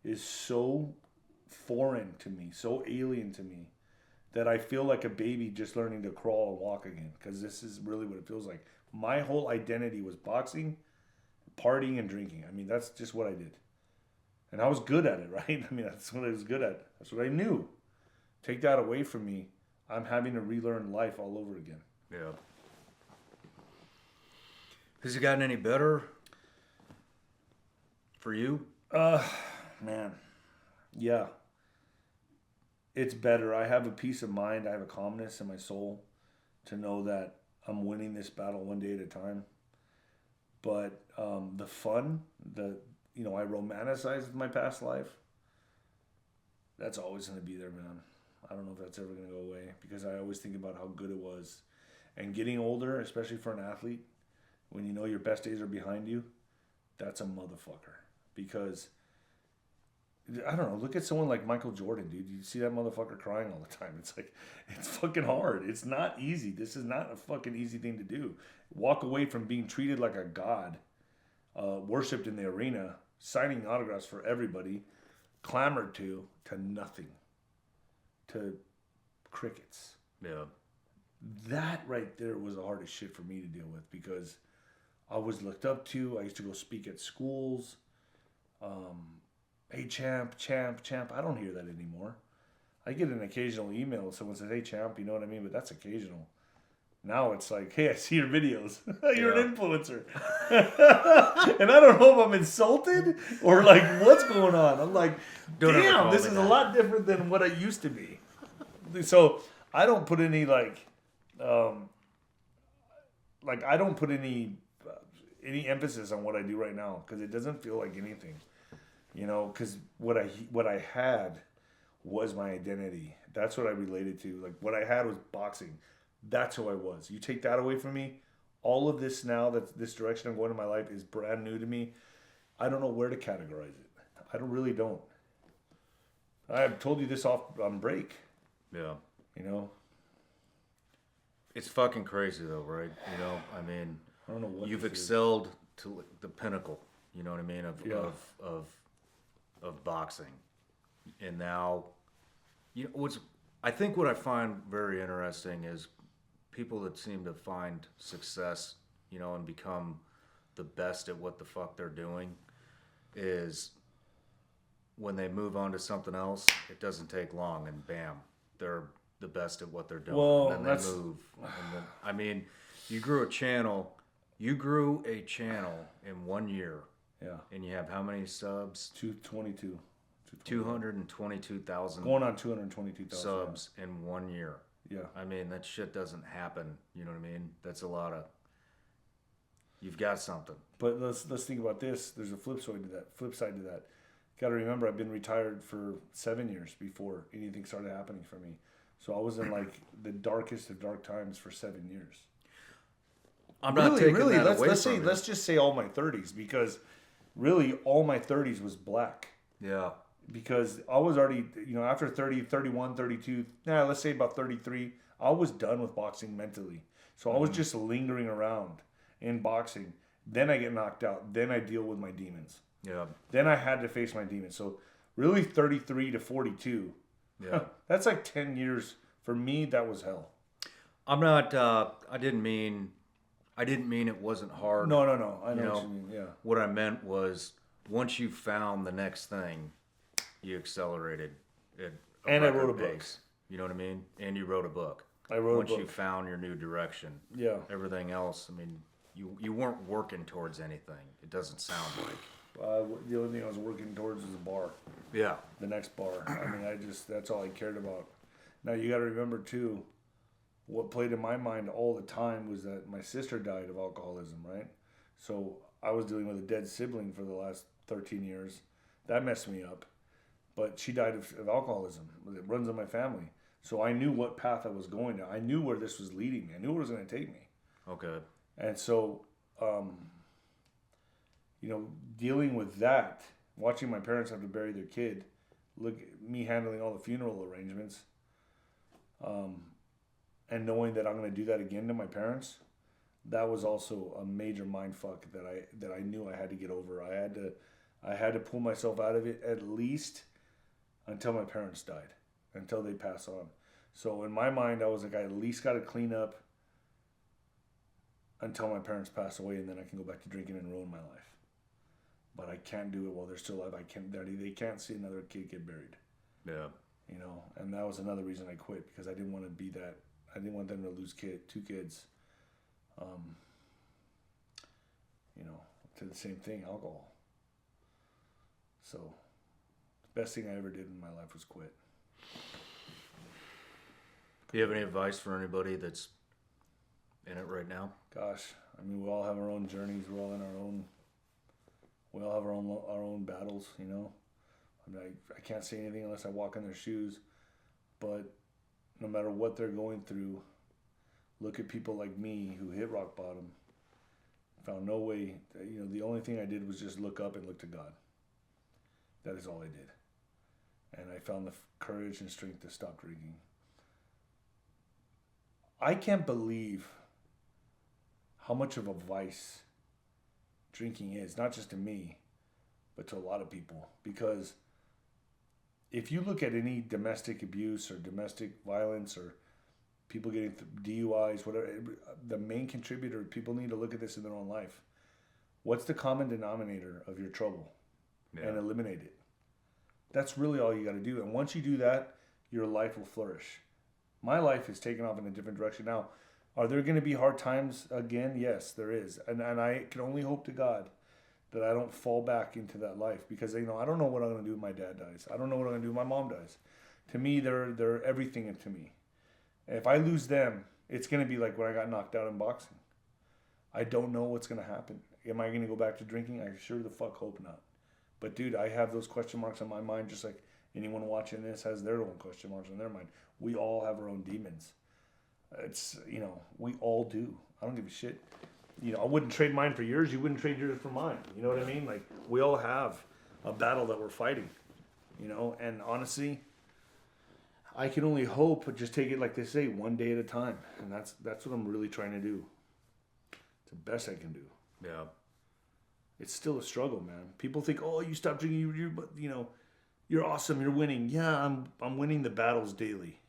is so foreign to me, so alien to me, that I feel like a baby just learning to crawl and walk again, because this is really what it feels like. My whole identity was boxing, partying, and drinking. I mean, that's just what I did. And I was good at it, right? I mean, that's what I was good at. That's what I knew. Take that away from me, I'm having to relearn life all over again. Yeah. Has it gotten any better for you? Man. Yeah. It's better. I have a peace of mind. I have a calmness in my soul to know that I'm winning this battle one day at a time. But the fun, I romanticize my past life. That's always going to be there, man. I don't know if that's ever going to go away, because I always think about how good it was. And getting older, especially for an athlete, when you know your best days are behind you, that's a motherfucker. Because I don't know, look at someone like Michael Jordan, dude. You see that motherfucker crying all the time. It's like, it's fucking hard. It's not easy. This is not a fucking easy thing to do. Walk away from being treated like a god, worshipped in the arena, signing autographs for everybody, clamored to nothing, to crickets. Yeah. That right there was the hardest shit for me to deal with, because I was looked up to. I used to go speak at schools. Hey, champ. I don't hear that anymore. I get an occasional email when someone says, hey, champ, you know what I mean? But that's occasional. Now it's like, hey, I see your videos. You're an influencer. And I don't know if I'm insulted or like what's going on. I'm like, damn, this is a lot different than what I used to be. So I don't put any I don't put any emphasis on what I do right now, because it doesn't feel like anything. You know, because what I had was my identity. That's what I related to. Like, what I had was boxing. That's who I was. You take that away from me, all of this now, this direction I'm going in my life is brand new to me. I don't know where to categorize it. I really don't. I've told you this on break. Yeah. You know? It's fucking crazy though, right? You know, I mean, I don't know what you've excelled to the pinnacle, you know what I mean, of boxing. And now, you know, I think what I find very interesting is people that seem to find success, you know, and become the best at what the fuck they're doing, is when they move on to something else, it doesn't take long and bam, they're the best at what they're doing. Well, and then they move. And then, I mean, you grew a channel in 1 year. Yeah. And you have how many subs? 222. 222,000. Going on 222,000 subs in 1 year. Yeah. I mean, that shit doesn't happen. You know what I mean? That's a lot of. You've got something. But let's think about this. There's a flip side to that. Got to remember, I've been retired for 7 years before anything started happening for me. So I was in like the darkest of dark times for 7 years. I'm not taking that away let's from say you. let's just say all my 30s, because really all my 30s was black. Yeah. Because I was already, after 30, 31, 32, let's say about 33, I was done with boxing mentally. So I was just lingering around in boxing. Then I get knocked out. Then I deal with my demons. Yeah. Then I had to face my demons. So really 33 to 42. Yeah. That's like 10 years. For me, that was hell. I'm not, I didn't mean it wasn't hard. No. I know what you mean. Yeah. What I meant was once you found the next thing, you accelerated at a And I record wrote a book. pace. You know what I mean? And you wrote a book. I wrote Once a book. you found your new direction. Yeah. Everything else, I mean, you weren't working towards anything. It doesn't sound like. The only thing I was working towards was a bar. Yeah. The next bar. I mean, that's all I cared about. Now, you got to remember, too, what played in my mind all the time was that my sister died of alcoholism, right? So I was dealing with a dead sibling for the last 13 years. That messed me up. But she died of alcoholism. It runs in my family. So I knew what path I was going down. I knew where this was leading me. I knew where it was going to take me. Okay. And so, dealing with that, watching my parents have to bury their kid, me handling all the funeral arrangements, and knowing that I'm going to do that again to my parents, that was also a major mind fuck that I knew I had to get over. I had to pull myself out of it at least until my parents died, until they pass on. So in my mind, I was like, I at least got to clean up until my parents pass away, and then I can go back to drinking and ruin my life. But I can't do it while they're still alive. They can't see another kid get buried. Yeah. And that was another reason I quit, because I didn't want to be that. I didn't want them to lose two kids. To the same thing, alcohol. So, the best thing I ever did in my life was quit. Do you have any advice for anybody that's in it right now? Gosh, I mean, we all have our own journeys. We all have our own battles. I mean, I can't say anything unless I walk in their shoes. But no matter what they're going through, look at people like me who hit rock bottom. Found no way. The only thing I did was just look up and look to God. That is all I did. And I found the courage and strength to stop drinking. I can't believe how much of a vice drinking is, not just to me, but to a lot of people. Because if you look at any domestic abuse or domestic violence or people getting DUIs, whatever, the main contributor, people need to look at this in their own life. What's the common denominator of your trouble? Yeah. And eliminate it. That's really all you got to do. And once you do that, your life will flourish. My life is taken off in a different direction. Now, are there going to be hard times again? Yes, there is. And I can only hope to God that I don't fall back into that life, because I don't know what I'm going to do when my dad dies. I don't know what I'm going to do when my mom dies. To me, they're everything to me. If I lose them, it's going to be like when I got knocked out in boxing. I don't know what's going to happen. Am I going to go back to drinking? I sure the fuck hope not. But dude, I have those question marks on my mind, just like anyone watching this has their own question marks on their mind. We all have our own demons. It's, we all do. I don't give a shit. I wouldn't trade mine for yours. You wouldn't trade yours for mine. You know what I mean? Like, we all have a battle that we're fighting, and honestly, I can only hope, but just take it, like they say, one day at a time. And that's what I'm really trying to do. It's the best I can do. Yeah. It's still a struggle, man. People think, oh, you stop drinking, you're awesome, you're winning. Yeah, I'm winning the battles daily.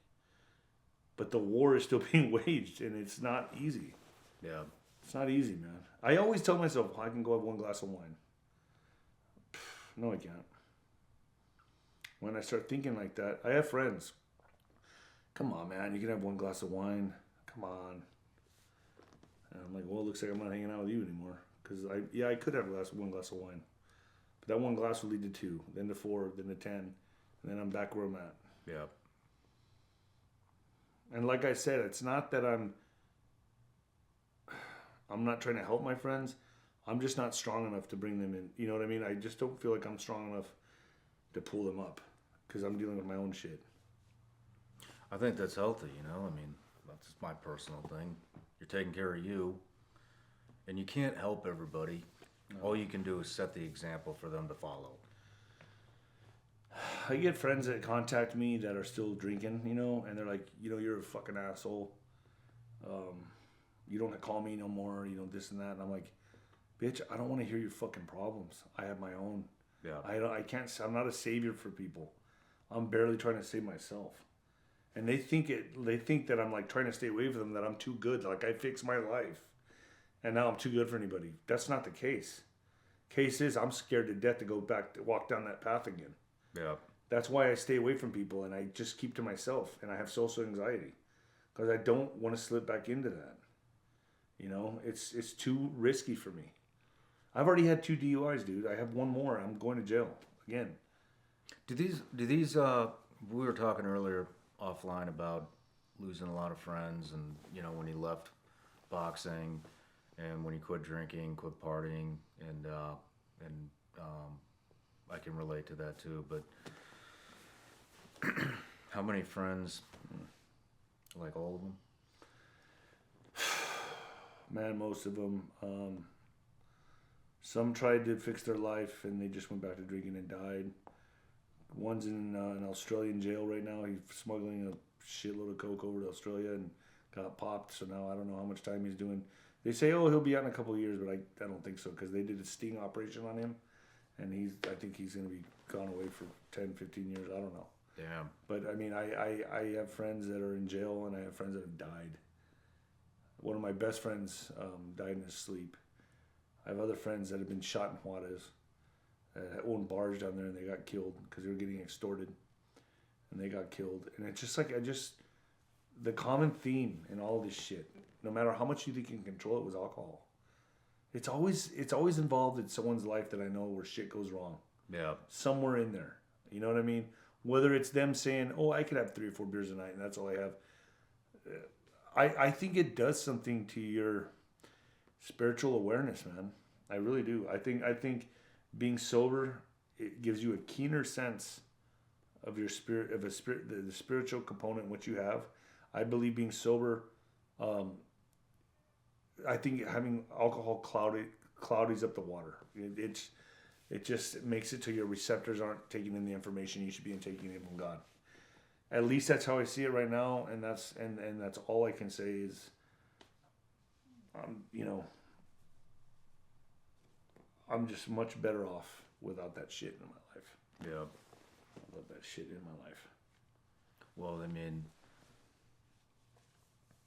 But the war is still being waged, and it's not easy. Yeah. It's not easy, man. I always tell myself, I can go have one glass of wine. No, I can't. When I start thinking like that, I have friends. come on, man, you can have one glass of wine. Come on. And I'm like, well, it looks like I'm not hanging out with you anymore. Because I could have one glass of wine. But that one glass would lead to 2, then to 4, then to 10. And then I'm back where I'm at. Yeah. And like I said, it's not that I'm not trying to help my friends. I'm just not strong enough to bring them in. You know what I mean? I just don't feel like I'm strong enough to pull them up because I'm dealing with my own shit. I think that's healthy, you know? I mean, that's my personal thing. You're taking care of you, and you can't help everybody. No. All you can do is set the example for them to follow. I get friends that contact me that are still drinking, you know, and they're like, you know, you're a fucking asshole. You don't call me no more, you know, this and that. And I'm like, bitch, I don't want to hear your fucking problems. I have my own. Yeah. I'm not a savior for people. I'm barely trying to save myself. And they think that I'm like trying to stay away from them, that I'm too good. Like I fixed my life and now I'm too good for anybody. That's not the case. Case is I'm scared to death to go back to walk down that path again. Yeah. That's why I stay away from people and I just keep to myself, and I have social anxiety because I don't want to slip back into that. You know, it's too risky for me. I've already had 2 DUIs, dude. I have 1 more. I'm going to jail again. Do these we were talking earlier offline about losing a lot of friends, and you know, when he left boxing and when he quit drinking, quit partying, and I can relate to that too, but how many friends, like all of them? Man, most of them. Some tried to fix their life and they just went back to drinking and died. One's in an Australian jail right now. He's smuggling a shitload of coke over to Australia and got popped. So now I don't know how much time he's doing. They say, oh, he'll be out in a couple of years, but I don't think so because they did a sting operation on him. And I think he's going to be gone away for 10, 15 years. I don't know. Damn. But I mean, I have friends that are in jail and I have friends that have died. One of my best friends died in his sleep. I have other friends that have been shot in Juarez, that owned bars down there, and they got killed because they were getting extorted, and they got killed. And it's just like the common theme in all this shit, no matter how much you think you can control it, was alcohol. It's always involved in someone's life that I know where shit goes wrong. Yeah. Somewhere in there, you know what I mean? Whether it's them saying, "Oh, I could have 3 or 4 beers a night, and that's all I have." I think it does something to your spiritual awareness, man. I really do. I think being sober, it gives you a keener sense of your spirit, the spiritual component which you have. I believe being sober, I think having alcohol cloudies up the water. It just makes it to your receptors aren't taking in the information you should be taking in from God. At least that's how I see it right now, and that's all I can say is, you know, I'm just much better off without that shit in my life. Yeah. I love that shit in my life. Well, I mean,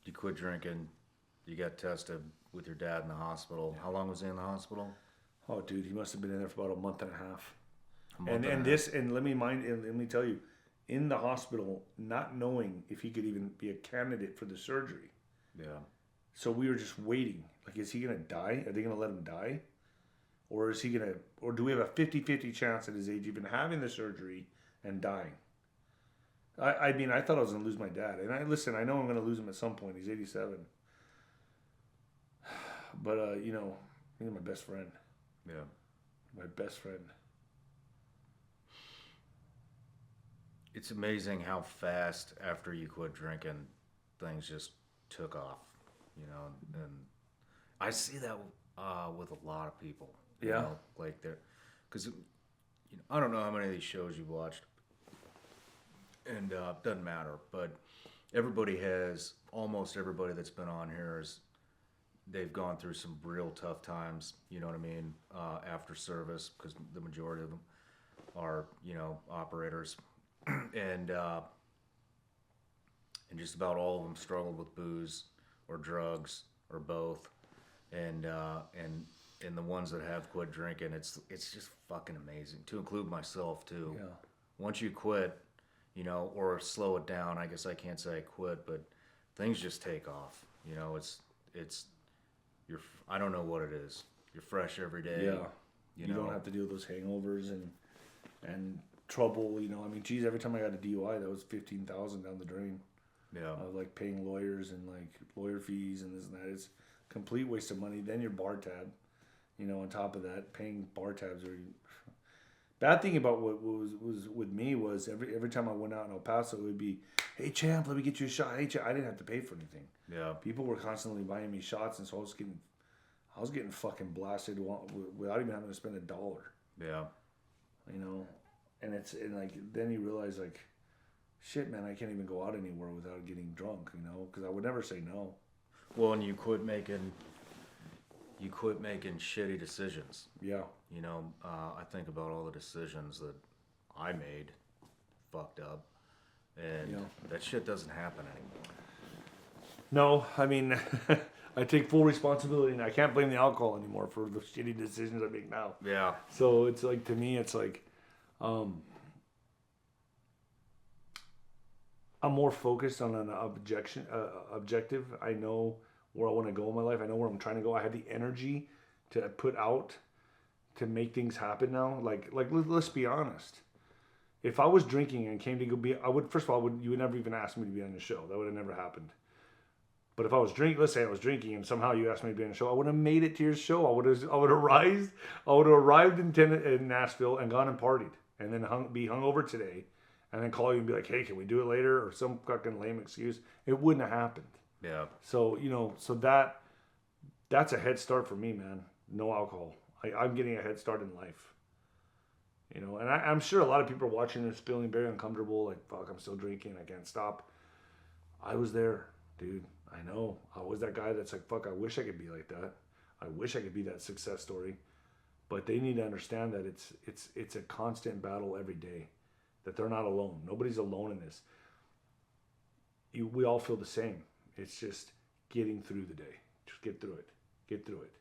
you quit drinking, you got tested with your dad in the hospital. How long was he in the hospital? Oh, dude, he must have been in there for about a month and a half. And let me tell you, in the hospital, not knowing if he could even be a candidate for the surgery. Yeah. So we were just waiting. Like, is he gonna die? Are they gonna let him die? Or do we have a 50-50 chance at his age even having the surgery and dying? I mean, I thought I was going to lose my dad. And I know I'm going to lose him at some point. He's 87. But, you know, he's my best friend. Yeah. My best friend. It's amazing how fast after you quit drinking, things just took off, you know, and I see that with a lot of people. You know, like because you know, I don't know how many of these shows you've watched, and doesn't matter. But almost everybody that's been on here they've gone through some real tough times. You know what I mean? After service, because the majority of them are, you know, operators, and just about all of them struggled with booze or drugs or both, and the ones that have quit drinking, it's just fucking amazing, to include myself too. Yeah. Once you quit, you know, or slow it down. I guess I can't say I quit, but things just take off. You know, I don't know what it is. You're fresh every day. Yeah. You You know? don't have to deal with those hangovers and trouble. You know, I mean, geez, every time I got a DUI, that was $15,000 down the drain. Yeah. Of like paying lawyers and like lawyer fees and this and that. It's a complete waste of money. Then your bar tab, you know, on top of that, paying bar tabs are. Bad thing about what was with me was every time I went out in El Paso, it would be, hey champ, let me get you a shot. Hey champ, I didn't have to pay for anything. Yeah. People were constantly buying me shots, and so I was getting fucking blasted without even having to spend $1. Yeah. You know, and like then you realize like, shit, man, I can't even go out anywhere without getting drunk. You know, because I would never say no. Well, and you quit making shitty decisions. Yeah. You know, I think about all the decisions that I made, fucked up, and that shit doesn't happen anymore. No, I mean, I take full responsibility, and I can't blame the alcohol anymore for the shitty decisions I make now. Yeah. So it's like, to me, it's like, I'm more focused on an objective. I know where I want to go in my life. I know where I'm trying to go. I have the energy to put out to make things happen now. Like let's be honest. If I was drinking and came to go be, first of all, you would never even ask me to be on the show. That would have never happened. But if I was drinking, let's say I was drinking and somehow you asked me to be on the show, I would have made it to your show. I would have arrived in Nashville and gone and partied, and then be hungover today, and then call you and be like, hey, can we do it later? Or some fucking lame excuse. It wouldn't have happened. Yeah. So, you know, that's a head start for me, man. No alcohol. I'm getting a head start in life. You know, and I'm sure a lot of people are watching this feeling very uncomfortable, like, fuck, I'm still drinking, I can't stop. I was there, dude. I know. I was that guy that's like, fuck, I wish I could be like that. I wish I could be that success story. But they need to understand that it's a constant battle every day. That they're not alone. Nobody's alone in this. We all feel the same. It's just getting through the day. Just get through it. Get through it.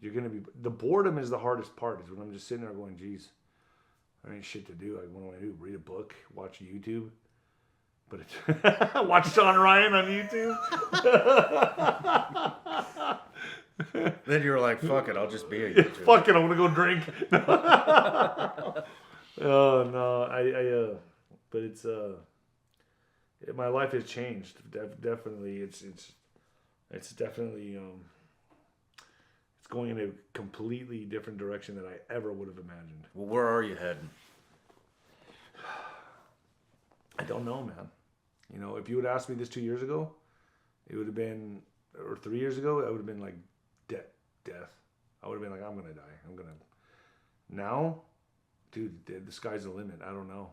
You're going to be... The boredom is the hardest part. Is when I'm just sitting there going, geez, there ain't shit to do. Like, what do I do? Read a book? Watch YouTube? But it's... Watch Shawn Ryan on YouTube? Then you were like, fuck it, I'll just be a YouTuber. Fuck it, I'm going to go drink. Oh, no. But it's... my life has changed. Definitely, it's definitely it's going in a completely different direction than I ever would have imagined. Well, where are you heading? I don't know, man. You know, if you would ask me this 2 years ago, it would have been, or 3 years ago, it would have been like death. I would have been like, I'm gonna die. Now, dude, the sky's the limit. I don't know.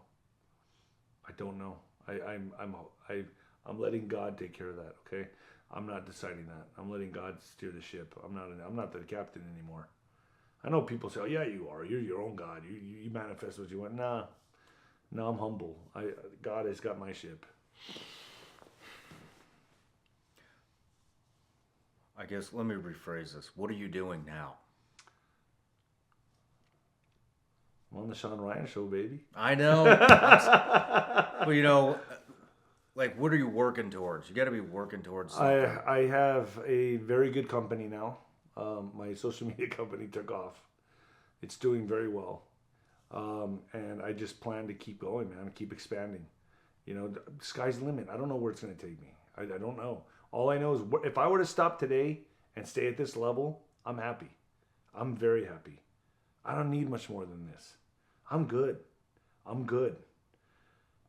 I'm letting God take care of that. Okay, I'm not deciding that. I'm letting God steer the ship. I'm not the captain anymore. I know people say, "Oh yeah, you are. You're your own God. You manifest what you want." Nah, no, I'm humble. God has got my ship. I guess let me rephrase this. What are you doing now? I'm on the Shawn Ryan Show, baby. I know. Well, you know, like, what are you working towards? You got to be working towards something. I have a very good company now. My social media company took off. It's doing very well. And I just plan to keep going, man, keep expanding. You know, the sky's the limit. I don't know where it's going to take me. I don't know. All I know is if I were to stop today and stay at this level, I'm happy. I'm very happy. I don't need much more than this. I'm good.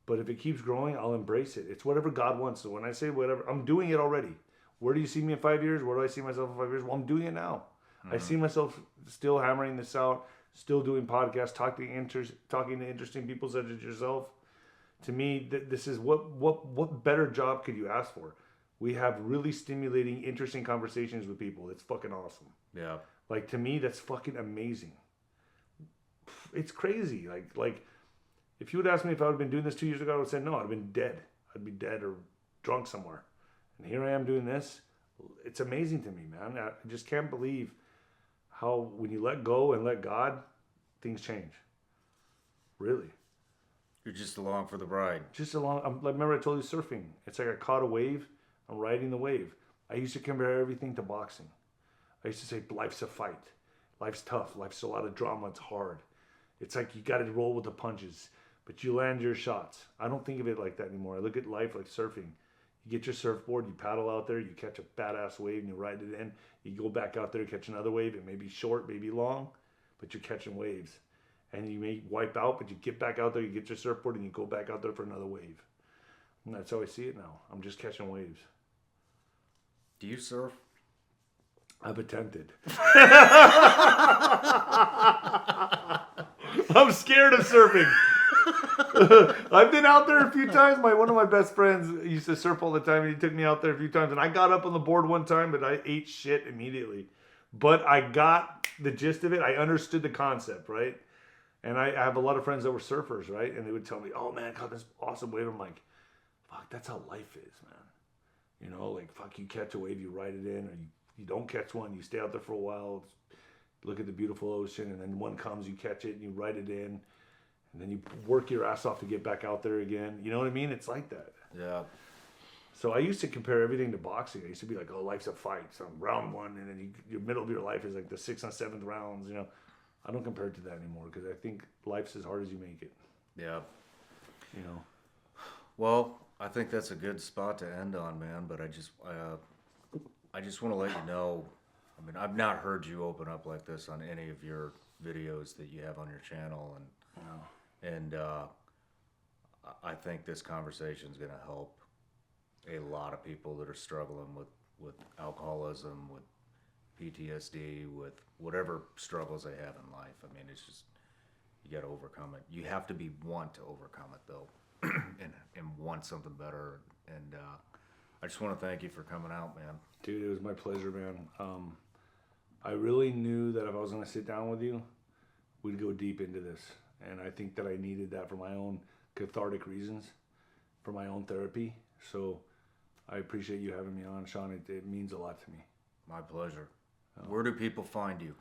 But if it keeps growing, I'll embrace it. It's whatever God wants. So when I say whatever, I'm doing it already. Where do you see me in 5 years? Where do I see myself in 5 years? Well, I'm doing it now. Mm-hmm. I see myself still hammering this out, still doing podcasts, talking to interesting people such as yourself. To me, this is what better job could you ask for? We have really stimulating, interesting conversations with people. It's fucking awesome. Yeah. Like, to me, that's fucking amazing. It's crazy. Like, if you would ask me if I would have been doing this 2 years ago, I would have said no. I'd have been dead. I'd be dead or drunk somewhere. And here I am doing this. It's amazing to me, man. I just can't believe how when you let go and let God, things change. Really. You're just along for the ride. Just along. Like, remember I told you surfing. It's like I caught a wave. I'm riding the wave. I used to compare everything to boxing. I used to say life's a fight. Life's tough. Life's a lot of drama. It's hard. It's like you got to roll with the punches, but you land your shots. I don't think of it like that anymore. I look at life like surfing. You get your surfboard, you paddle out there, you catch a badass wave, and you ride it in. You go back out there, catch another wave. It may be short, maybe long, but you're catching waves. And you may wipe out, but you get back out there, you get your surfboard, and you go back out there for another wave. And that's how I see it now. I'm just catching waves. Do you surf? I've attempted. I'm scared of surfing. I've been out there a few times. One of my best friends used to surf all the time, and he took me out there a few times. And I got up on the board one time, but I ate shit immediately. But I got the gist of it. I understood the concept, right? And I have a lot of friends that were surfers, right? And they would tell me, "Oh man, I caught this awesome wave." I'm like, "Fuck, that's how life is, man." You know, like, fuck, you catch a wave, you ride it in, or you don't catch one, you stay out there for a while, look at the beautiful ocean, and then one comes, you catch it, and you ride it in, and then you work your ass off to get back out there again. You know what I mean? It's like that. Yeah. So I used to compare everything to boxing. I used to be like, oh, life's a fight. So round one, and then your middle of your life is like the 6th and 7th rounds, you know. I don't compare it to that anymore because I think life's as hard as you make it. Yeah. You know. Well, I think that's a good spot to end on, man. But I just want to let you know. I mean, I've not heard you open up like this on any of your videos that you have on your channel, and I think this conversation is going to help a lot of people that are struggling with alcoholism, with PTSD, with whatever struggles they have in life. I mean, it's just, you got to overcome it. You have to want to overcome it, though, and want something better. And I just want to thank you for coming out, man. Dude, it was my pleasure, man. I really knew that if I was going to sit down with you, we'd go deep into this. And I think that I needed that for my own cathartic reasons, for my own therapy. So I appreciate you having me on, Shawn. It means a lot to me. My pleasure. Where do people find you?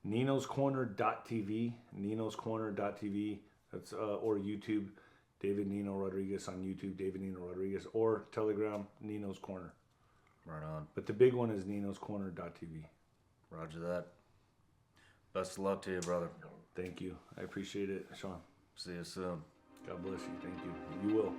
NinosCorner.tv, NinosCorner.tv. That's or YouTube, David Nino Rodriguez on YouTube, David Nino Rodriguez, or Telegram, Nino's Corner. Right on. But the big one is NinosCorner.tv. Roger that. Best of luck to you, brother. Thank you. I appreciate it, Shawn. See you soon. God bless you. Thank you. You will.